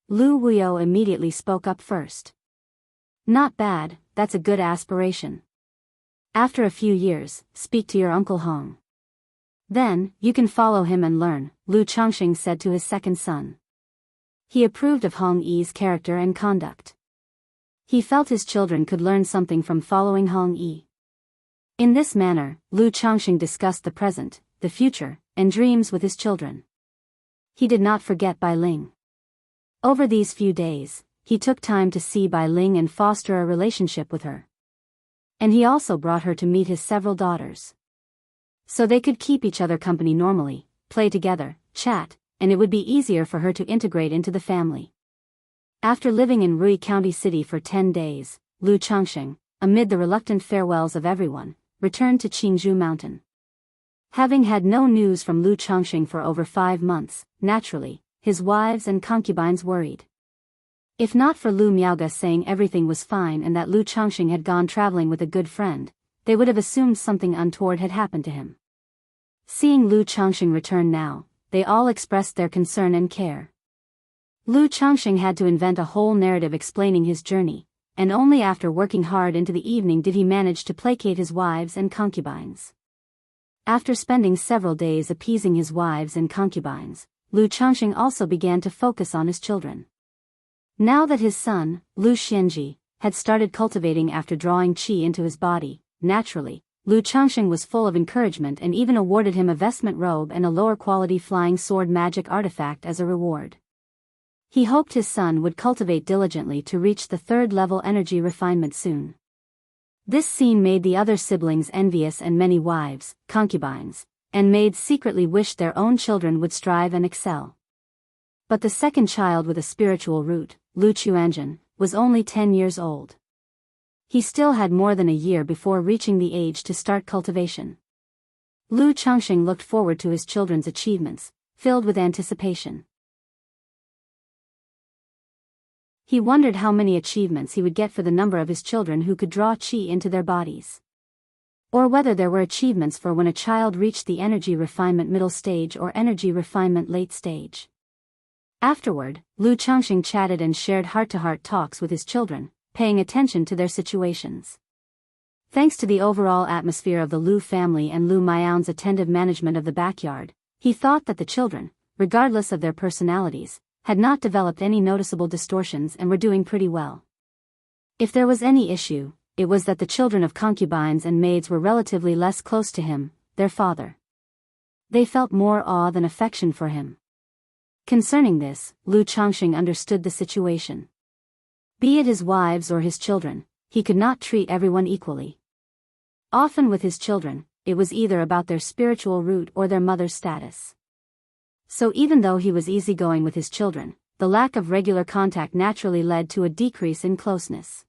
Lu Wuyo immediately spoke up first. Not bad, that's a good aspiration. After a few years, speak to your Uncle Hong. Then, you can follow him and learn, Lu Changxing said to his second son. He approved of Hong Yi's character and conduct. He felt his children could learn something from following Hong Yi. In this manner, Lu Changxing discussed the present, the future, and dreams with his children. He did not forget Bai Ling. Over these few days, he took time to see Bai Ling and foster a relationship with her. And he also brought her to meet his several daughters. So they could keep each other company normally, play together, chat, and it would be easier for her to integrate into the family. After living in Rui County City for 10 days, Lu Changxing, amid the reluctant farewells of everyone, returned to Qingzhou Mountain. Having had no news from Lu Changxing for over 5 months, naturally, his wives and concubines worried. If not for Lu Miaoga saying everything was fine and that Lu Changxing had gone traveling with a good friend, they would have assumed something untoward had happened to him. Seeing Lu Changxing return now, they all expressed their concern and care. Lu Changxing had to invent a whole narrative explaining his journey, and only after working hard into the evening did he manage to placate his wives and concubines. After spending several days appeasing his wives and concubines, Lu Changxing also began to focus on his children. Now that his son, Lu Xianji, had started cultivating after drawing qi into his body. Naturally, Lu Changxing was full of encouragement and even awarded him a vestment robe and a lower-quality flying sword magic artifact as a reward. He hoped his son would cultivate diligently to reach the third-level energy refinement soon. This scene made the other siblings envious, and many wives, concubines, and maids secretly wished their own children would strive and excel. But the second child with a spiritual root, Lu Chuanjun, was only 10 years old. He still had more than a year before reaching the age to start cultivation. Lu Changxing looked forward to his children's achievements, filled with anticipation. He wondered how many achievements he would get for the number of his children who could draw qi into their bodies. Or whether there were achievements for when a child reached the energy refinement middle stage or energy refinement late stage. Afterward, Lu Changxing chatted and shared heart-to-heart talks with his children, paying attention to their situations. Thanks to the overall atmosphere of the Lu family and Lu Miao's attentive management of the backyard, he thought that the children, regardless of their personalities, had not developed any noticeable distortions and were doing pretty well. If there was any issue, it was that the children of concubines and maids were relatively less close to him, their father. They felt more awe than affection for him. Concerning this, Lu Changxing understood the situation. Be it his wives or his children, he could not treat everyone equally. Often with his children, it was either about their spiritual root or their mother's status. So even though he was easygoing with his children, the lack of regular contact naturally led to a decrease in closeness.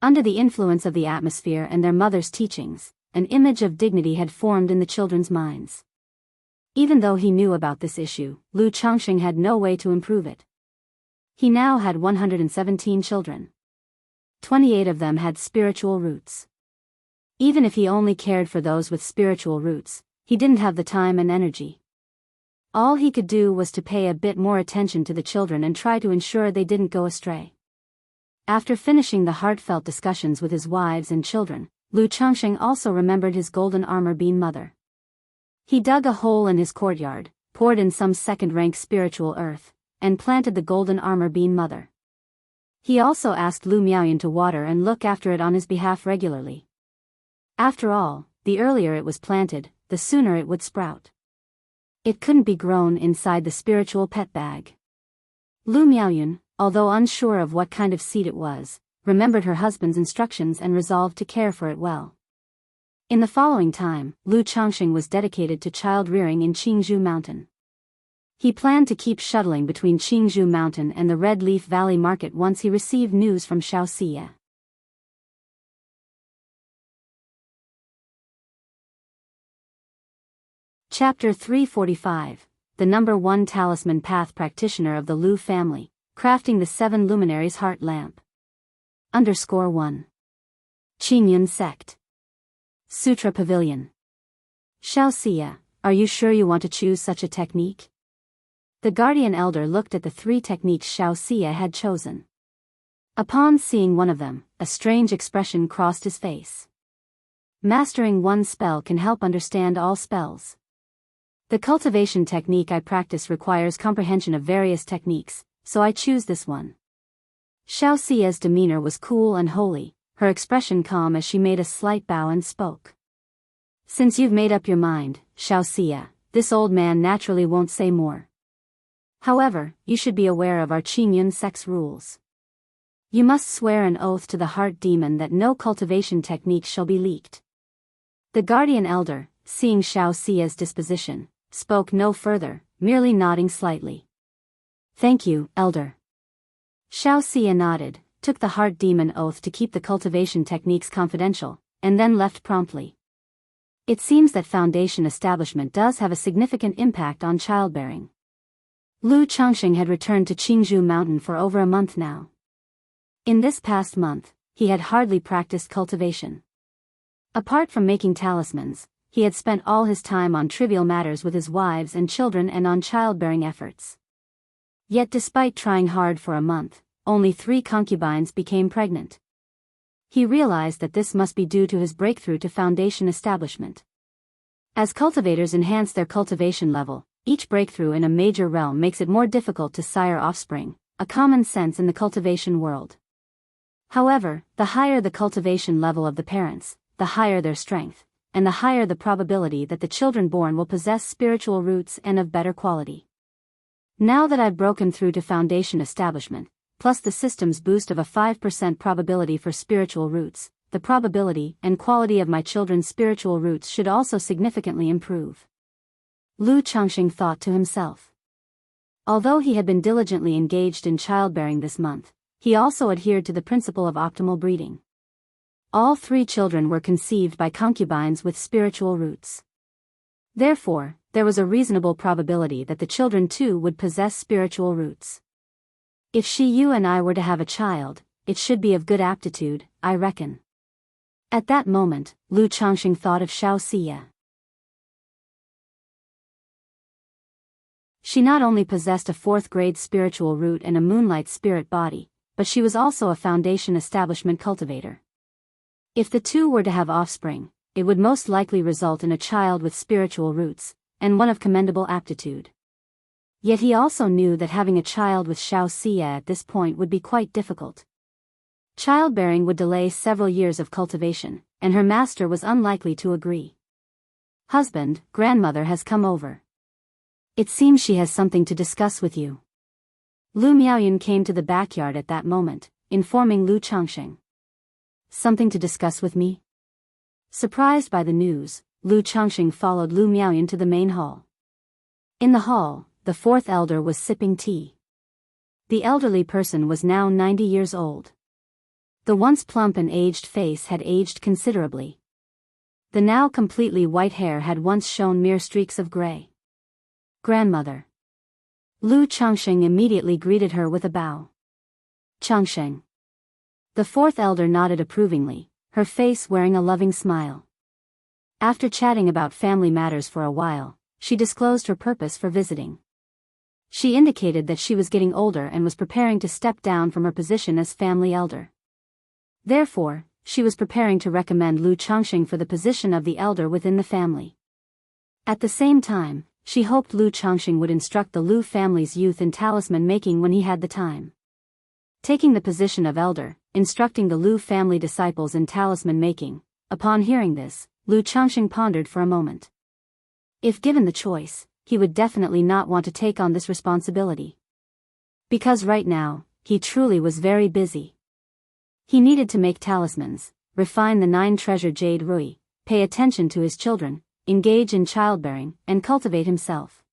Under the influence of the atmosphere and their mother's teachings, an image of dignity had formed in the children's minds. Even though he knew about this issue, Lu Changxing had no way to improve it. He now had 117 children. 28 of them had spiritual roots. Even if he only cared for those with spiritual roots, he didn't have the time and energy. All he could do was to pay a bit more attention to the children and try to ensure they didn't go astray. After finishing the heartfelt discussions with his wives and children, Lu Changxing also remembered his golden armor bean mother. He dug a hole in his courtyard, poured in some second-rank spiritual earth, and planted the golden armor bean mother. He also asked Lu Miaoyan to water and look after it on his behalf regularly. After all, the earlier it was planted, the sooner it would sprout. It couldn't be grown inside the spiritual pet bag. Lu Miaoyan, although unsure of what kind of seed it was, remembered her husband's instructions and resolved to care for it well. In the following time, Lu Changxing was dedicated to child rearing in Qingzhou Mountain. He planned to keep shuttling between Qingzhou Mountain and the Red Leaf Valley Market once he received news from Xiaoxia. Chapter 345, the number 1 talisman path practitioner of the Lu family, crafting the 7 luminaries heart lamp. _1. Qingyun sect. Sutra Pavilion. Xiaoxia, are you sure you want to choose such a technique? The guardian elder looked at the 3 techniques Xiaoxia had chosen. Upon seeing one of them, a strange expression crossed his face. Mastering one spell can help understand all spells. The cultivation technique I practice requires comprehension of various techniques, so I choose this one. Xiaoxia's demeanor was cool and holy, her expression calm as she made a slight bow and spoke. Since you've made up your mind, Xiaoxia, this old man naturally won't say more. However, you should be aware of our Qingyun sect's rules. You must swear an oath to the heart demon that no cultivation technique shall be leaked. The guardian elder, seeing Xiaoxia's disposition, spoke no further, merely nodding slightly. Thank you, elder. Xiaoxia nodded, took the heart demon oath to keep the cultivation techniques confidential, and then left promptly. It seems that foundation establishment does have a significant impact on childbearing. Lu Changxing had returned to Qingzhou Mountain for over a month now. In this past month, he had hardly practiced cultivation. Apart from making talismans, he had spent all his time on trivial matters with his wives and children and on childbearing efforts. Yet despite trying hard for a month, only 3 concubines became pregnant. He realized that this must be due to his breakthrough to foundation establishment. As cultivators enhance their cultivation level, each breakthrough in a major realm makes it more difficult to sire offspring, a common sense in the cultivation world. However, the higher the cultivation level of the parents, the higher their strength, and the higher the probability that the children born will possess spiritual roots and of better quality. Now that I've broken through to foundation establishment, plus the system's boost of a 5% probability for spiritual roots, the probability and quality of my children's spiritual roots should also significantly improve. Lu Changxing thought to himself. Although he had been diligently engaged in childbearing this month, he also adhered to the principle of optimal breeding. All 3 children were conceived by concubines with spiritual roots. Therefore, there was a reasonable probability that the children too would possess spiritual roots. If you and I were to have a child, it should be of good aptitude, I reckon. At that moment, Lu Changxing thought of Xiao Siya. She not only possessed a 4th-grade spiritual root and a moonlight spirit body, but she was also a foundation establishment cultivator. If the two were to have offspring, it would most likely result in a child with spiritual roots, and one of commendable aptitude. Yet he also knew that having a child with Xiao Siya at this point would be quite difficult. Childbearing would delay several years of cultivation, and her master was unlikely to agree. Husband, grandmother has come over. It seems she has something to discuss with you. Lu Miaoyan came to the backyard at that moment, informing Lu Changxing. Something to discuss with me? Surprised by the news, Lu Changxing followed Lu Miaoyan to the main hall. In the hall, the 4th elder was sipping tea. The elderly person was now 90 years old. The once plump and aged face had aged considerably. The now completely white hair had once shown mere streaks of gray. Grandmother. Lu Changxing immediately greeted her with a bow. Changxing. The 4th elder nodded approvingly, her face wearing a loving smile. After chatting about family matters for a while, she disclosed her purpose for visiting. She indicated that she was getting older and was preparing to step down from her position as family elder. Therefore, she was preparing to recommend Lu Changxing for the position of the elder within the family. At the same time, she hoped Lu Changxing would instruct the Lu family's youth in talisman making when he had the time. Taking the position of elder, instructing the Lu family disciples in talisman making, upon hearing this, Lu Changxing pondered for a moment. If given the choice, he would definitely not want to take on this responsibility. Because right now, he truly was very busy. He needed to make talismans, refine the 9 treasure jade rui, pay attention to his children, engage in childbearing, and cultivate himself.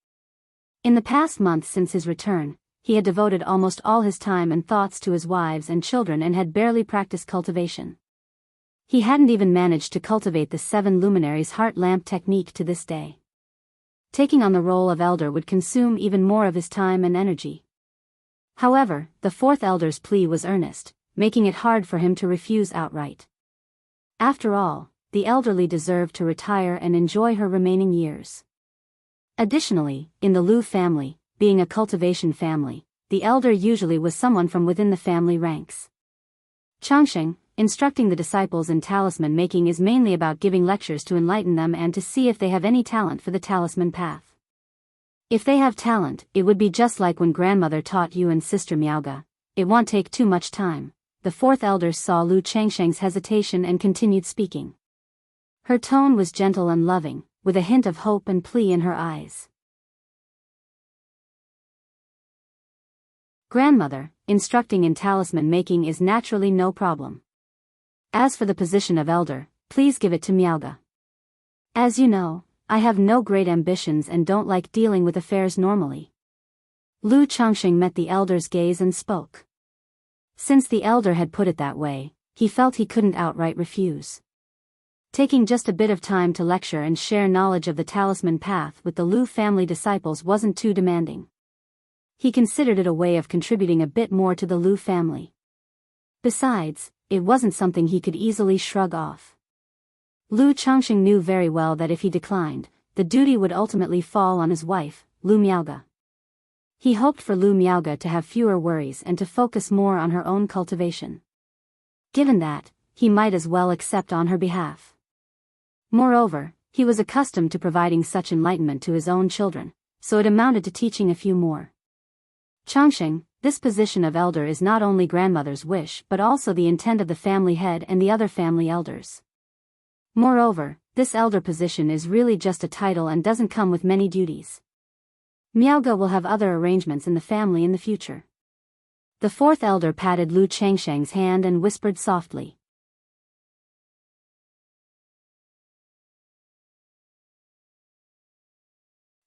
In the past month since his return, he had devoted almost all his time and thoughts to his wives and children and had barely practiced cultivation. He hadn't even managed to cultivate the 7 luminaries heart lamp technique to this day. Taking on the role of elder would consume even more of his time and energy. However, the 4th elder's plea was earnest, making it hard for him to refuse outright. After all, the elderly deserved to retire and enjoy her remaining years. Additionally, in the Lu family, being a cultivation family, the elder usually was someone from within the family ranks. Changxing, instructing the disciples in talisman making is mainly about giving lectures to enlighten them and to see if they have any talent for the talisman path. If they have talent, it would be just like when grandmother taught you and sister Miaoga. It won't take too much time. The 4th elder saw Lu Changxing's hesitation and continued speaking. Her tone was gentle and loving, with a hint of hope and plea in her eyes. Grandmother, instructing in talisman making is naturally no problem. As for the position of elder, please give it to Miaoga. As you know, I have no great ambitions and don't like dealing with affairs normally. Lu Changxing met the elder's gaze and spoke. Since the elder had put it that way, he felt he couldn't outright refuse. Taking just a bit of time to lecture and share knowledge of the talisman path with the Lu family disciples wasn't too demanding. He considered it a way of contributing a bit more to the Lu family. Besides, it wasn't something he could easily shrug off. Lu Changxing knew very well that if he declined, the duty would ultimately fall on his wife, Lu Miaoga. He hoped for Lu Miaoga to have fewer worries and to focus more on her own cultivation. Given that, he might as well accept on her behalf. Moreover, he was accustomed to providing such enlightenment to his own children, so it amounted to teaching a few more. Changxing, this position of elder is not only grandmother's wish but also the intent of the family head and the other family elders. Moreover, this elder position is really just a title and doesn't come with many duties. Miaoge will have other arrangements in the family in the future. The fourth elder patted Lu Changsheng's hand and whispered softly.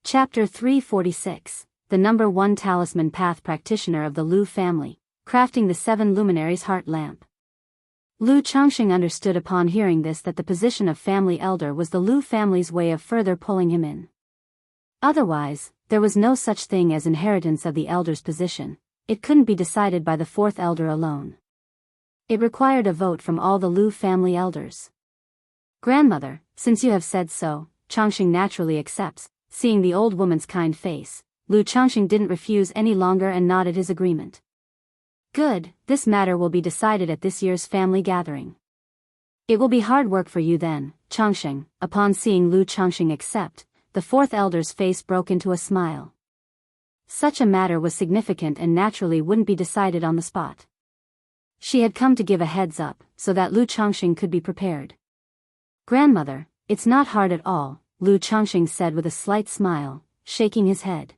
Chapter 346, the number 1 talisman path practitioner of the Lu family, crafting the 7 luminaries heart lamp. Lu Changsheng understood upon hearing this that the position of family elder was the Lu family's way of further pulling him in. Otherwise, there was no such thing as inheritance of the elder's position. It couldn't be decided by the fourth elder alone. It required a vote from all the Lu family elders. Grandmother, since you have said so, Changsheng naturally accepts. Seeing the old woman's kind face, Lu Changsheng didn't refuse any longer and nodded his agreement. Good, this matter will be decided at this year's family gathering. It will be hard work for you then, Changsheng. Upon seeing Lu Changsheng accept, the fourth elder's face broke into a smile. Such a matter was significant and naturally wouldn't be decided on the spot. She had come to give a heads up, so that Lu Changsheng could be prepared. Grandmother, it's not hard at all, Lu Changsheng said with a slight smile, shaking his head.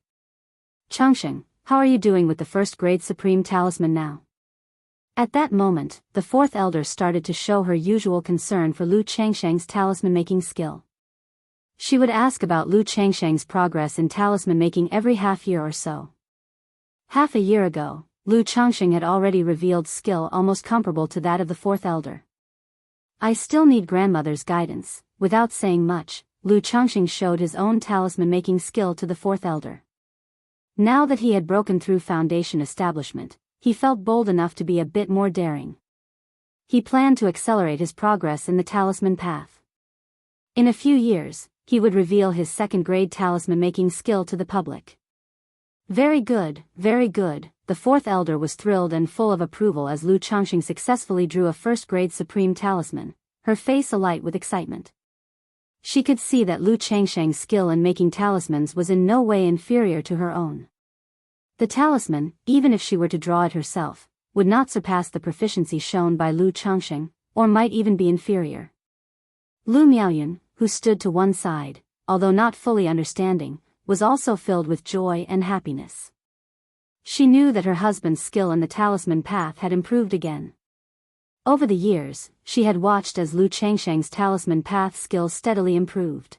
Changsheng, how are you doing with the first grade supreme talisman now? At that moment, the fourth elder started to show her usual concern for Lu Changsheng's talisman making skill. She would ask about Lu Changsheng's progress in talisman making every half year or so. Half a year ago, Lu Changsheng had already revealed skill almost comparable to that of the fourth elder. I still need grandmother's guidance. Without saying much, Lu Changsheng showed his own talisman-making skill to the fourth elder. Now that he had broken through foundation establishment, he felt bold enough to be a bit more daring. He planned to accelerate his progress in the talisman path. In a few years, he would reveal his second-grade talisman-making skill to the public. Very good, the fourth elder was thrilled and full of approval as Lu Changsheng successfully drew a first-grade supreme talisman, her face alight with excitement. She could see that Lu Changsheng's skill in making talismans was in no way inferior to her own. The talisman, even if she were to draw it herself, would not surpass the proficiency shown by Lu Changsheng, or might even be inferior. Lu Miaoyun, who stood to one side, although not fully understanding, was also filled with joy and happiness. She knew that her husband's skill in the talisman path had improved again. Over the years, she had watched as Lu Changsheng's talisman path skill steadily improved.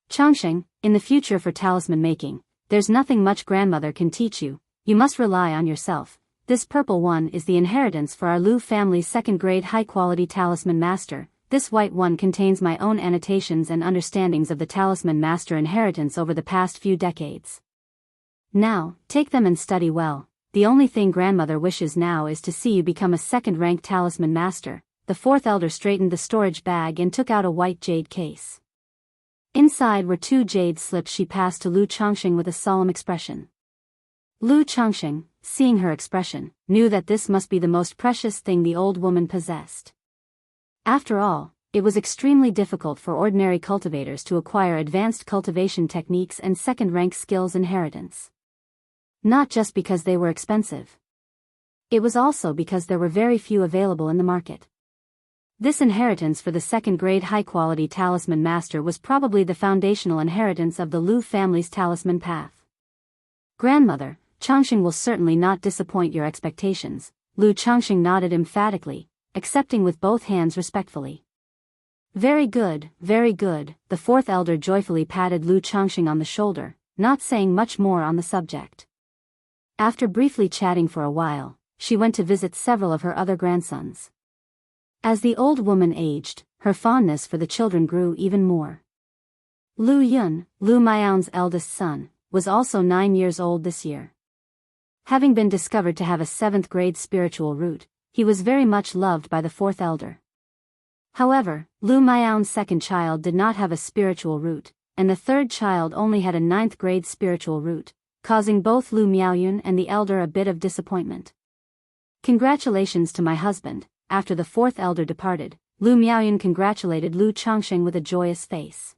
Changsheng, in the future for talisman making, there's nothing much grandmother can teach you, you must rely on yourself. This purple one is the inheritance for our Lu family's second-grade high-quality talisman master. This white one contains my own annotations and understandings of the talisman master inheritance over the past few decades. Now, take them and study well. The only thing grandmother wishes now is to see you become a second-ranked talisman master. The fourth elder straightened the storage bag and took out a white jade case. Inside were 2 jade slips she passed to Lu Changsheng with a solemn expression. Lu Changsheng, seeing her expression, knew that this must be the most precious thing the old woman possessed. After all, it was extremely difficult for ordinary cultivators to acquire advanced cultivation techniques and second-rank skills inheritance. Not just because they were expensive. It was also because there were very few available in the market. This inheritance for the second-grade high-quality talisman master was probably the foundational inheritance of the Lu family's talisman path. Grandmother, Changsheng will certainly not disappoint your expectations. Lu Changsheng nodded emphatically, accepting with both hands respectfully. Very good, the fourth elder joyfully patted Lu Changsheng on the shoulder, not saying much more on the subject. After briefly chatting for a while, she went to visit several of her other grandsons. As the old woman aged, her fondness for the children grew even more. Lu Yun, Lu Miaoyun's eldest son, was also 9 years old this year. Having been discovered to have a 7th-grade spiritual root, he was very much loved by the fourth elder. However, Lu Miaoyun's second child did not have a spiritual root, and the third child only had a 9th-grade spiritual root, causing both Lu Miaoyun and the elder a bit of disappointment. Congratulations to my husband. After the fourth elder departed, Lu Miaoyun congratulated Lu Changsheng with a joyous face.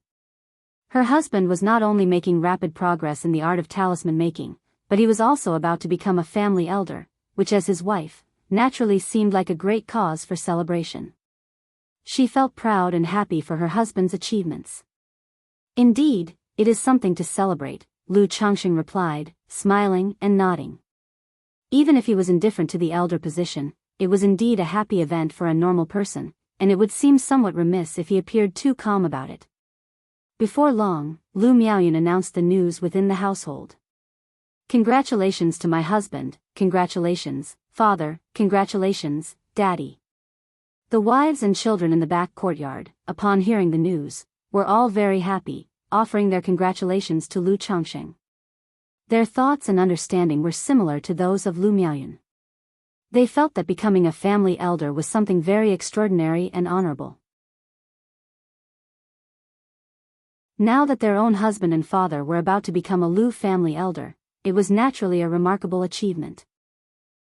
Her husband was not only making rapid progress in the art of talisman making, but he was also about to become a family elder, which as his wife, naturally seemed like a great cause for celebration. She felt proud and happy for her husband's achievements. Indeed, it is something to celebrate, Lu Changxing replied, smiling and nodding. Even if he was indifferent to the elder position, it was indeed a happy event for a normal person, and it would seem somewhat remiss if he appeared too calm about it. Before long, Lu Miaoyan announced the news within the household. Congratulations to my husband, congratulations, father, congratulations, daddy. The wives and children in the back courtyard, upon hearing the news, were all very happy, offering their congratulations to Lu Changxing. Their thoughts and understanding were similar to those of Lu Miaoyan. They felt that becoming a family elder was something very extraordinary and honorable. Now that their own husband and father were about to become a Lu family elder, it was naturally a remarkable achievement.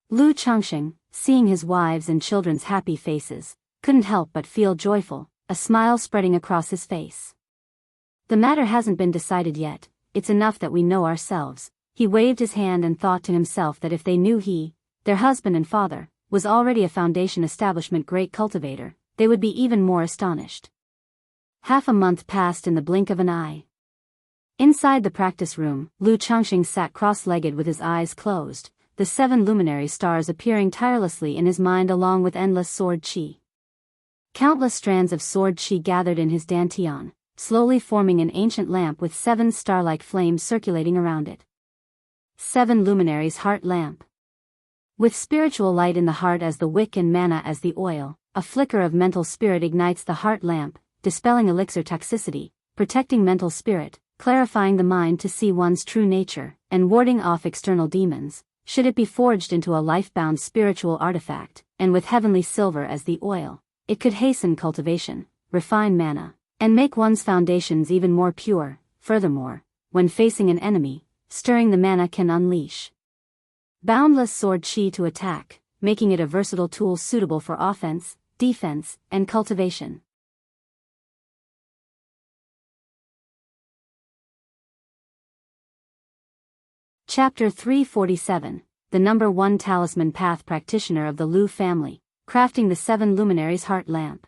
Lu Changxing, seeing his wives' and children's happy faces, couldn't help but feel joyful, a smile spreading across his face. The matter hasn't been decided yet, it's enough that we know ourselves. He waved his hand and thought to himself that if they knew he, their husband and father, was already a foundation establishment great cultivator, they would be even more astonished. Half a month passed in the blink of an eye. Inside the practice room, Lu Changxing sat cross-legged with his eyes closed, the 7 luminary stars appearing tirelessly in his mind along with endless sword qi. Countless strands of sword qi gathered in his dantian, slowly forming an ancient lamp with 7 star-like flames circulating around it. 7 luminaries heart lamp. With spiritual light in the heart as the wick and mana as the oil, a flicker of mental spirit ignites the heart lamp, dispelling elixir toxicity, protecting mental spirit, clarifying the mind to see one's true nature, and warding off external demons, should it be forged into a life-bound spiritual artifact, and with heavenly silver as the oil, it could hasten cultivation, refine mana, and make one's foundations even more pure. Furthermore, when facing an enemy, stirring the mana can unleash boundless sword qi to attack, making it a versatile tool suitable for offense, defense, and cultivation. Chapter 347, the number 1 talisman path practitioner of the Lu family, crafting the 7 luminaries heart lamp.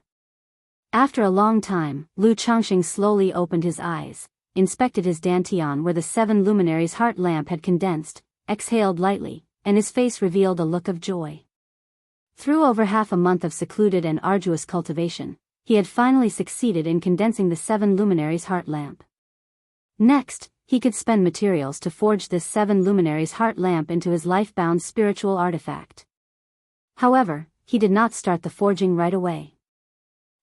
After a long time, Lu Changxing slowly opened his eyes, inspected his dantian where the 7 luminaries heart lamp had condensed, exhaled lightly, and his face revealed a look of joy. Through over half a month of secluded and arduous cultivation, he had finally succeeded in condensing the 7 luminaries heart lamp. Next, he could spend materials to forge this 7 luminaries heart lamp into his life-bound spiritual artifact. However, he did not start the forging right away.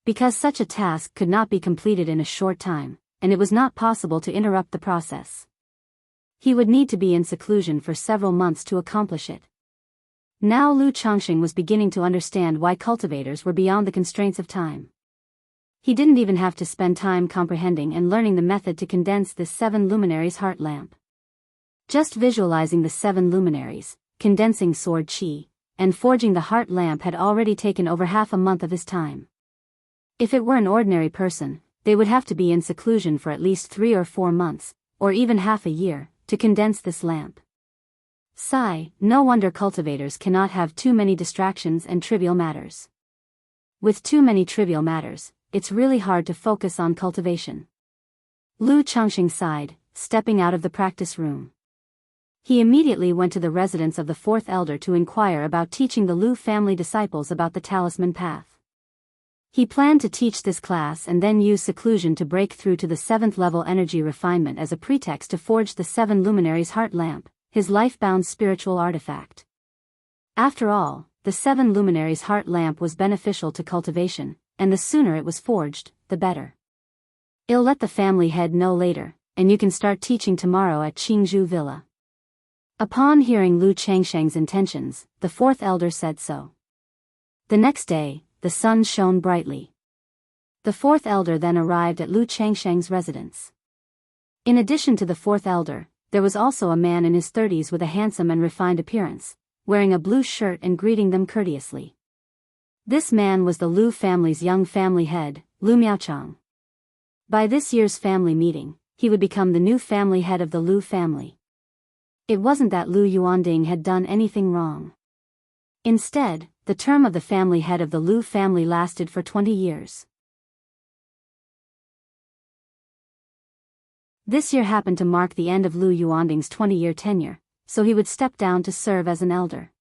Because such a task could not be completed in a short time, and it was not possible to interrupt the process. He would need to be in seclusion for several months to accomplish it. Now Lu Changxing was beginning to understand why cultivators were beyond the constraints of time. He didn't even have to spend time comprehending and learning the method to condense this 7 luminaries heart lamp. Just visualizing the 7 luminaries, condensing sword qi, and forging the heart lamp had already taken over half a month of his time. If it were an ordinary person, they would have to be in seclusion for at least 3 or 4 months, or even half a year, to condense this lamp. Sigh, no wonder cultivators cannot have too many distractions and trivial matters. With too many trivial matters, it's really hard to focus on cultivation. Lu Changxing sighed, stepping out of the practice room. He immediately went to the residence of the 4th elder to inquire about teaching the Lu family disciples about the talisman path. He planned to teach this class and then use seclusion to break through to the 7th level energy refinement as a pretext to forge the 7 luminaries heart lamp, his life-bound spiritual artifact. After all, the 7 luminaries heart lamp was beneficial to cultivation, and the sooner it was forged, the better. I'll let the family head know later, and you can start teaching tomorrow at Qingzhou Villa. Upon hearing Lu Changxing's intentions, the 4th elder said so. The next day, the sun shone brightly. The 4th elder then arrived at Lu Changxing's residence. In addition to the 4th elder, there was also a man in his 30s with a handsome and refined appearance, wearing a blue shirt and greeting them courteously. This man was the Lu family's young family head, Lu Miaochang. By this year's family meeting, he would become the new family head of the Lu family. It wasn't that Lu Yuanding had done anything wrong. Instead, the term of the family head of the Lu family lasted for 20 years. This year happened to mark the end of Lu Yuanding's 20-year tenure, so he would step down to serve as an elder.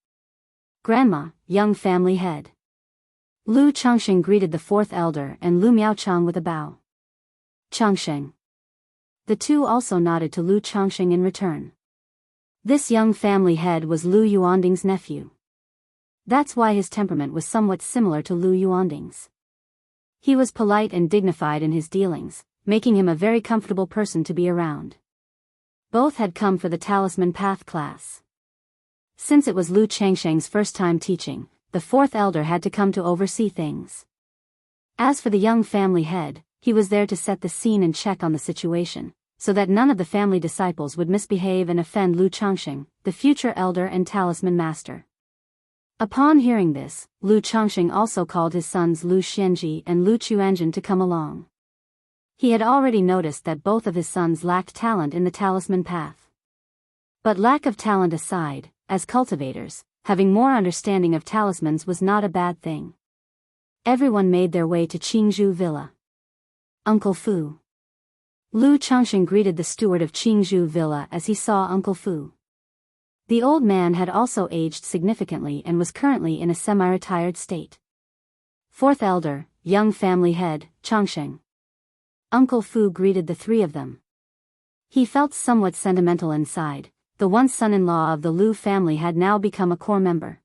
Grandma, young family head. Lu Changsheng greeted the fourth elder and Lu Miaochang with a bow. Changsheng. The two also nodded to Lu Changsheng in return. This young family head was Lu Yuanding's nephew. That's why his temperament was somewhat similar to Lu Yuanding's. He was polite and dignified in his dealings, making him a very comfortable person to be around. Both had come for the Talisman Path class. Since it was Lu Changsheng's first time teaching, the fourth elder had to come to oversee things. As for the young family head, he was there to set the scene and check on the situation, so that none of the family disciples would misbehave and offend Lu Changsheng, the future elder and talisman master. Upon hearing this, Lu Changsheng also called his sons Lu Xianji and Lu Chuanjin to come along. He had already noticed that both of his sons lacked talent in the talisman path. But lack of talent aside, as cultivators, having more understanding of talismans was not a bad thing. Everyone made their way to Qingzhou Villa. Uncle Fu. Lu Changsheng greeted the steward of Qingzhou Villa as he saw Uncle Fu. The old man had also aged significantly and was currently in a semi-retired state. Fourth elder, young family head, Changsheng. Uncle Fu greeted the three of them. He felt somewhat sentimental inside. The once son-in-law of the Lu family had now become a core member.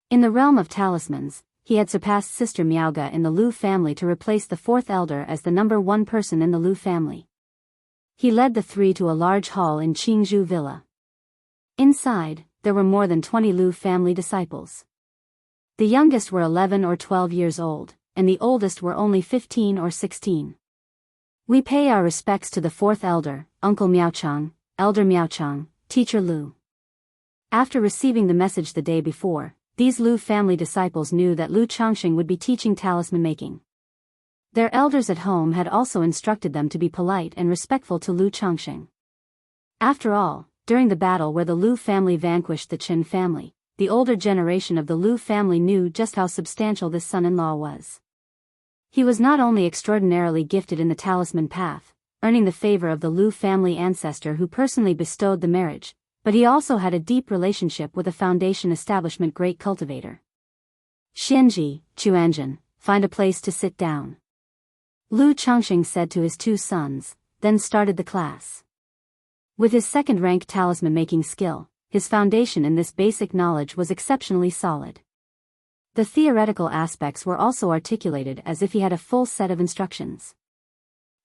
In the realm of talismans, he had surpassed Sister Miaoga in the Lu family to replace the fourth elder as the number one person in the Lu family. He led the three to a large hall in Qingzhou Villa. Inside, there were more than 20 Lu family disciples. The youngest were 11 or 12 years old, and the oldest were only 15 or 16. We pay our respects to the fourth elder, Uncle Miaochang, Elder Miaochang, Teacher Lu. After receiving the message the day before, these Lu family disciples knew that Lu Changsheng would be teaching talisman making. Their elders at home had also instructed them to be polite and respectful to Lu Changsheng. After all, during the battle where the Lu family vanquished the Chen family, the older generation of the Lu family knew just how substantial this son-in-law was. He was not only extraordinarily gifted in the talisman path, earning the favor of the Lu family ancestor who personally bestowed the marriage, but he also had a deep relationship with a foundation establishment great cultivator. Xianji, Chuanjin, find a place to sit down. Lu Changsheng said to his two sons, then started the class. With his second-rank talisman-making skill, his foundation in this basic knowledge was exceptionally solid. The theoretical aspects were also articulated as if he had a full set of instructions.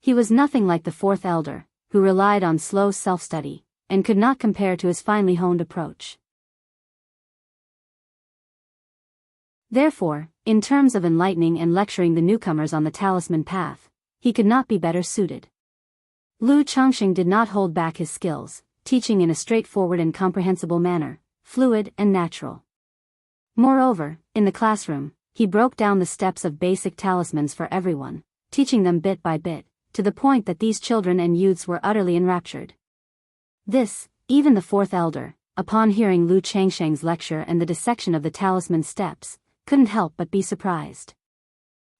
He was nothing like the fourth elder, who relied on slow self-study, and could not compare to his finely honed approach. Therefore, in terms of enlightening and lecturing the newcomers on the talisman path, he could not be better suited. Lu Changsheng did not hold back his skills, teaching in a straightforward and comprehensible manner, fluid and natural. Moreover, in the classroom, he broke down the steps of basic talismans for everyone, teaching them bit by bit, to the point that these children and youths were utterly enraptured. This, even the fourth elder, upon hearing Lu Changsheng's lecture and the dissection of the talisman steps, couldn't help but be surprised.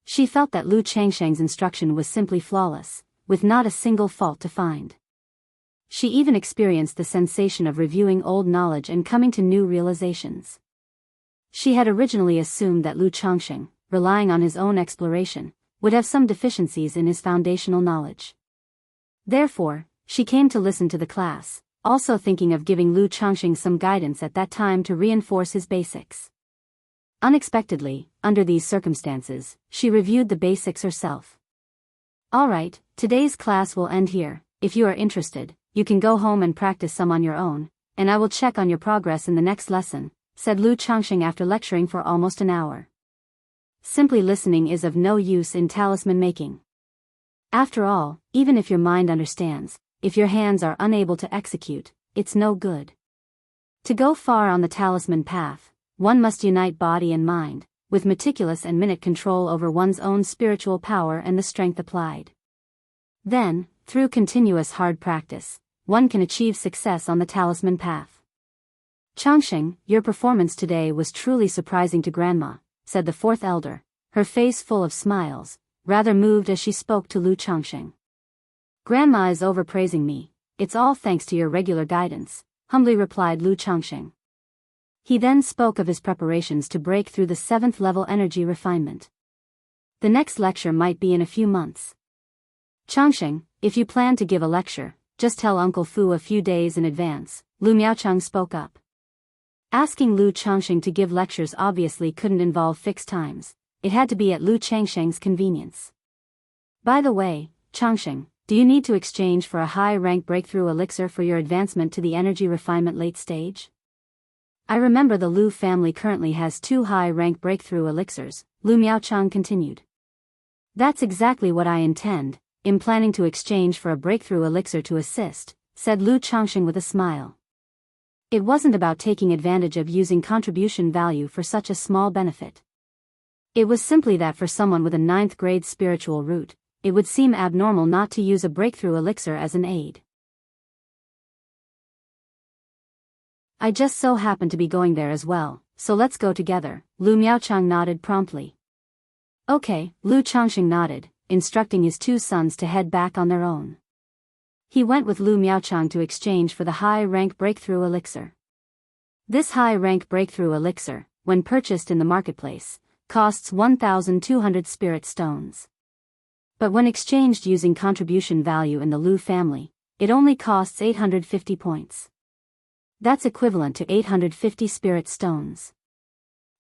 She felt that Lu Changsheng's instruction was simply flawless, with not a single fault to find. She even experienced the sensation of reviewing old knowledge and coming to new realizations. She had originally assumed that Lu Changsheng, relying on his own exploration, would have some deficiencies in his foundational knowledge. Therefore, she came to listen to the class, also thinking of giving Lu Changsheng some guidance at that time to reinforce his basics. Unexpectedly, under these circumstances, she reviewed the basics herself. Alright, today's class will end here. If you are interested, you can go home and practice some on your own, and I will check on your progress in the next lesson, said Lu Changsheng after lecturing for almost an hour. Simply listening is of no use in talisman making. After all, even if your mind understands, if your hands are unable to execute, it's no good. To go far on the talisman path, one must unite body and mind, with meticulous and minute control over one's own spiritual power and the strength applied. Then, through continuous hard practice, one can achieve success on the talisman path. Changxing, your performance today was truly surprising to Grandma, said the fourth elder, her face full of smiles, rather moved as she spoke to Lu Changxing. Grandma is overpraising me, it's all thanks to your regular guidance, humbly replied Lu Changxing. He then spoke of his preparations to break through the 7th level energy refinement. The next lecture might be in a few months. Changxing, if you plan to give a lecture, just tell Uncle Fu a few days in advance, Lu Miaochang spoke up. Asking Lu Changxing to give lectures obviously couldn't involve fixed times, it had to be at Lu Changxing's convenience. By the way, Changxing, do you need to exchange for a high-rank breakthrough elixir for your advancement to the energy refinement late stage? I remember the Lu family currently has 2 high-rank breakthrough elixirs, Lu Miaochang continued. That's exactly what I intend, in planning to exchange for a breakthrough elixir to assist, said Lu Changxing with a smile. It wasn't about taking advantage of using contribution value for such a small benefit. It was simply that for someone with a 9th grade spiritual root, it would seem abnormal not to use a breakthrough elixir as an aid. I just so happen to be going there as well, so let's go together, Lu Miaochang nodded promptly. Okay, Lu Changxing nodded, instructing his 2 sons to head back on their own. He went with Lu Miaochang to exchange for the high-rank breakthrough elixir. This high-rank breakthrough elixir, when purchased in the marketplace, costs 1,200 spirit stones. But when exchanged using contribution value in the Lu family, it only costs 850 points. That's equivalent to 850 spirit stones.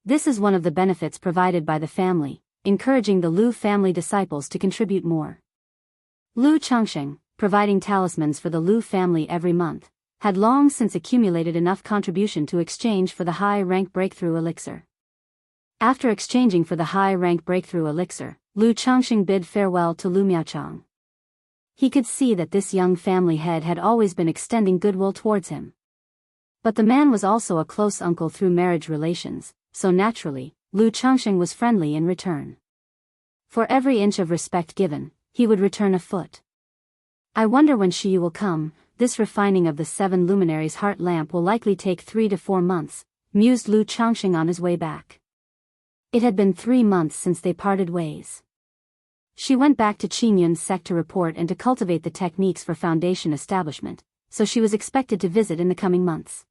This is one of the benefits provided by the family, encouraging the Lu family disciples to contribute more. Lu Changxing, providing talismans for the Lu family every month, had long since accumulated enough contribution to exchange for the high-rank breakthrough elixir. After exchanging for the high-rank breakthrough elixir, Lu Changxing bid farewell to Lu Miaochang. He could see that this young family head had always been extending goodwill towards him. But the man was also a close uncle through marriage relations, so naturally, Lu Changxing was friendly in return. For every inch of respect given, he would return a foot. I wonder when she will come. This refining of the 7 luminaries heart lamp will likely take 3 to 4 months, mused Lu Changxing on his way back. It had been 3 months since they parted ways. She went back to Qingyun's sect to report and to cultivate the techniques for foundation establishment, so she was expected to visit in the coming months.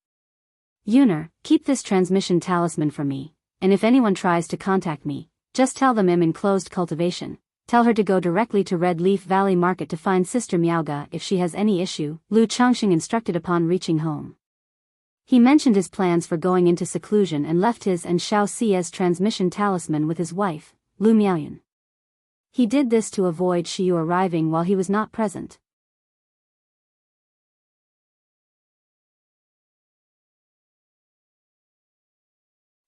Yuner, keep this transmission talisman for me, and if anyone tries to contact me, just tell them I'm in closed cultivation. Tell her to go directly to Red Leaf Valley Market to find Sister Miaoga if she has any issue, Lu Changxing instructed upon reaching home. He mentioned his plans for going into seclusion and left his and Xiao Xia's transmission talisman with his wife, Lu Miaoyun. He did this to avoid Shiyu arriving while he was not present.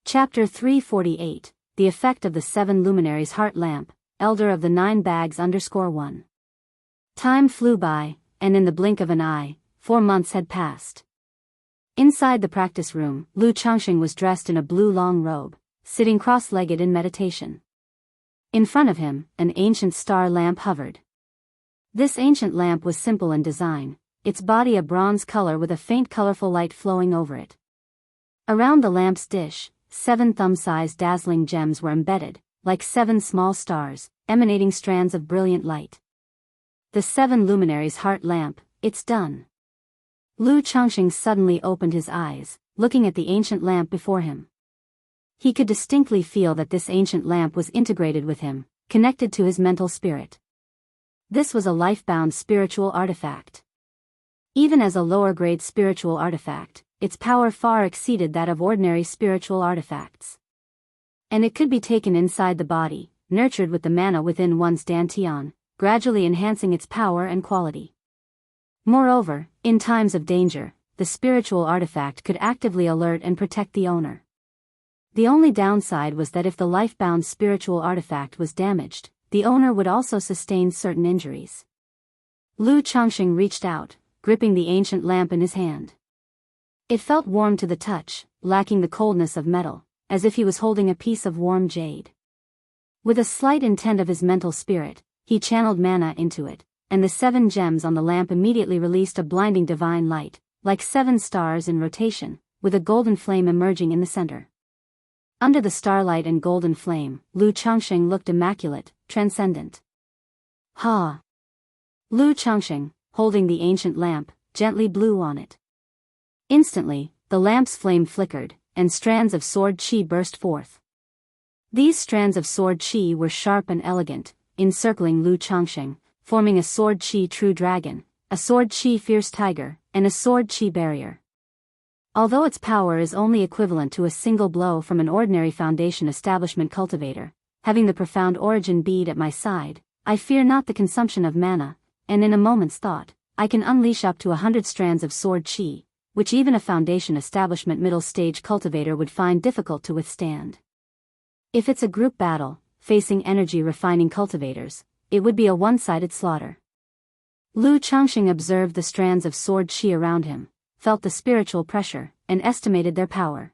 Chapter 348, The Effect of the 7 Luminaries Heart Lamp, Elder of the 9 Bags _1. Time flew by, and in the blink of an eye, 4 months had passed. Inside the practice room, Lu Changxing was dressed in a blue long robe, sitting cross-legged in meditation. In front of him, an ancient star lamp hovered. This ancient lamp was simple in design, its body a bronze color with a faint colorful light flowing over it. Around the lamp's dish, 7 thumb-sized dazzling gems were embedded, like 7 small stars, emanating strands of brilliant light. The 7 luminaries heart lamp, it's done. Lu Changxing suddenly opened his eyes, looking at the ancient lamp before him. He could distinctly feel that this ancient lamp was integrated with him, connected to his mental spirit. This was a life-bound spiritual artifact. Even as a lower-grade spiritual artifact, its power far exceeded that of ordinary spiritual artifacts. And it could be taken inside the body, nurtured with the mana within one's dantian, gradually enhancing its power and quality. Moreover, in times of danger, the spiritual artifact could actively alert and protect the owner. The only downside was that if the life-bound spiritual artifact was damaged, the owner would also sustain certain injuries. Lu Changxing reached out, gripping the ancient lamp in his hand. It felt warm to the touch, lacking the coldness of metal, as if he was holding a piece of warm jade. With a slight intent of his mental spirit, he channeled mana into it, and the 7 gems on the lamp immediately released a blinding divine light, like 7 stars in rotation, with a golden flame emerging in the center. Under the starlight and golden flame, Lu Changxing looked immaculate, transcendent. Ha! Lu Changxing, holding the ancient lamp, gently blew on it. Instantly, the lamp's flame flickered, and strands of sword qi burst forth. These strands of sword qi were sharp and elegant, encircling Lu Changxing, forming a sword qi true dragon, a sword qi fierce tiger, and a sword qi barrier. Although its power is only equivalent to a single blow from an ordinary foundation establishment cultivator, having the profound origin bead at my side, I fear not the consumption of mana, and in a moment's thought, I can unleash up to 100 strands of sword qi, which even a foundation establishment middle stage cultivator would find difficult to withstand. If it's a group battle, facing energy refining cultivators, it would be a one-sided slaughter. Lu Changxing observed the strands of sword qi around him, felt the spiritual pressure, and estimated their power.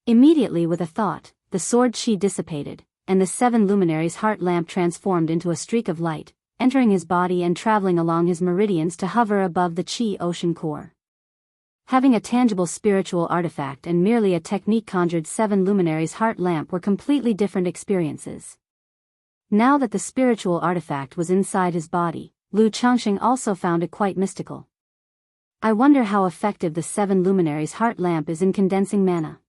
Immediately with a thought, the sword qi dissipated, and the 7 luminaries' heart lamp transformed into a streak of light, entering his body and traveling along his meridians to hover above the qi ocean core. Having a tangible spiritual artifact and merely a technique conjured 7 luminaries' heart lamp were completely different experiences. Now that the spiritual artifact was inside his body, Lu Changxing also found it quite mystical. I wonder how effective the 7 luminaries' heart lamp is in condensing mana.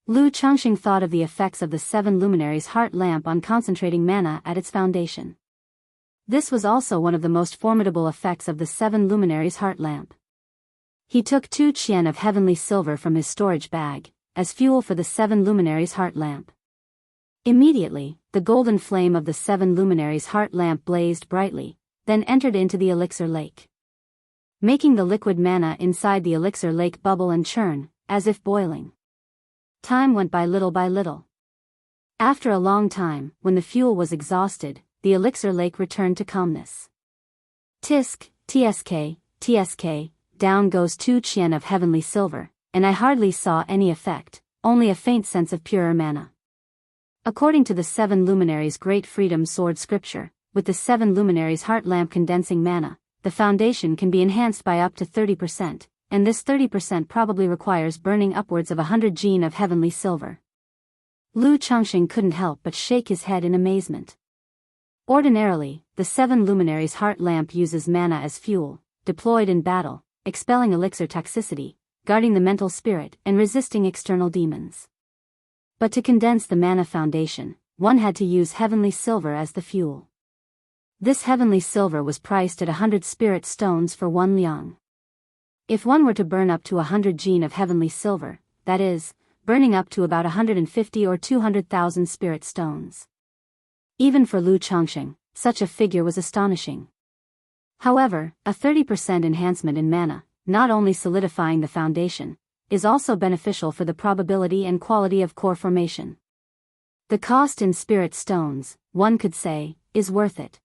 Lu Changxing thought of the effects of the 7 luminaries' heart lamp on concentrating mana at its foundation. This was also one of the most formidable effects of the 7 luminaries' heart lamp. He took 2 qian of heavenly silver from his storage bag, as fuel for the 7 luminaries' heart lamp. Immediately, the golden flame of the 7 luminaries' heart lamp blazed brightly, then entered into the elixir lake, making the liquid mana inside the elixir lake bubble and churn, as if boiling. Time went by little by little. After a long time, when the fuel was exhausted, the elixir lake returned to calmness. Tisk, tsk, down goes 2 qian of heavenly silver, and I hardly saw any effect, only a faint sense of purer mana. According to the 7 luminaries' great freedom sword scripture, with the 7 luminaries' heart lamp condensing mana, the foundation can be enhanced by up to 30%, and this 30% probably requires burning upwards of 100 jin of heavenly silver. Lu Changxing couldn't help but shake his head in amazement. Ordinarily, the 7 luminaries' heart lamp uses mana as fuel, deployed in battle, expelling elixir toxicity, guarding the mental spirit and resisting external demons. But to condense the mana foundation, one had to use heavenly silver as the fuel. This heavenly silver was priced at 100 spirit stones for 1 liang. If one were to burn up to 100 jin of heavenly silver, that is, burning up to about 150 or 200,000 spirit stones. Even for Lu Changxing, such a figure was astonishing. However, a 30% enhancement in mana, not only solidifying the foundation, is also beneficial for the probability and quality of core formation. The cost in spirit stones, one could say, is worth it.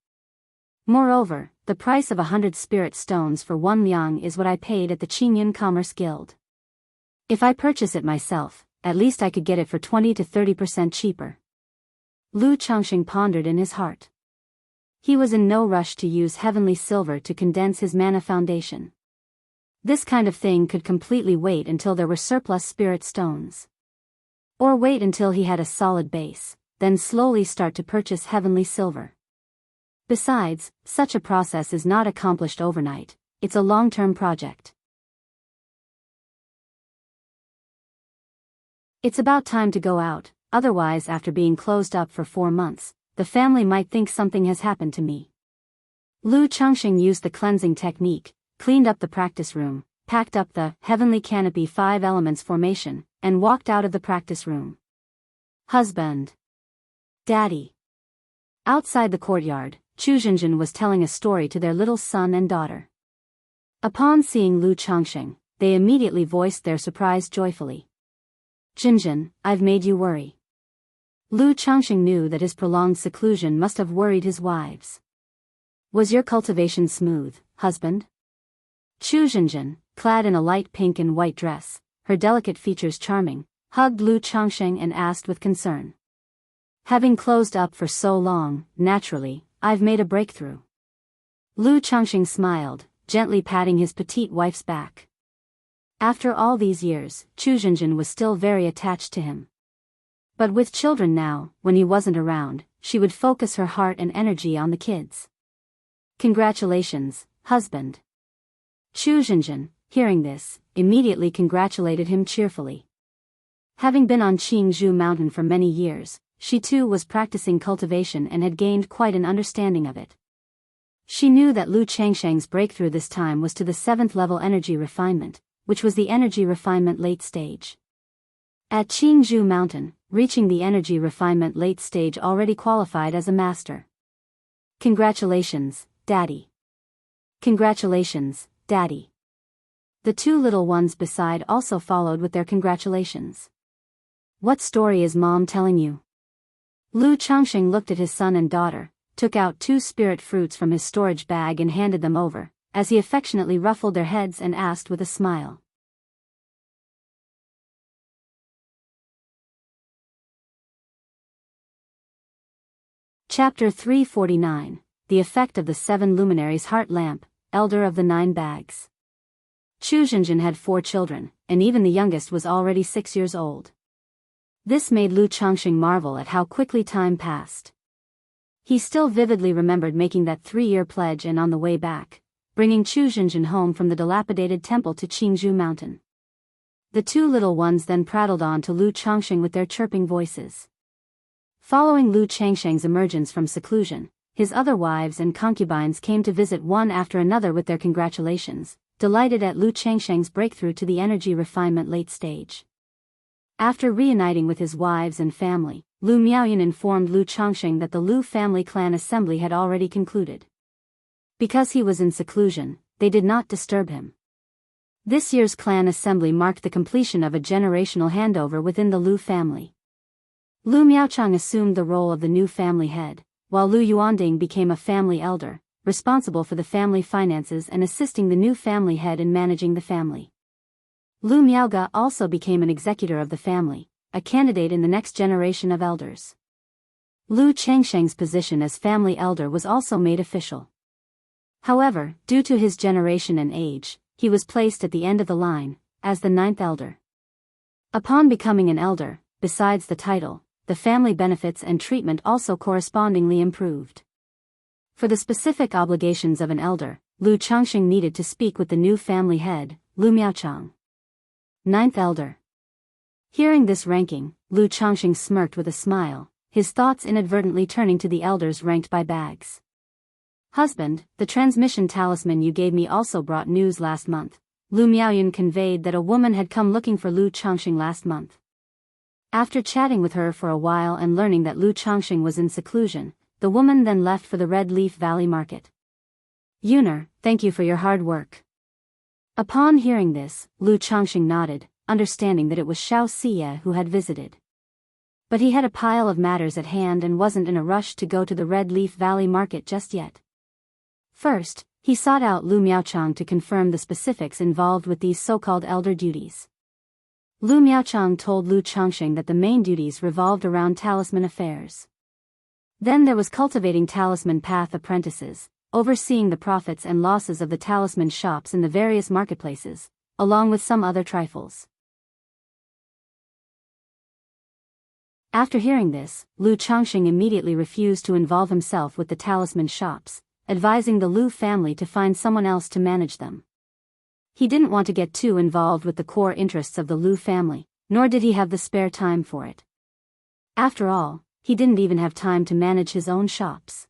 Moreover, the price of 100 spirit stones for 1 liang is what I paid at the Qingyun Commerce Guild. If I purchase it myself, at least I could get it for 20 to 30% cheaper. Lu Changxing pondered in his heart. He was in no rush to use heavenly silver to condense his mana foundation. This kind of thing could completely wait until there were surplus spirit stones. Or wait until he had a solid base, then slowly start to purchase heavenly silver. Besides, such a process is not accomplished overnight, it's a long-term project. It's about time to go out, otherwise after being closed up for 4 months, the family might think something has happened to me. Lu Changxing used the cleansing technique, cleaned up the practice room, packed up the heavenly canopy 5 elements formation, and walked out of the practice room. Husband. Daddy. Outside the courtyard, Chu Jinjin was telling a story to their little son and daughter. Upon seeing Lu Changxing, they immediately voiced their surprise joyfully. Jinjin, I've made you worry. Lu Changxing knew that his prolonged seclusion must have worried his wives. Was your cultivation smooth, husband? Chu Jinjin, clad in a light pink and white dress, her delicate features charming, hugged Lu Changxing and asked with concern. Having closed up for so long, naturally, I've made a breakthrough. Lu Changxing smiled, gently patting his petite wife's back. After all these years, Chu Zhenjin was still very attached to him. But with children now, when he wasn't around, she would focus her heart and energy on the kids. Congratulations, husband. Chu Zhenjin, hearing this, immediately congratulated him cheerfully. Having been on Qingzhou Mountain for many years, she too was practicing cultivation and had gained quite an understanding of it. She knew that Lu Changsheng's breakthrough this time was to the 7th level energy refinement, which was the energy refinement late stage. At Qingzhou Mountain, reaching the energy refinement late stage already qualified as a master. Congratulations, Daddy. Congratulations, Daddy. The two little ones beside also followed with their congratulations. What story is Mom telling you? Lu Changxing looked at his son and daughter, took out 2 spirit fruits from his storage bag and handed them over, as he affectionately ruffled their heads and asked with a smile. Chapter 349, The Effect of the 7 Luminaries Heart Lamp, Elder of the 9 Bags. Chu Zhenjin had 4 children, and even the youngest was already 6 years old. This made Lu Changxing marvel at how quickly time passed. He still vividly remembered making that 3-year pledge and on the way back, bringing Chu Zhenjin home from the dilapidated temple to Qingzhou Mountain. The 2 little ones then prattled on to Lu Changxing with their chirping voices. Following Lu Changsheng's emergence from seclusion, his other wives and concubines came to visit one after another with their congratulations, delighted at Lu Changsheng's breakthrough to the energy refinement late stage. After reuniting with his wives and family, Lu Miaoyan informed Lu Changxing that the Lu family clan assembly had already concluded. Because he was in seclusion, they did not disturb him. This year's clan assembly marked the completion of a generational handover within the Lu family. Lu Miaochang assumed the role of the new family head, while Lu Yuanding became a family elder, responsible for the family finances and assisting the new family head in managing the family. Lu Miaoga also became an executor of the family, a candidate in the next generation of elders. Lu Changsheng's position as family elder was also made official. However, due to his generation and age, he was placed at the end of the line, as the 9th elder. Upon becoming an elder, besides the title, the family benefits and treatment also correspondingly improved. For the specific obligations of an elder, Lu Changxing needed to speak with the new family head, Lu Miaochang. 9th elder. Hearing this ranking, Lu Changxing smirked with a smile, his thoughts inadvertently turning to the elders ranked by bags. Husband, the transmission talisman you gave me also brought news last month. Lu Miaoyan conveyed that a woman had come looking for Lu Changxing last month. After chatting with her for a while and learning that Lu Changxing was in seclusion, the woman then left for the Red Leaf Valley Market. Yuner, thank you for your hard work. Upon hearing this, Lu Changxing nodded, understanding that it was Xiao Xie who had visited. But he had a pile of matters at hand and wasn't in a rush to go to the Red Leaf Valley Market just yet. First, he sought out Lu Miaochang to confirm the specifics involved with these so-called elder duties. Lu Miaochang told Lu Changxing that the main duties revolved around talisman affairs. Then there was cultivating talisman path apprentices, overseeing the profits and losses of the talisman shops in the various marketplaces, along with some other trifles. After hearing this, Lu Changxing immediately refused to involve himself with the talisman shops, advising the Lu family to find someone else to manage them. He didn't want to get too involved with the core interests of the Lu family, nor did he have the spare time for it. After all, he didn't even have time to manage his own shops.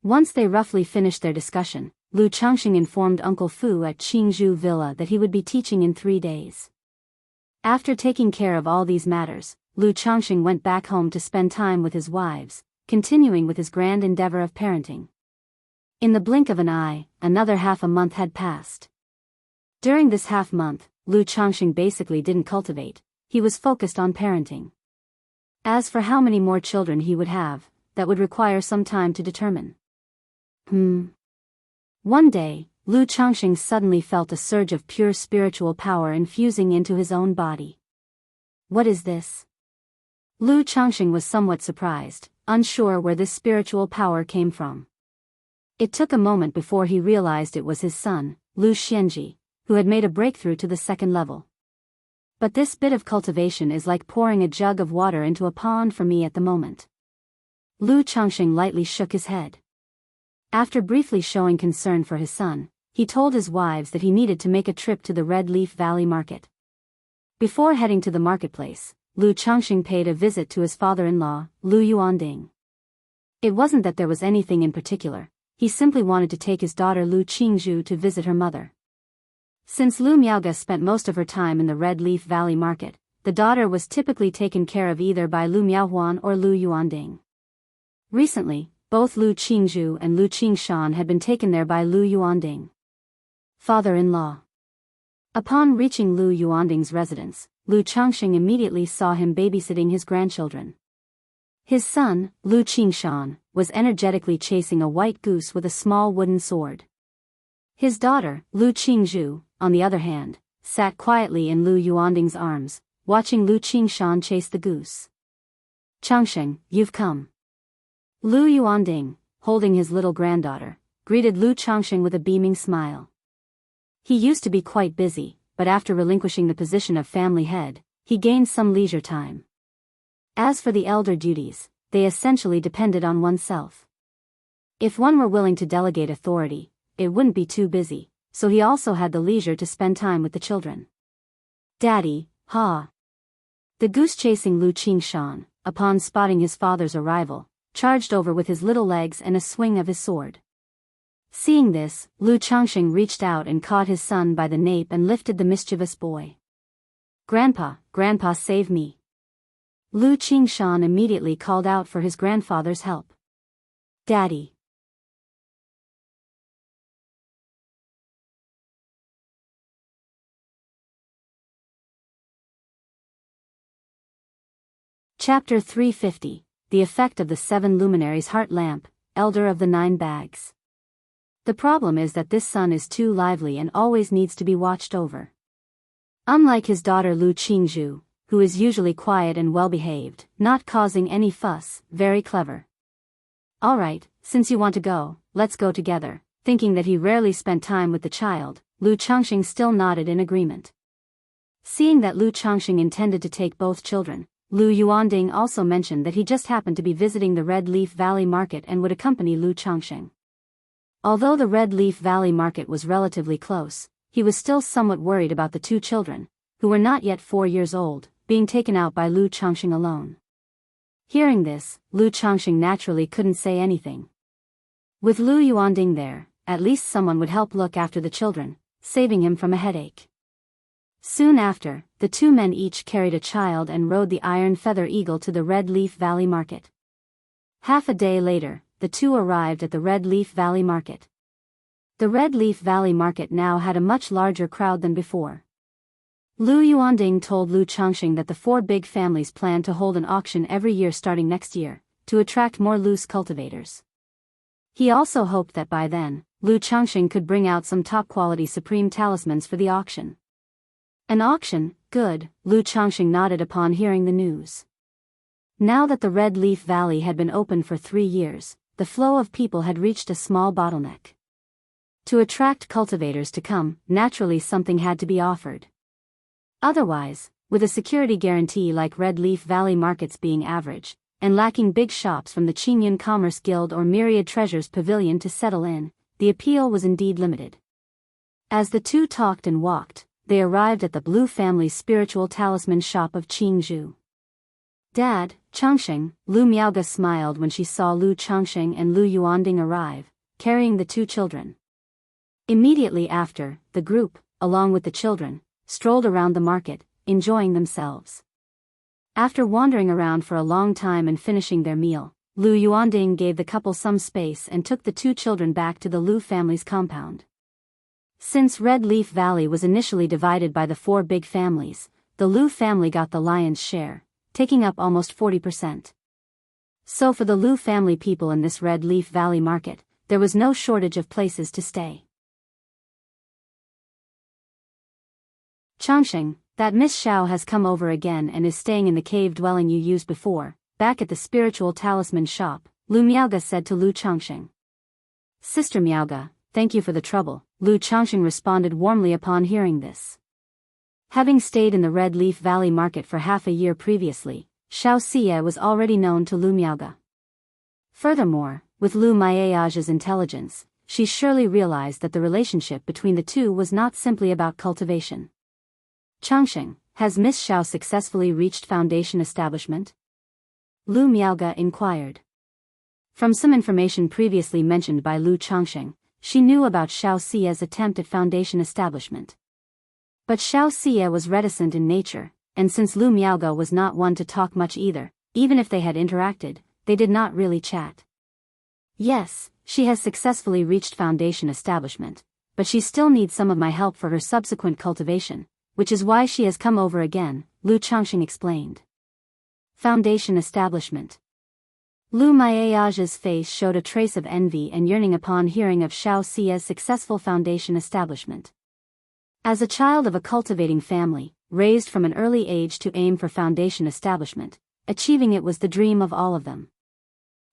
Once they roughly finished their discussion, Lu Changxing informed Uncle Fu at Qingzhou Villa that he would be teaching in 3 days. After taking care of all these matters, Lu Changxing went back home to spend time with his wives, continuing with his grand endeavor of parenting. In the blink of an eye, another half a month had passed. During this half month, Lu Changxing basically didn't cultivate, he was focused on parenting. As for how many more children he would have, that would require some time to determine. One day, Lu Changxing suddenly felt a surge of pure spiritual power infusing into his own body. What is this? Lu Changxing was somewhat surprised, unsure where this spiritual power came from. It took a moment before he realized it was his son, Lu Xianji, who had made a breakthrough to the second level. But this bit of cultivation is like pouring a jug of water into a pond for me at the moment. Lu Changxing lightly shook his head. After briefly showing concern for his son, he told his wives that he needed to make a trip to the Red Leaf Valley Market. Before heading to the marketplace, Lu Changxing paid a visit to his father-in-law, Lu Yuanding. It wasn't that there was anything in particular, he simply wanted to take his daughter Lu Qingzhu to visit her mother. Since Lu Miaoga spent most of her time in the Red Leaf Valley Market, the daughter was typically taken care of either by Lu Miaohuan or Lu Yuanding. Recently, both Lu Qingzhu and Lu Qingshan had been taken there by Lu Yuanding. Father-in-law. Upon reaching Lu Yuanding's residence, Lu Changxing immediately saw him babysitting his grandchildren. His son, Lu Qingshan, was energetically chasing a white goose with a small wooden sword. His daughter, Lu Qingzhu, on the other hand, sat quietly in Lu Yuanding's arms, watching Lu Qingshan chase the goose. Changxing, you've come. Lu Yuanding, holding his little granddaughter, greeted Lu Changxing with a beaming smile. He used to be quite busy, but after relinquishing the position of family head, he gained some leisure time. As for the elder duties, they essentially depended on oneself. If one were willing to delegate authority, it wouldn't be too busy, so he also had the leisure to spend time with the children. Daddy, ha! The goose chasing Lu Qingshan, upon spotting his father's arrival, charged over with his little legs and a swing of his sword. Seeing this, Lu Changxing reached out and caught his son by the nape and lifted the mischievous boy. Grandpa save me. Lu Qingshan immediately called out for his grandfather's help. Daddy. Chapter 350, The Effect of the Seven Luminaries Heart Lamp, Elder of the Nine Bags. The problem is that this son is too lively and always needs to be watched over. Unlike his daughter Lu Qingzhu, who is usually quiet and well-behaved, not causing any fuss, very clever. Alright, since you want to go, let's go together. Thinking that he rarely spent time with the child, Lu Changxing still nodded in agreement. Seeing that Lu Changxing intended to take both children, Lu Yuanding also mentioned that he just happened to be visiting the Red Leaf Valley Market and would accompany Lu Changxing. Although the Red Leaf Valley Market was relatively close, he was still somewhat worried about the two children, who were not yet 4 years old, being taken out by Lu Changxing alone. Hearing this, Lu Changxing naturally couldn't say anything. With Lu Yuanding there, at least someone would help look after the children, saving him from a headache. Soon after, the two men each carried a child and rode the Iron Feather Eagle to the Red Leaf Valley Market. Half a day later, the two arrived at the Red Leaf Valley Market. The Red Leaf Valley Market now had a much larger crowd than before. Lu Yuanding told Lu Changxing that the 4 big families planned to hold an auction every year starting next year, to attract more loose cultivators. He also hoped that by then, Lu Changxing could bring out some top-quality supreme talismans for the auction. An auction, good, Lu Changxing nodded upon hearing the news. Now that the Red Leaf Valley had been open for 3 years, the flow of people had reached a small bottleneck. To attract cultivators to come, naturally something had to be offered. Otherwise, with a security guarantee like Red Leaf Valley Markets being average, and lacking big shops from the Qingyun Commerce Guild or Myriad Treasures Pavilion to settle in, the appeal was indeed limited. As the two talked and walked, they arrived at the Blue family's spiritual talisman shop of Qingzhu. Dad, Changxing, Lu Miaoga smiled when she saw Lu Changxing and Lu Yuanding arrive, carrying the two children. Immediately after, the group, along with the children, strolled around the market, enjoying themselves. After wandering around for a long time and finishing their meal, Lu Yuanding gave the couple some space and took the two children back to the Lu family's compound. Since Red Leaf Valley was initially divided by the 4 big families, the Lu family got the lion's share, taking up almost 40%. So for the Lu family people in this Red Leaf Valley Market, there was no shortage of places to stay. Changxing, That Miss Xiao has come over again and is staying in the cave dwelling you used before, back at the spiritual talisman shop, Lu Miaoge said to Lu Changxing. Sister Miaoge, thank you for the trouble, Lu Changxing responded warmly upon hearing this. Having stayed in the Red Leaf Valley market for half a year previously, Xiao Xie was already known to Lu Miaoge. Furthermore, with Lu Miaoge's intelligence, she surely realized that the relationship between the two was not simply about cultivation. Changxing, has Miss Xiao successfully reached foundation establishment? Lu Miaoge inquired. From some information previously mentioned by Lu Changxing, she knew about Xiao Xie's attempt at foundation establishment. But Xiao Xie was reticent in nature, and since Lu Miaoge was not one to talk much either, even if they had interacted, they did not really chat. Yes, she has successfully reached foundation establishment, but she still needs some of my help for her subsequent cultivation, which is why she has come over again, Lu Changxing explained. Foundation establishment. Lu Miaoge's face showed a trace of envy and yearning upon hearing of Xiao Xie's successful foundation establishment. As a child of a cultivating family, raised from an early age to aim for foundation establishment, achieving it was the dream of all of them.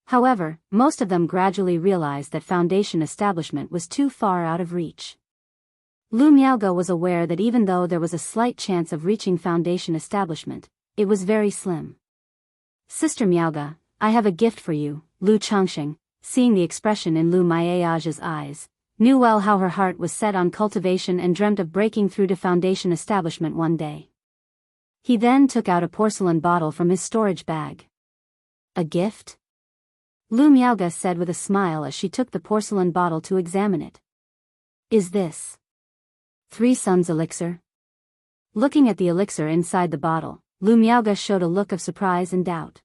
However, most of them gradually realized that foundation establishment was too far out of reach. Lu Miaoge was aware that even though there was a slight chance of reaching foundation establishment, it was very slim. Sister Miaoge, I have a gift for you, Lu Changxing, seeing the expression in Lu Miaoge's eyes, knew well how her heart was set on cultivation and dreamt of breaking through to foundation establishment one day. He then took out a porcelain bottle from his storage bag. A gift? Lu Miaoge said with a smile as she took the porcelain bottle to examine it. Is this 3 Suns elixir? Looking at the elixir inside the bottle, Lu Miaoge showed a look of surprise and doubt.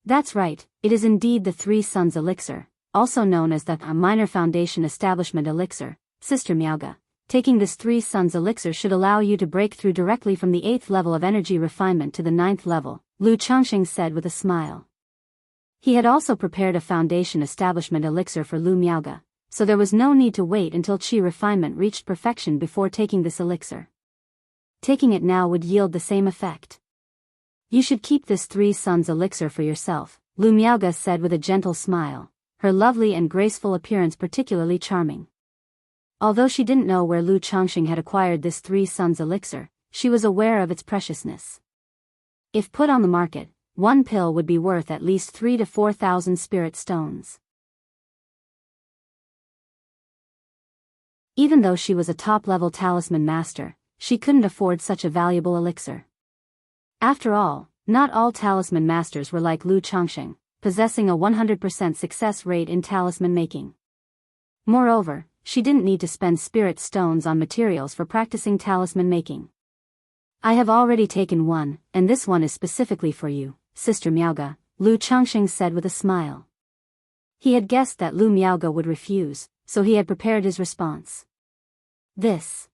That's right, it is indeed the 3 Suns elixir, also known as the minor foundation establishment elixir, Sister Miaoge. Taking this 3 Suns elixir should allow you to break through directly from the 8th level of energy refinement to the 9th level, Lu Changxing said with a smile. He had also prepared a foundation establishment elixir for Lu Miaoge, so there was no need to wait until chi refinement reached perfection before taking this elixir. Taking it now would yield the same effect. You should keep this 3 Suns elixir for yourself, Lu Miaoge said with a gentle smile, her lovely and graceful appearance particularly charming. Although she didn't know where Lu Changxing had acquired this 3 Suns elixir, she was aware of its preciousness. If put on the market, one pill would be worth at least 3,000 to 4,000 spirit stones. Even though she was a top-level talisman master, she couldn't afford such a valuable elixir. After all, not all talisman masters were like Lu Changxing, possessing a 100% success rate in talisman making. Moreover, she didn't need to spend spirit stones on materials for practicing talisman making. I have already taken one, and this one is specifically for you, Sister Miaoge, Lu Changxing said with a smile. He had guessed that Lu Miaoge would refuse, so he had prepared his response. This.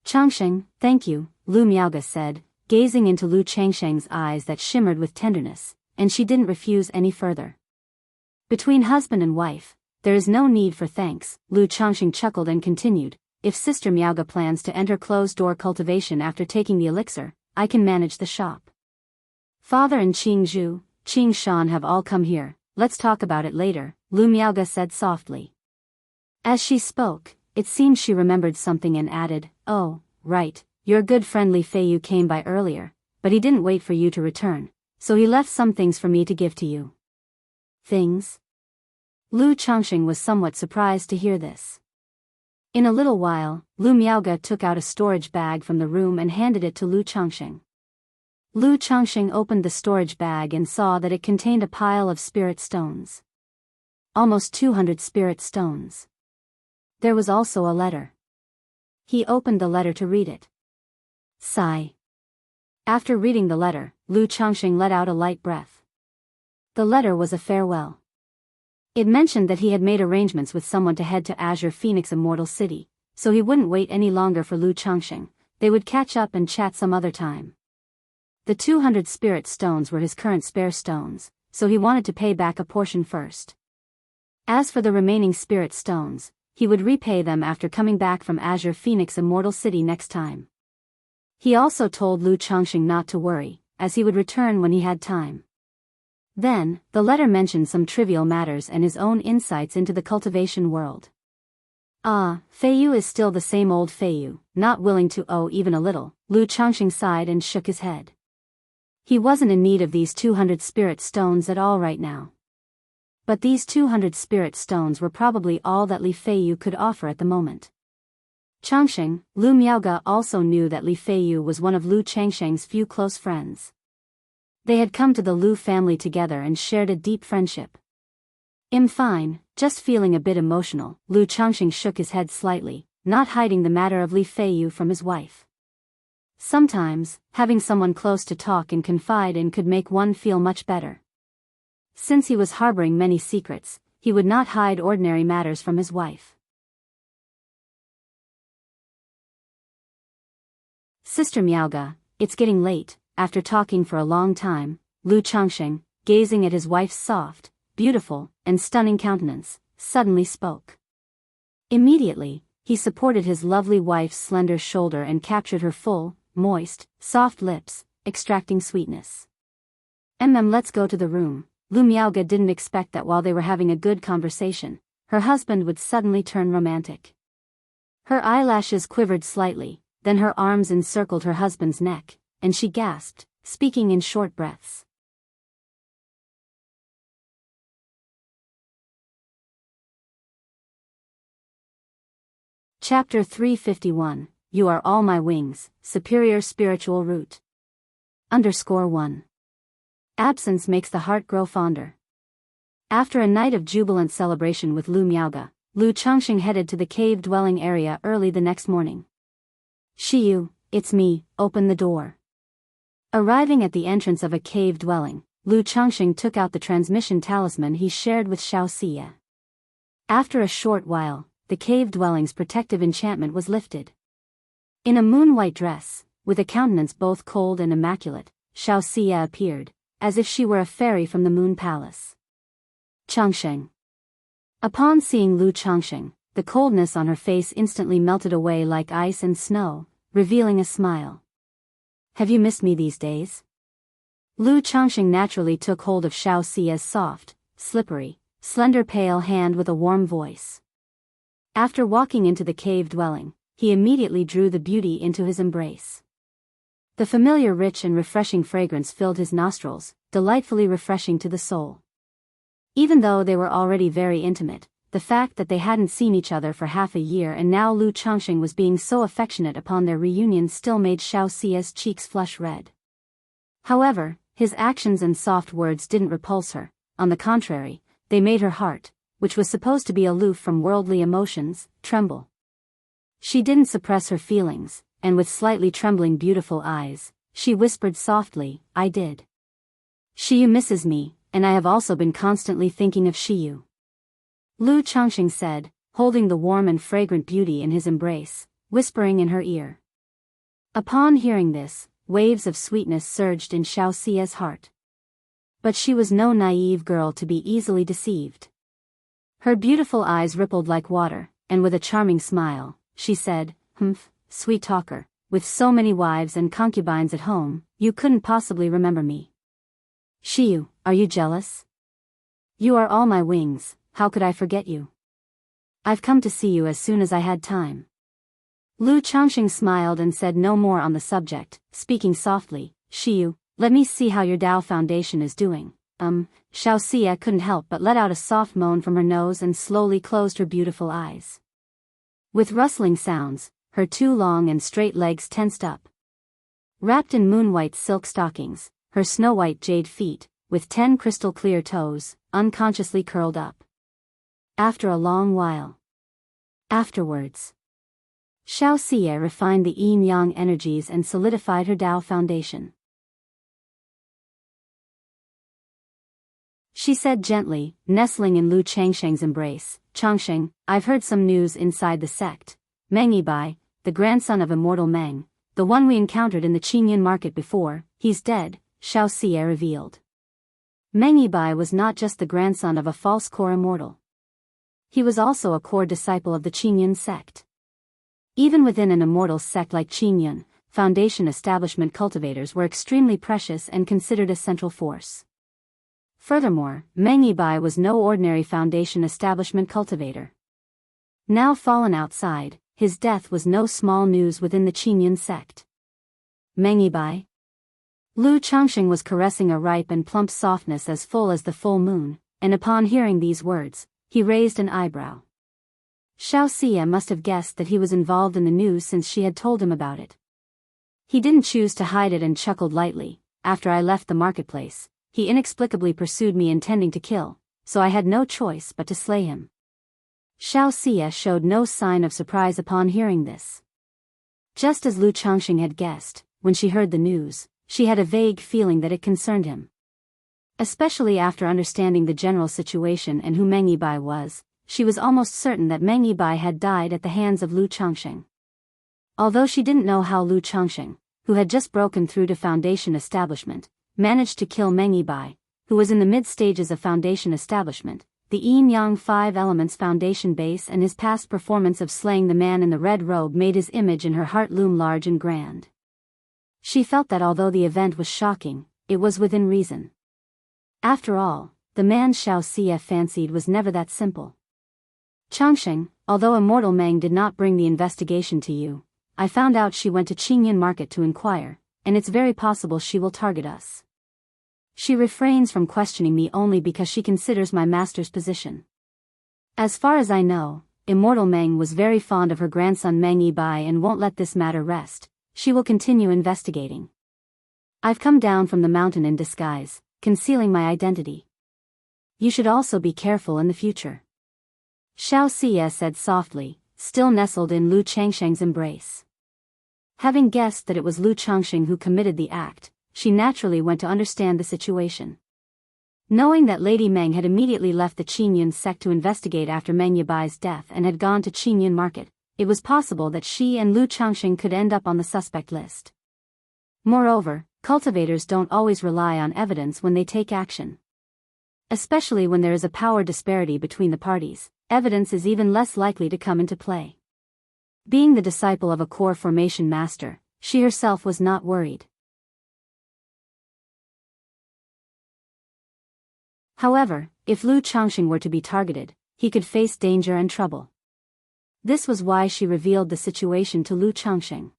Changxing, thank you, Lu Miaoge said, gazing into Lu Changxing's eyes that shimmered with tenderness, and she didn't refuse any further. Between husband and wife, there is no need for thanks, Lu Changxing chuckled and continued, if Sister Miaoge plans to enter closed-door cultivation after taking the elixir, I can manage the shop. Father and Qing Zhu, Qing Shan have all come here, let's talk about it later, Lu Miaoge said softly. As she spoke, it seemed she remembered something and added, oh, right, your good friend Li Feiyu came by earlier, but he didn't wait for you to return, so he left some things for me to give to you. Things? Lu Changxing was somewhat surprised to hear this. In a little while, Lu Miaoge took out a storage bag from the room and handed it to Lu Changxing. Lu Changxing opened the storage bag and saw that it contained a pile of spirit stones. Almost 200 spirit stones. There was also a letter. He opened the letter to read it. Sigh. After reading the letter, Lu Changxing let out a light breath. The letter was a farewell. It mentioned that he had made arrangements with someone to head to Azure Phoenix Immortal City, so he wouldn't wait any longer for Lu Changxing, they would catch up and chat some other time. The 200 spirit stones were his current spare stones, so he wanted to pay back a portion first. As for the remaining spirit stones, he would repay them after coming back from Azure Phoenix Immortal City next time. He also told Lu Changxing not to worry, as he would return when he had time. Then, the letter mentioned some trivial matters and his own insights into the cultivation world. Feiyu is still the same old Feiyu, not willing to owe even a little. Lu Changxing sighed and shook his head. He wasn't in need of these 200 spirit stones at all right now. But these 200 spirit stones were probably all that Li Feiyu could offer at the moment. Changxing, Lu Miaoge also knew that Li Feiyu was one of Lu Changxing's few close friends. They had come to the Lu family together and shared a deep friendship. Fine, just feeling a bit emotional. Lu Changxing shook his head slightly, not hiding the matter of Li Feiyu from his wife. Sometimes, having someone close to talk and confide in could make one feel much better. Since he was harboring many secrets, he would not hide ordinary matters from his wife. Sister Miaoge, it's getting late. After talking for a long time, Lu Changxing, gazing at his wife's soft, beautiful, and stunning countenance, suddenly spoke. Immediately, he supported his lovely wife's slender shoulder and captured her full, moist, soft lips, extracting sweetness. Let's go to the room. Lu Miaoge didn't expect that while they were having a good conversation, her husband would suddenly turn romantic. Her eyelashes quivered slightly, then her arms encircled her husband's neck, and she gasped, speaking in short breaths. Chapter 351, You Are All My Wings, Superior Spiritual Root. _1. Absence makes the heart grow fonder. After a night of jubilant celebration with Lu Miaoge, Lu Changxing headed to the cave-dwelling area early the next morning. Shiyu, it's me, open the door. Arriving at the entrance of a cave dwelling, Lu Changxing took out the transmission talisman he shared with Xiao Xie. After a short while, the cave dwelling's protective enchantment was lifted. In a moon-white dress, with a countenance both cold and immaculate, Xiao Xie appeared, as if she were a fairy from the moon palace. Changxing. Upon seeing Lu Changxing, the coldness on her face instantly melted away like ice and snow, revealing a smile. Have you missed me these days? Lu Changxing naturally took hold of Xiao Xie's soft, slippery, slender pale hand with a warm voice. After walking into the cave dwelling, he immediately drew the beauty into his embrace. The familiar rich and refreshing fragrance filled his nostrils, delightfully refreshing to the soul. Even though they were already very intimate, the fact that they hadn't seen each other for half a year and now Lu Changxing was being so affectionate upon their reunion still made Xiao Xie's cheeks flush red. However, his actions and soft words didn't repulse her, on the contrary, they made her heart, which was supposed to be aloof from worldly emotions, tremble. She didn't suppress her feelings, and with slightly trembling beautiful eyes, she whispered softly, I did. Shiyu misses me, and I have also been constantly thinking of Shiyu. Lu Changxing said, holding the warm and fragrant beauty in his embrace, whispering in her ear. Upon hearing this, waves of sweetness surged in Xiao Xie's heart. But she was no naive girl to be easily deceived. Her beautiful eyes rippled like water, and with a charming smile, she said, sweet talker, with so many wives and concubines at home, you couldn't possibly remember me. Shiyu, are you jealous? You are all my wings, how could I forget you? I've come to see you as soon as I had time. Lu Changxing smiled and said no more on the subject, speaking softly, Shiyu, let me see how your Tao Foundation is doing. Xiao Xie couldn't help but let out a soft moan from her nose and slowly closed her beautiful eyes. With rustling sounds, her two long and straight legs tensed up. Wrapped in moon-white silk stockings, her snow-white jade feet, with 10 crystal-clear toes, unconsciously curled up. After a long while. Afterwards. Xiao Xie refined the yin-yang energies and solidified her Tao Foundation. She said gently, nestling in Lu Changxing's embrace, Changxing, I've heard some news inside the sect. Meng Yibai, the grandson of Immortal Meng, the one we encountered in the Qingyun market before, he's dead, Xiao Xie revealed. Meng Yibai was not just the grandson of a false core immortal. He was also a core disciple of the Qingyun sect. Even within an immortal sect like Qingyun, foundation establishment cultivators were extremely precious and considered a central force. Furthermore, Meng Yibai was no ordinary foundation establishment cultivator. Now fallen outside, his death was no small news within the Qingyun sect. Meng Yibai? Lu Changxing was caressing a ripe and plump softness as full as the full moon, and upon hearing these words, he raised an eyebrow. Xiao Xie must have guessed that he was involved in the news since she had told him about it. He didn't choose to hide it and chuckled lightly. After I left the marketplace, he inexplicably pursued me intending to kill, so I had no choice but to slay him. Xiao Xie showed no sign of surprise upon hearing this. Just as Lu Changxing had guessed, when she heard the news, she had a vague feeling that it concerned him. Especially after understanding the general situation and who Meng Yibai was, she was almost certain that Meng Yibai had died at the hands of Lu Changxing. Although she didn't know how Lu Changxing, who had just broken through to foundation establishment, managed to kill Meng Yibai, who was in the mid-stages of foundation establishment, the Yin-Yang 5 Elements foundation base and his past performance of slaying the man in the red robe made his image in her heart loom large and grand. She felt that although the event was shocking, it was within reason. After all, the man Xiao Xie fancied was never that simple. Changxing, although Immortal Meng did not bring the investigation to you, I found out she went to Qingyun Market to inquire, and it's very possible she will target us. She refrains from questioning me only because she considers my master's position. As far as I know, Immortal Meng was very fond of her grandson Meng Yibai and won't let this matter rest. She will continue investigating. I've come down from the mountain in disguise, concealing my identity. You should also be careful in the future. Xiao Xie said softly, still nestled in Lu Changxing's embrace. Having guessed that it was Lu Changxing who committed the act, she naturally went to understand the situation. Knowing that Lady Meng had immediately left the Qingyun sect to investigate after Meng Yibai's death and had gone to Qingyun Market, it was possible that she and Lu Changxing could end up on the suspect list. Moreover, cultivators don't always rely on evidence when they take action. Especially when there is a power disparity between the parties, evidence is even less likely to come into play. Being the disciple of a core formation master, she herself was not worried. However, if Lu Changxing were to be targeted, he could face danger and trouble. This was why she revealed the situation to Lu Changxing.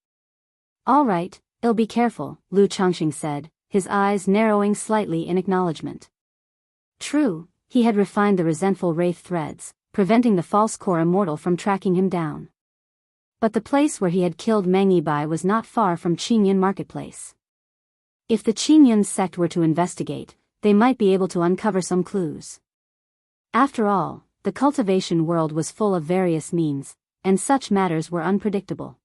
All right, I'll be careful, Lu Changxing said, his eyes narrowing slightly in acknowledgement. True, he had refined the resentful wraith threads, preventing the false core immortal from tracking him down. But the place where he had killed Meng Yibai was not far from Qingyun Marketplace. If the Qingyun sect were to investigate, they might be able to uncover some clues. After all, the cultivation world was full of various means, and such matters were unpredictable.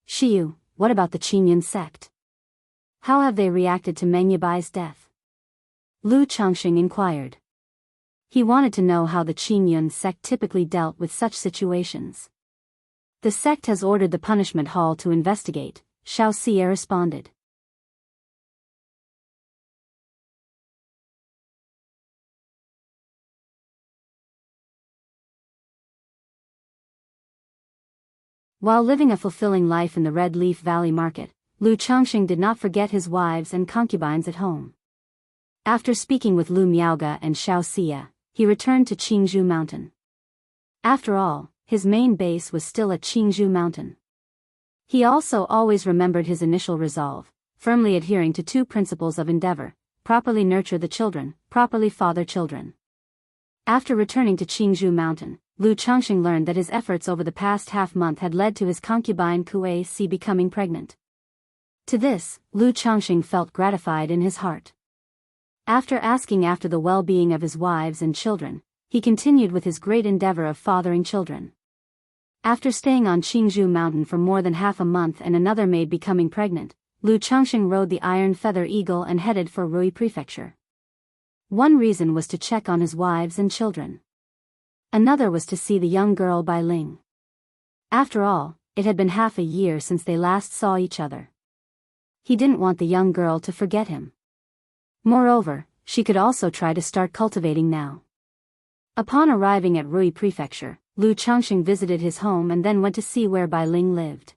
Shiyu, what about the Qingyun sect? How have they reacted to Meng Yibai's death? Lu Changxing inquired. He wanted to know how the Qingyun sect typically dealt with such situations. The sect has ordered the punishment hall to investigate, Xiao Xie responded. While living a fulfilling life in the Red Leaf Valley Market, Lu Changxing did not forget his wives and concubines at home. After speaking with Lu Miaoge and Xiao Xie, he returned to Qingzhou Mountain. After all, his main base was still at Qingzhou Mountain. He also always remembered his initial resolve, firmly adhering to two principles of endeavor: properly nurture the children, properly father children. After returning to Qingzhou Mountain, Lu Changxing learned that his efforts over the past half-month had led to his concubine Kuei Si becoming pregnant. To this, Lu Changxing felt gratified in his heart. After asking after the well-being of his wives and children, he continued with his great endeavor of fathering children. After staying on Qingzhou Mountain for more than half a month and another maid becoming pregnant, Lu Changxing rode the Iron Feather Eagle and headed for Rui Prefecture. One reason was to check on his wives and children. Another was to see the young girl Bai Ling. After all, it had been half a year since they last saw each other. He didn't want the young girl to forget him. Moreover, she could also try to start cultivating now. Upon arriving at Rui Prefecture, Lu Changxing visited his home and then went to see where Bai Ling lived.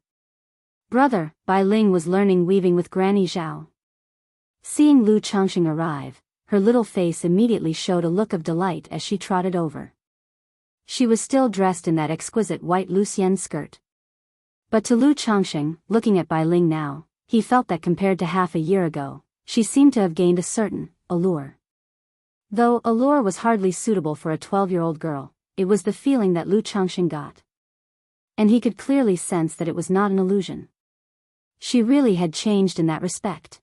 Brother, Bai Ling was learning weaving with Granny Zhao. Seeing Lu Changxing arrive, her little face immediately showed a look of delight as she trotted over. She was still dressed in that exquisite white Lucien skirt. But to Lu Changxing, looking at Bai Ling now, he felt that compared to half a year ago, she seemed to have gained a certain allure. Though allure was hardly suitable for a 12-year-old girl, it was the feeling that Lu Changxing got. And he could clearly sense that it was not an illusion. She really had changed in that respect.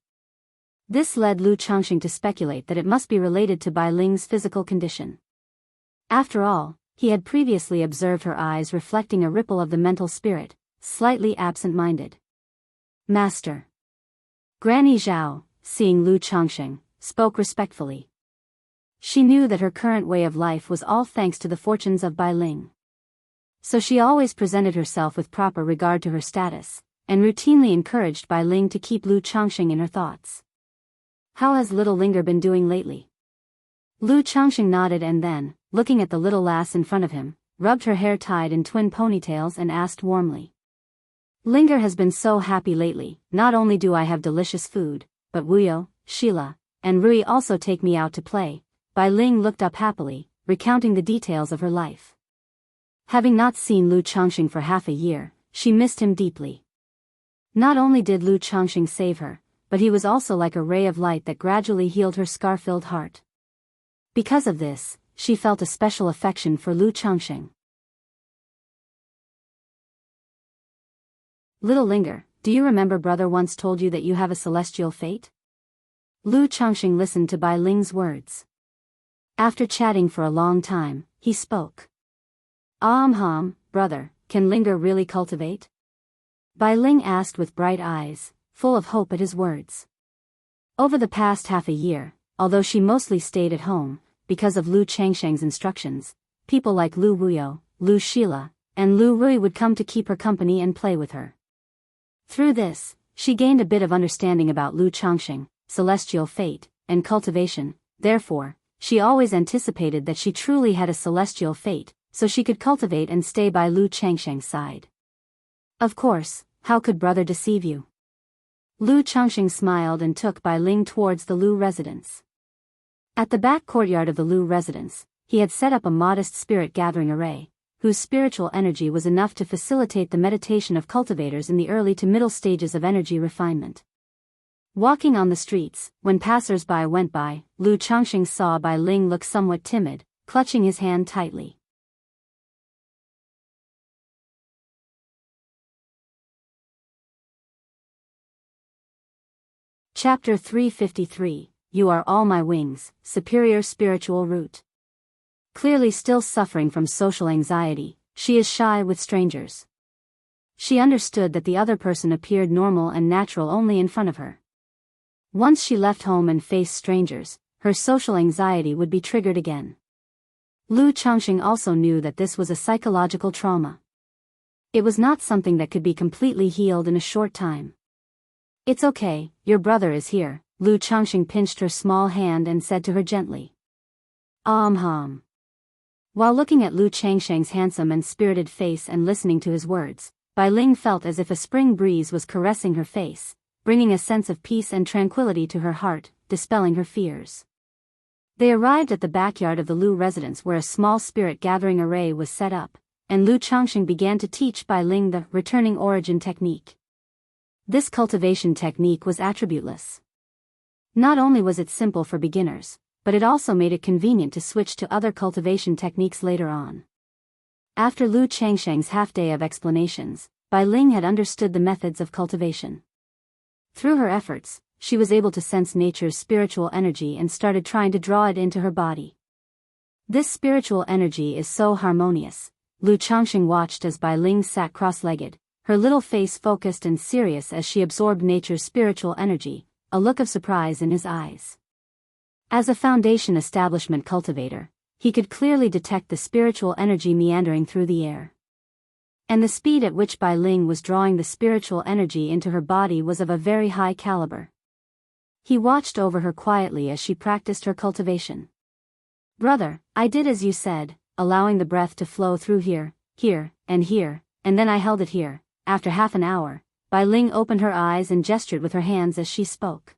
This led Lu Changxing to speculate that it must be related to Bai Ling's physical condition. After all, he had previously observed her eyes reflecting a ripple of the mental spirit, slightly absent-minded. Master. Granny Zhao, seeing Lu Changxing, spoke respectfully. She knew that her current way of life was all thanks to the fortunes of Bai Ling. So she always presented herself with proper regard to her status, and routinely encouraged Bai Ling to keep Lu Changxing in her thoughts. How has little Linger been doing lately? Lu Changxing nodded and then, looking at the little lass in front of him, rubbed her hair tied in twin ponytails and asked warmly. Linger has been so happy lately. Not only do I have delicious food, but Wuyo, Sheila, and Rui also take me out to play. Bai Ling looked up happily, recounting the details of her life. Having not seen Lu Changxing for half a year, she missed him deeply. Not only did Lu Changxing save her, but he was also like a ray of light that gradually healed her scar-filled heart. Because of this, she felt a special affection for Lu Changxing. Little Linger, do you remember brother once told you that you have a celestial fate? Lu Changxing listened to Bai Ling's words. After chatting for a long time, he spoke. Brother, can Linger really cultivate? Bai Ling asked with bright eyes, full of hope at his words. Over the past half a year, although she mostly stayed at home, because of Lu Changxing's instructions, people like Lu Wuyo, Lu Sheila, and Lu Rui would come to keep her company and play with her. Through this, she gained a bit of understanding about Lu Changxing, celestial fate, and cultivation. Therefore, she always anticipated that she truly had a celestial fate, so she could cultivate and stay by Lu Changxing's side. Of course, how could brother deceive you? Lu Changxing smiled and took Bai Ling towards the Lu residence. At the back courtyard of the Lu residence, he had set up a modest spirit gathering array, whose spiritual energy was enough to facilitate the meditation of cultivators in the early to middle stages of energy refinement. Walking on the streets, when passers-by went by, Lu Changxing saw Bai Ling look somewhat timid, clutching his hand tightly. Chapter 353, You Are All My Wings, Superior Spiritual Root. Clearly still suffering from social anxiety, she is shy with strangers. She understood that the other person appeared normal and natural only in front of her. Once she left home and faced strangers, her social anxiety would be triggered again. Lu Changxing also knew that this was a psychological trauma. It was not something that could be completely healed in a short time. It's okay, your brother is here, Lu Changxing pinched her small hand and said to her gently. While looking at Lu Changxing's handsome and spirited face and listening to his words, Bai Ling felt as if a spring breeze was caressing her face, bringing a sense of peace and tranquility to her heart, dispelling her fears. They arrived at the backyard of the Lu residence where a small spirit gathering array was set up, and Lu Changxing began to teach Bai Ling the returning origin technique. This cultivation technique was attributeless. Not only was it simple for beginners, but it also made it convenient to switch to other cultivation techniques later on. After Lu Changxing's half-day of explanations, Bai Ling had understood the methods of cultivation. Through her efforts, she was able to sense nature's spiritual energy and started trying to draw it into her body. This spiritual energy is so harmonious. Lu Changxing watched as Bai Ling sat cross-legged, her little face focused and serious as she absorbed nature's spiritual energy, a look of surprise in his eyes. As a foundation establishment cultivator, he could clearly detect the spiritual energy meandering through the air. And the speed at which Bai Ling was drawing the spiritual energy into her body was of a very high caliber. He watched over her quietly as she practiced her cultivation. Brother, I did as you said, allowing the breath to flow through here, and then I held it here. After half an hour, Bai Ling opened her eyes and gestured with her hands as she spoke.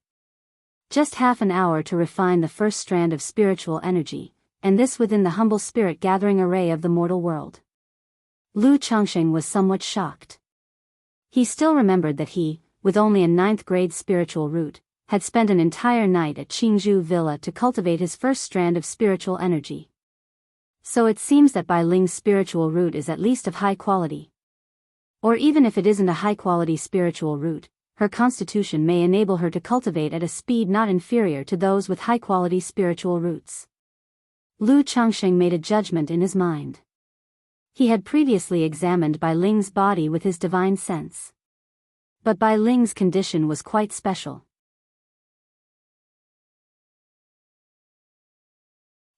Just half an hour to refine the first strand of spiritual energy, and this within the humble spirit-gathering array of the mortal world. Lu Changxing was somewhat shocked. He still remembered that he, with only a 9th grade spiritual root, had spent an entire night at Qingzhou Villa to cultivate his first strand of spiritual energy. So it seems that Bai Ling's spiritual root is at least of high quality. Or even if it isn't a high-quality spiritual root, her constitution may enable her to cultivate at a speed not inferior to those with high-quality spiritual roots. Lu Changxing made a judgment in his mind. He had previously examined Bai Ling's body with his divine sense. But Bai Ling's condition was quite special.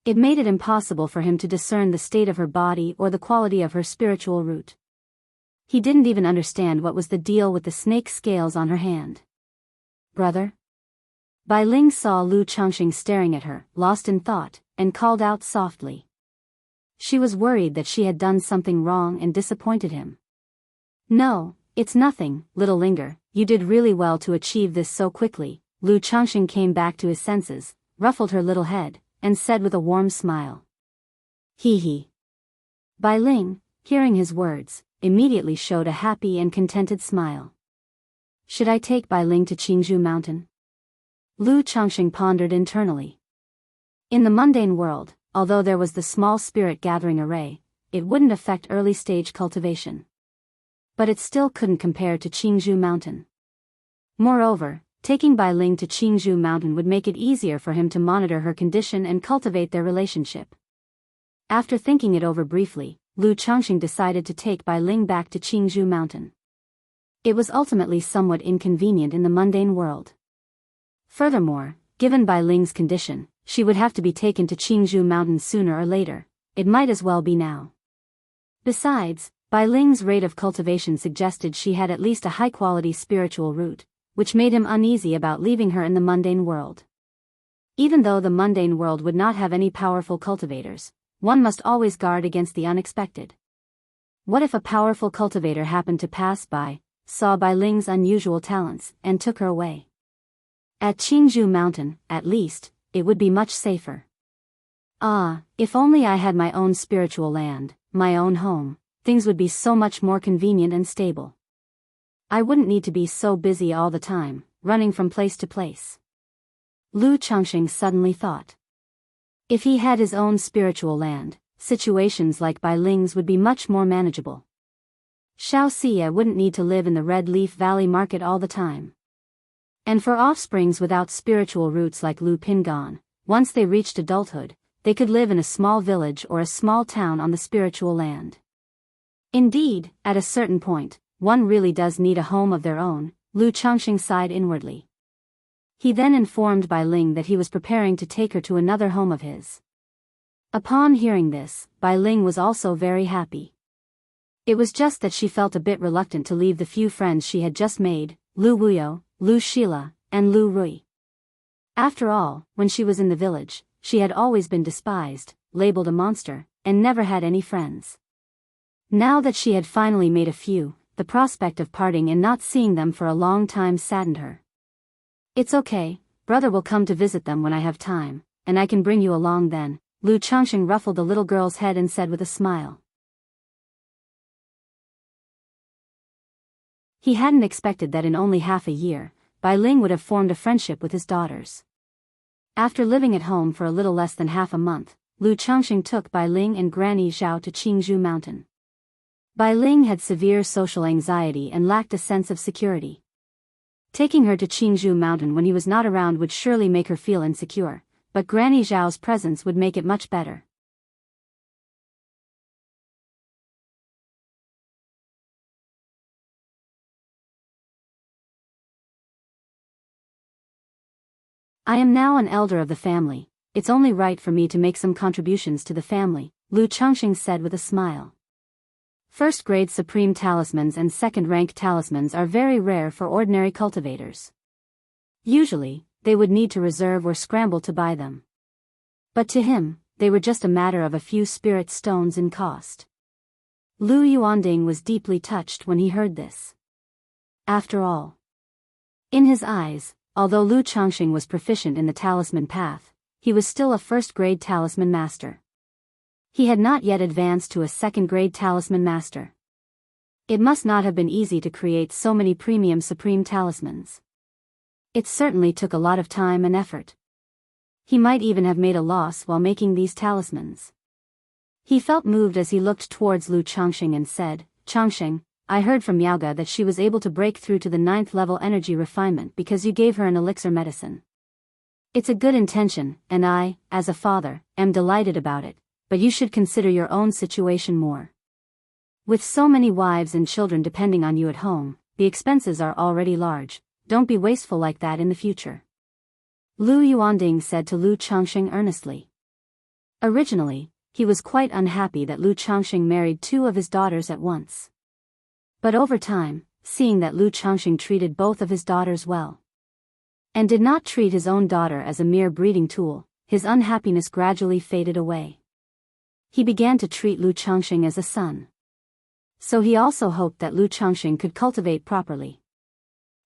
It made it impossible for him to discern the state of her body or the quality of her spiritual root. He didn't even understand what was the deal with the snake scales on her hand. "Brother?" Bai Ling saw Lu Changxing staring at her, lost in thought, and called out softly. She was worried that she had done something wrong and disappointed him. "No, it's nothing, little Linger, you did really well to achieve this so quickly." Lu Changxing came back to his senses, ruffled her little head, and said with a warm smile. "Hee." Bai Ling, hearing his words, immediately showed a happy and contented smile. "Should I take Bai Ling to Qingzhou Mountain?" Lu Changxing pondered internally. In the mundane world, although there was the small spirit-gathering array, it wouldn't affect early-stage cultivation. But it still couldn't compare to Qingzhou Mountain. Moreover, taking Bai Ling to Qingzhou Mountain would make it easier for him to monitor her condition and cultivate their relationship. After thinking it over briefly, Lu Changxing decided to take Bai Ling back to Qingzhou Mountain. It was ultimately somewhat inconvenient in the mundane world. Furthermore, given Bai Ling's condition, she would have to be taken to Qingzhou Mountain sooner or later. It might as well be now. Besides, Bai Ling's rate of cultivation suggested she had at least a high-quality spiritual root, which made him uneasy about leaving her in the mundane world. Even though the mundane world would not have any powerful cultivators, one must always guard against the unexpected. What if a powerful cultivator happened to pass by, saw Bai Ling's unusual talents, and took her away? At Qingzhou Mountain, at least, it would be much safer. Ah, if only I had my own spiritual land, my own home, things would be so much more convenient and stable. I wouldn't need to be so busy all the time, running from place to place. Lu Changxing suddenly thought. If he had his own spiritual land, situations like Bai Ling's would be much more manageable. Xiao Xie wouldn't need to live in the Red Leaf Valley Market all the time. And for offsprings without spiritual roots like Lu Pingan, once they reached adulthood, they could live in a small village or a small town on the spiritual land. Indeed, at a certain point, one really does need a home of their own. Lu Changxing sighed inwardly. He then informed Bai Ling that he was preparing to take her to another home of his. Upon hearing this, Bai Ling was also very happy. It was just that she felt a bit reluctant to leave the few friends she had just made, Lu Wuyo, Lu Shila, and Lu Rui. After all, when she was in the village, she had always been despised, labeled a monster, and never had any friends. Now that she had finally made a few, the prospect of parting and not seeing them for a long time saddened her. "It's okay, brother will come to visit them when I have time, and I can bring you along then," Lu Changxing ruffled the little girl's head and said with a smile. He hadn't expected that in only half a year, Bai Ling would have formed a friendship with his daughters. After living at home for a little less than half a month, Lu Changxing took Bai Ling and Granny Zhao to Qingzhou Mountain. Bai Ling had severe social anxiety and lacked a sense of security. Taking her to Qingzhou Mountain when he was not around would surely make her feel insecure, but Granny Zhao's presence would make it much better. "I am now an elder of the family, it's only right for me to make some contributions to the family," Lu Changxing said with a smile. First-grade supreme talismans and second-rank talismans are very rare for ordinary cultivators. Usually, they would need to reserve or scramble to buy them. But to him, they were just a matter of a few spirit stones in cost. Lu Yuanding was deeply touched when he heard this. after all. In his eyes, although Lu Changxing was proficient in the talisman path, he was still a first-grade talisman master. He had not yet advanced to a second-grade talisman master. It must not have been easy to create so many premium supreme talismans. It certainly took a lot of time and effort. He might even have made a loss while making these talismans. He felt moved as he looked towards Lu Changxing and said, "Changxing, I heard from Miaoga that she was able to break through to the 9th level energy refinement because you gave her an elixir medicine. It's a good intention, and I, as a father, am delighted about it, but you should consider your own situation more. With so many wives and children depending on you at home, the expenses are already large. Don't be wasteful like that in the future." Lu Yuanding said to Lu Changxing earnestly. Originally, he was quite unhappy that Lu Changxing married 2 of his daughters at once. But over time, seeing that Lu Changxing treated both of his daughters well, and did not treat his own daughter as a mere breeding tool, his unhappiness gradually faded away. He began to treat Lu Changxing as a son. So he also hoped that Lu Changxing could cultivate properly,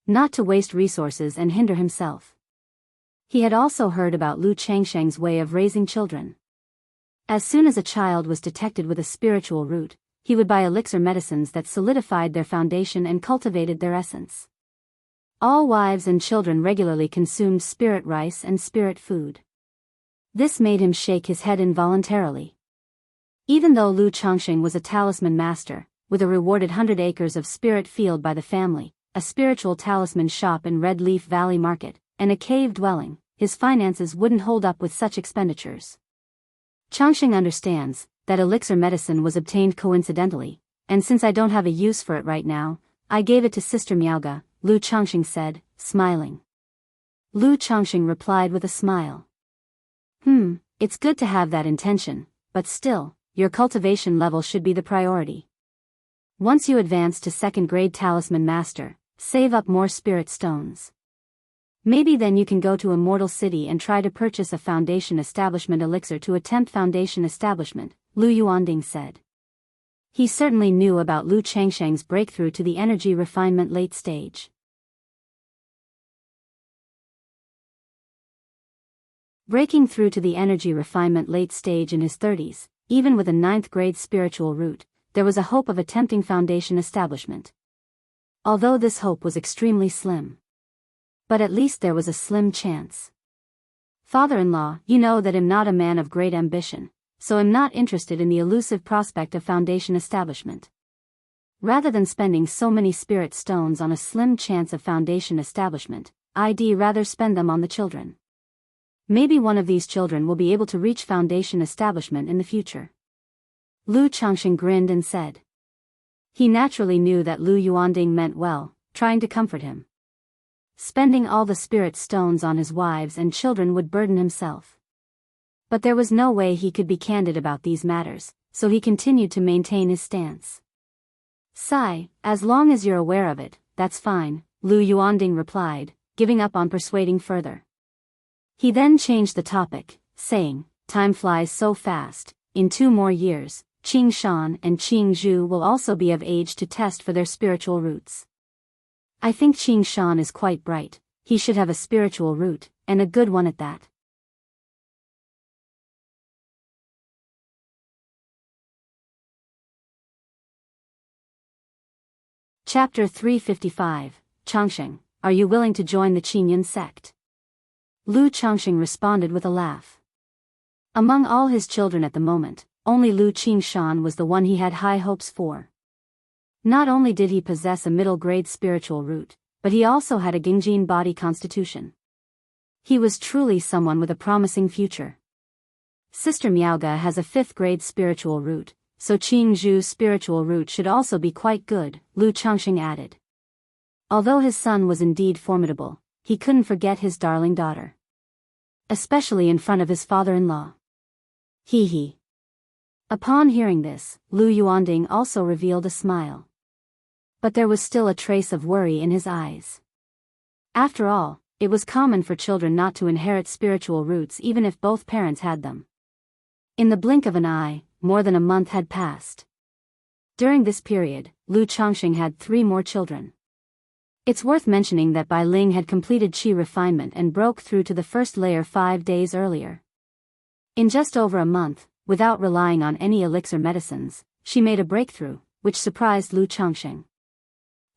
not to waste resources and hinder himself. He had also heard about Lu Changsheng's way of raising children. As soon as a child was detected with a spiritual root, he would buy elixir medicines that solidified their foundation and cultivated their essence. All wives and children regularly consumed spirit rice and spirit food. This made him shake his head involuntarily. Even though Lu Changxing was a talisman master, with a rewarded 100 acres of spirit field by the family, a spiritual talisman shop in Red Leaf Valley Market, and a cave dwelling, his finances wouldn't hold up with such expenditures. Changxing understands that elixir medicine was obtained coincidentally, and since I don't have a use for it right now, I gave it to Sister Miaoga, Lu Changxing said, smiling. Lu Changxing replied with a smile. It's good to have that intention, but still, your cultivation level should be the priority. Once you advance to second-grade talisman master, save up more spirit stones. Maybe then you can go to Immortal City and try to purchase a foundation establishment elixir to attempt foundation establishment, Lu Yuanding said. He certainly knew about Lu Changsheng's breakthrough to the energy refinement late stage. Breaking through to the energy refinement late stage in his 30s, even with a 9th-grade spiritual root, there was a hope of attempting foundation establishment. Although this hope was extremely slim. But at least there was a slim chance. Father-in-law, you know that I'm not a man of great ambition, so I'm not interested in the elusive prospect of foundation establishment. Rather than spending so many spirit stones on a slim chance of foundation establishment, I'd rather spend them on the children. Maybe one of these children will be able to reach foundation establishment in the future. Lu Changxing grinned and said. He naturally knew that Lu Yuanding meant well, trying to comfort him. Spending all the spirit stones on his wives and children would burden himself. But there was no way he could be candid about these matters, so he continued to maintain his stance. "Sigh, as long as you're aware of it, that's fine," Lu Yuanding replied, giving up on persuading further. He then changed the topic, saying, "Time flies so fast, in 2 more years, Qing Shan and Qing Zhu will also be of age to test for their spiritual roots. I think Qing Shan is quite bright, he should have a spiritual root, and a good one at that." Chapter 355, Changxing, are you willing to join the Qingyun sect? Lu Changxing responded with a laugh. Among all his children at the moment, only Lu Qingshan was the one he had high hopes for. Not only did he possess a middle-grade spiritual root, but he also had a Gingjin body constitution. He was truly someone with a promising future. Sister Miaoga has a 5th-grade spiritual root, so Qing Zhu's spiritual root should also be quite good, Lu Changxing added. Although his son was indeed formidable, he couldn't forget his darling daughter. Especially in front of his father-in-law. Hee. Upon hearing this, Lu Yuanding also revealed a smile. But there was still a trace of worry in his eyes. After all, it was common for children not to inherit spiritual roots even if both parents had them. In the blink of an eye, more than a month had passed. During this period, Lu Changxing had 3 more children. It's worth mentioning that Bai Ling had completed qi refinement and broke through to the first layer 5 days earlier. In just over a month, without relying on any elixir medicines, she made a breakthrough, which surprised Lu Changxing.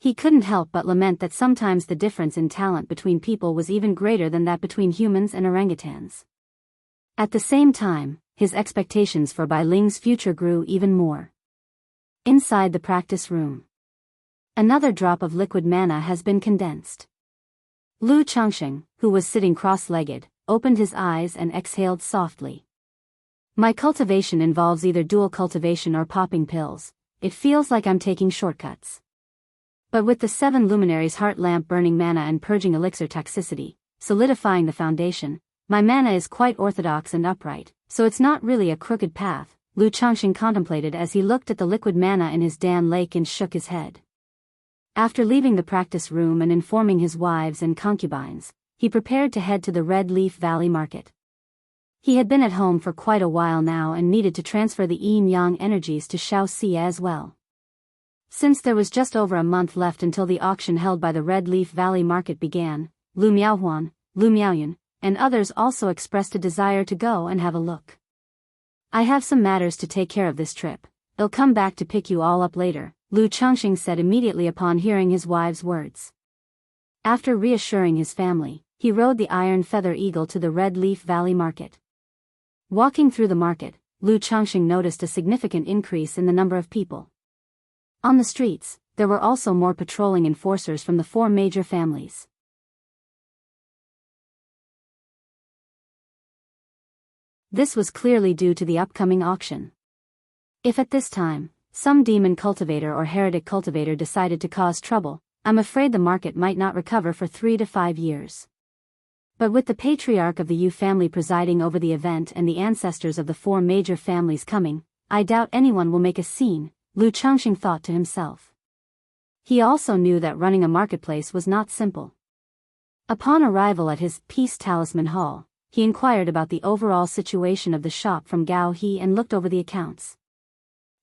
He couldn't help but lament that sometimes the difference in talent between people was even greater than that between humans and orangutans. At the same time, his expectations for Bai Ling's future grew even more. Inside the practice room, another drop of liquid mana has been condensed. Lu Changxing, who was sitting cross-legged, opened his eyes and exhaled softly. My cultivation involves either dual cultivation or popping pills. It feels like I'm taking shortcuts. But with the 7 luminaries heart lamp burning mana and purging elixir toxicity, solidifying the foundation, my mana is quite orthodox and upright, so it's not really a crooked path, Lu Changxing contemplated as he looked at the liquid mana in his Dan lake and shook his head. After leaving the practice room and informing his wives and concubines, he prepared to head to the Red Leaf Valley Market. He had been at home for quite a while now and needed to transfer the yin-yang energies to Xiaoxia as well. Since there was just over a month left until the auction held by the Red Leaf Valley Market began, Lu Miaohuan, Lu Miaoyun, and others also expressed a desire to go and have a look. I have some matters to take care of this trip. I'll come back to pick you all up later, Lu Changxing said immediately upon hearing his wife's words. After reassuring his family, he rode the Iron Feather Eagle to the Red Leaf Valley Market. Walking through the market, Lu Changxing noticed a significant increase in the number of people. On the streets, there were also more patrolling enforcers from the 4 major families. This was clearly due to the upcoming auction. If at this time, some demon cultivator or heretic cultivator decided to cause trouble, I'm afraid the market might not recover for 3 to 5 years. But with the patriarch of the Yu family presiding over the event and the ancestors of the 4 major families coming, I doubt anyone will make a scene, Lu Changxing thought to himself. He also knew that running a marketplace was not simple. Upon arrival at his Peace Talisman Hall, he inquired about the overall situation of the shop from Gao He and looked over the accounts.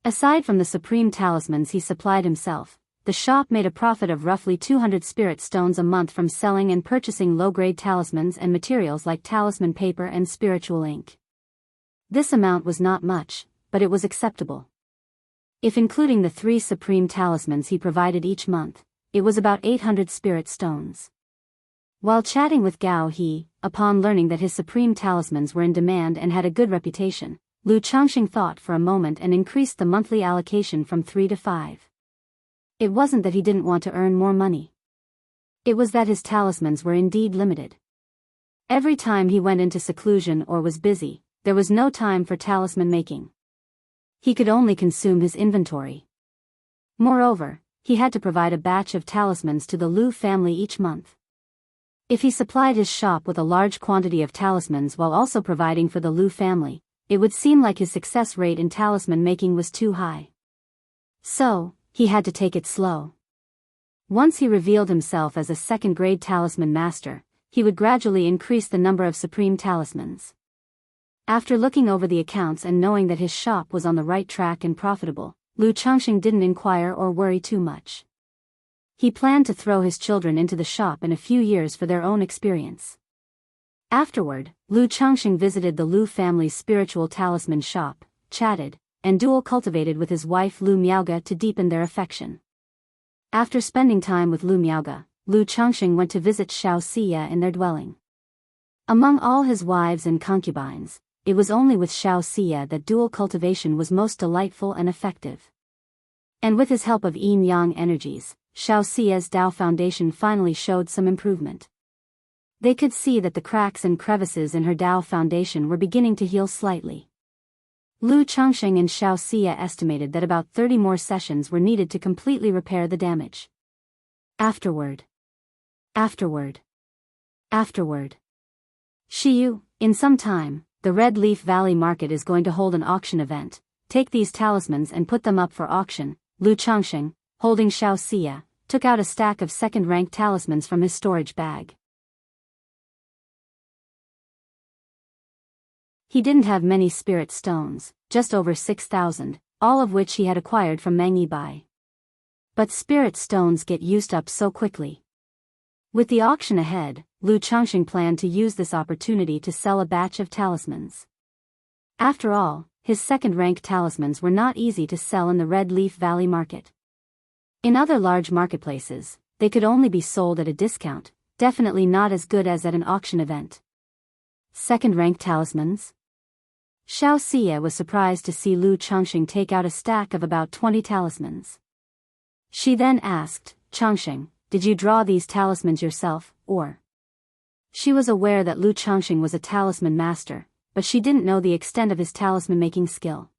Aside from the supreme talismans he supplied himself, the shop made a profit of roughly 200 spirit stones a month from selling and purchasing low-grade talismans and materials like talisman paper and spiritual ink. This amount was not much, but it was acceptable. If including the 3 supreme talismans he provided each month, it was about 800 spirit stones. While chatting with Gao He, upon learning that his supreme talismans were in demand and had a good reputation, Lu Changxing thought for a moment and increased the monthly allocation from 3 to 5. It wasn't that he didn't want to earn more money. It was that his talismans were indeed limited. Every time he went into seclusion or was busy, there was no time for talisman making. He could only consume his inventory. Moreover, he had to provide a batch of talismans to the Lu family each month. If he supplied his shop with a large quantity of talismans while also providing for the Lu family, it would seem like his success rate in talisman making was too high. So, he had to take it slow. Once he revealed himself as a second-grade talisman master, he would gradually increase the number of supreme talismans. After looking over the accounts and knowing that his shop was on the right track and profitable, Lu Changxing didn't inquire or worry too much. He planned to throw his children into the shop in a few years for their own experience. Afterward, Lu Changxing visited the Lu family's spiritual talisman shop, chatted, and dual cultivated with his wife Lu Miaoga to deepen their affection. After spending time with Lu Miaoga, Lu Changxing went to visit Xiaoxia in their dwelling. Among all his wives and concubines, it was only with Xiaoxia that dual cultivation was most delightful and effective. And with his help of yin-yang energies, Xiaoxia's Dao foundation finally showed some improvement. They could see that the cracks and crevices in her Dao foundation were beginning to heal slightly. Lu Changxing and Xiaoxia estimated that about 30 more sessions were needed to completely repair the damage. Afterward. Shiyu, in some time, the Red Leaf Valley Market is going to hold an auction event. Take these talismans and put them up for auction. Lu Changxing, holding Xiaoxia, took out a stack of second-rank talismans from his storage bag. He didn't have many spirit stones, just over 6,000, all of which he had acquired from Meng Yi Bai. But spirit stones get used up so quickly. With the auction ahead, Lu Changxing planned to use this opportunity to sell a batch of talismans. After all, his second-rank talismans were not easy to sell in the Red Leaf Valley market. In other large marketplaces, they could only be sold at a discount, definitely not as good as at an auction event. Second-rank talismans? Xiao Xie was surprised to see Lu Changxing take out a stack of about 20 talismans. She then asked, "Changxing, did you draw these talismans yourself, or?" She was aware that Lu Changxing was a talisman master, but she didn't know the extent of his talisman-making skill.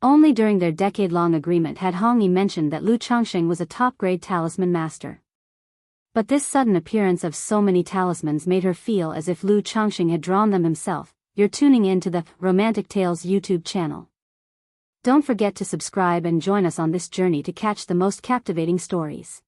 Only during their decade-long agreement had Hong Yi mentioned that Lu Changxing was a top-grade talisman master. But this sudden appearance of so many talismans made her feel as if Lu Changxing had drawn them himself. You're tuning in to the Romantic Tales YouTube channel. Don't forget to subscribe and join us on this journey to catch the most captivating stories.